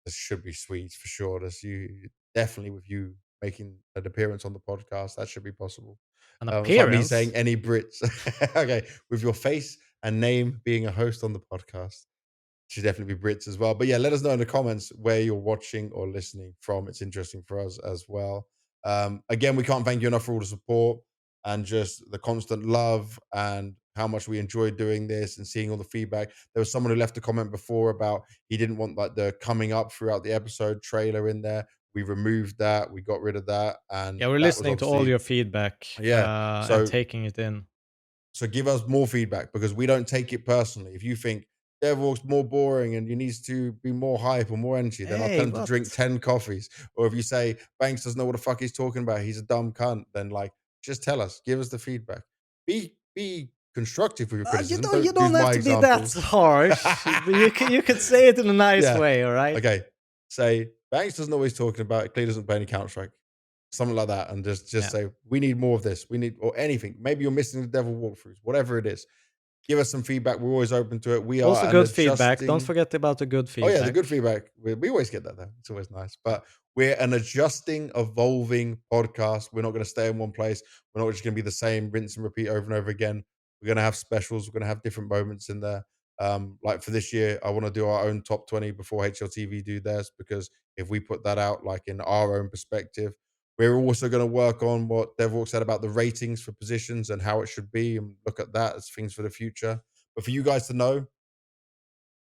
There should be Swedes for sure. There's you definitely with you making an appearance on the podcast. That should be possible. An It's like me saying appearance? any Brits. Okay, with your face and name being a host on the podcast. Should definitely be Brits as well. But yeah, let us know in the comments where you're watching or listening from. It's interesting for us as well. Again, we can't thank you enough for all the support and just the constant love and how much we enjoy doing this and seeing all the feedback. There was someone who left a comment before about he didn't want like the coming up throughout the episode trailer in there. We removed that. We got rid of that, and Yeah, we're that was listening to all obviously your feedback, yeah. and So taking it in. give us more feedback because we don't take it personally. If you think Devil's more boring and you needs to be more hype or more energy, then I'll tell Hey, him to drink what? 10 coffees. Or if you say Banks doesn't know what the fuck he's talking about, he's a dumb cunt, then like just tell us, give us the feedback. Be constructive with your You criticism. don't you Don't don't use have my to be that examples. harsh. But you can say it in a nice Yeah. way, all right? Okay. Say Banks doesn't know what he's talking about. Clee doesn't play any Counter Strike. Something like that. And just Yeah. say, we need more of this. We need or anything. Maybe you're missing the devil walkthroughs, whatever it is. Give us some feedback. We're always open to it. We Also are an good feedback. Don't adjusting. forget about the good Oh yeah, the feedback. good feedback. We always get that though. It's always nice. But we're an adjusting, evolving podcast. We're not going to stay in one place. We're not just going to be the same, rinse and repeat over and over again. We're going to have specials. We're going to have different moments in there. Like for this year, I want to do our own top 20 before HLTV do theirs because if we put that out like in our own perspective, we're also going to work on what Devilwalk said about the ratings for positions and how it should be and look at that as things for the future. But for you guys to know,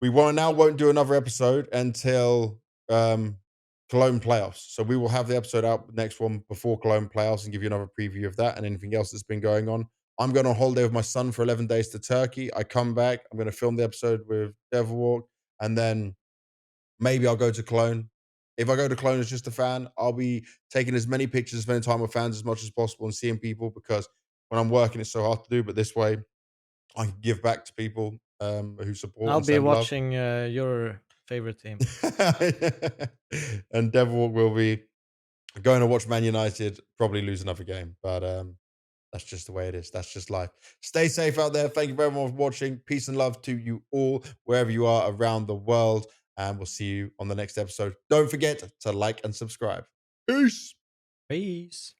we won't do another episode until Cologne playoffs. So we will have the episode out next one before Cologne playoffs and give you another preview of that and anything else that's been going on. I'm going on holiday with my son for 11 days to Turkey. I come back. I'm going to film the episode with Devilwalk, and then maybe I'll go to Cologne. If I go to Cologne as just a fan, I'll be taking as many pictures, spending time with fans as much as possible, and seeing people, because when I'm working, it's so hard to do. But this way, I can give back to people who support I'll and be send love. watching your favorite team. And Devilwalk will be going to watch Man United probably lose another game. But that's just the way it is. That's just life. Stay safe out there. Thank you very much for watching. Peace and love to you all, wherever you are around the world. And we'll see you on the next episode. Don't forget to like and subscribe. Peace. Peace.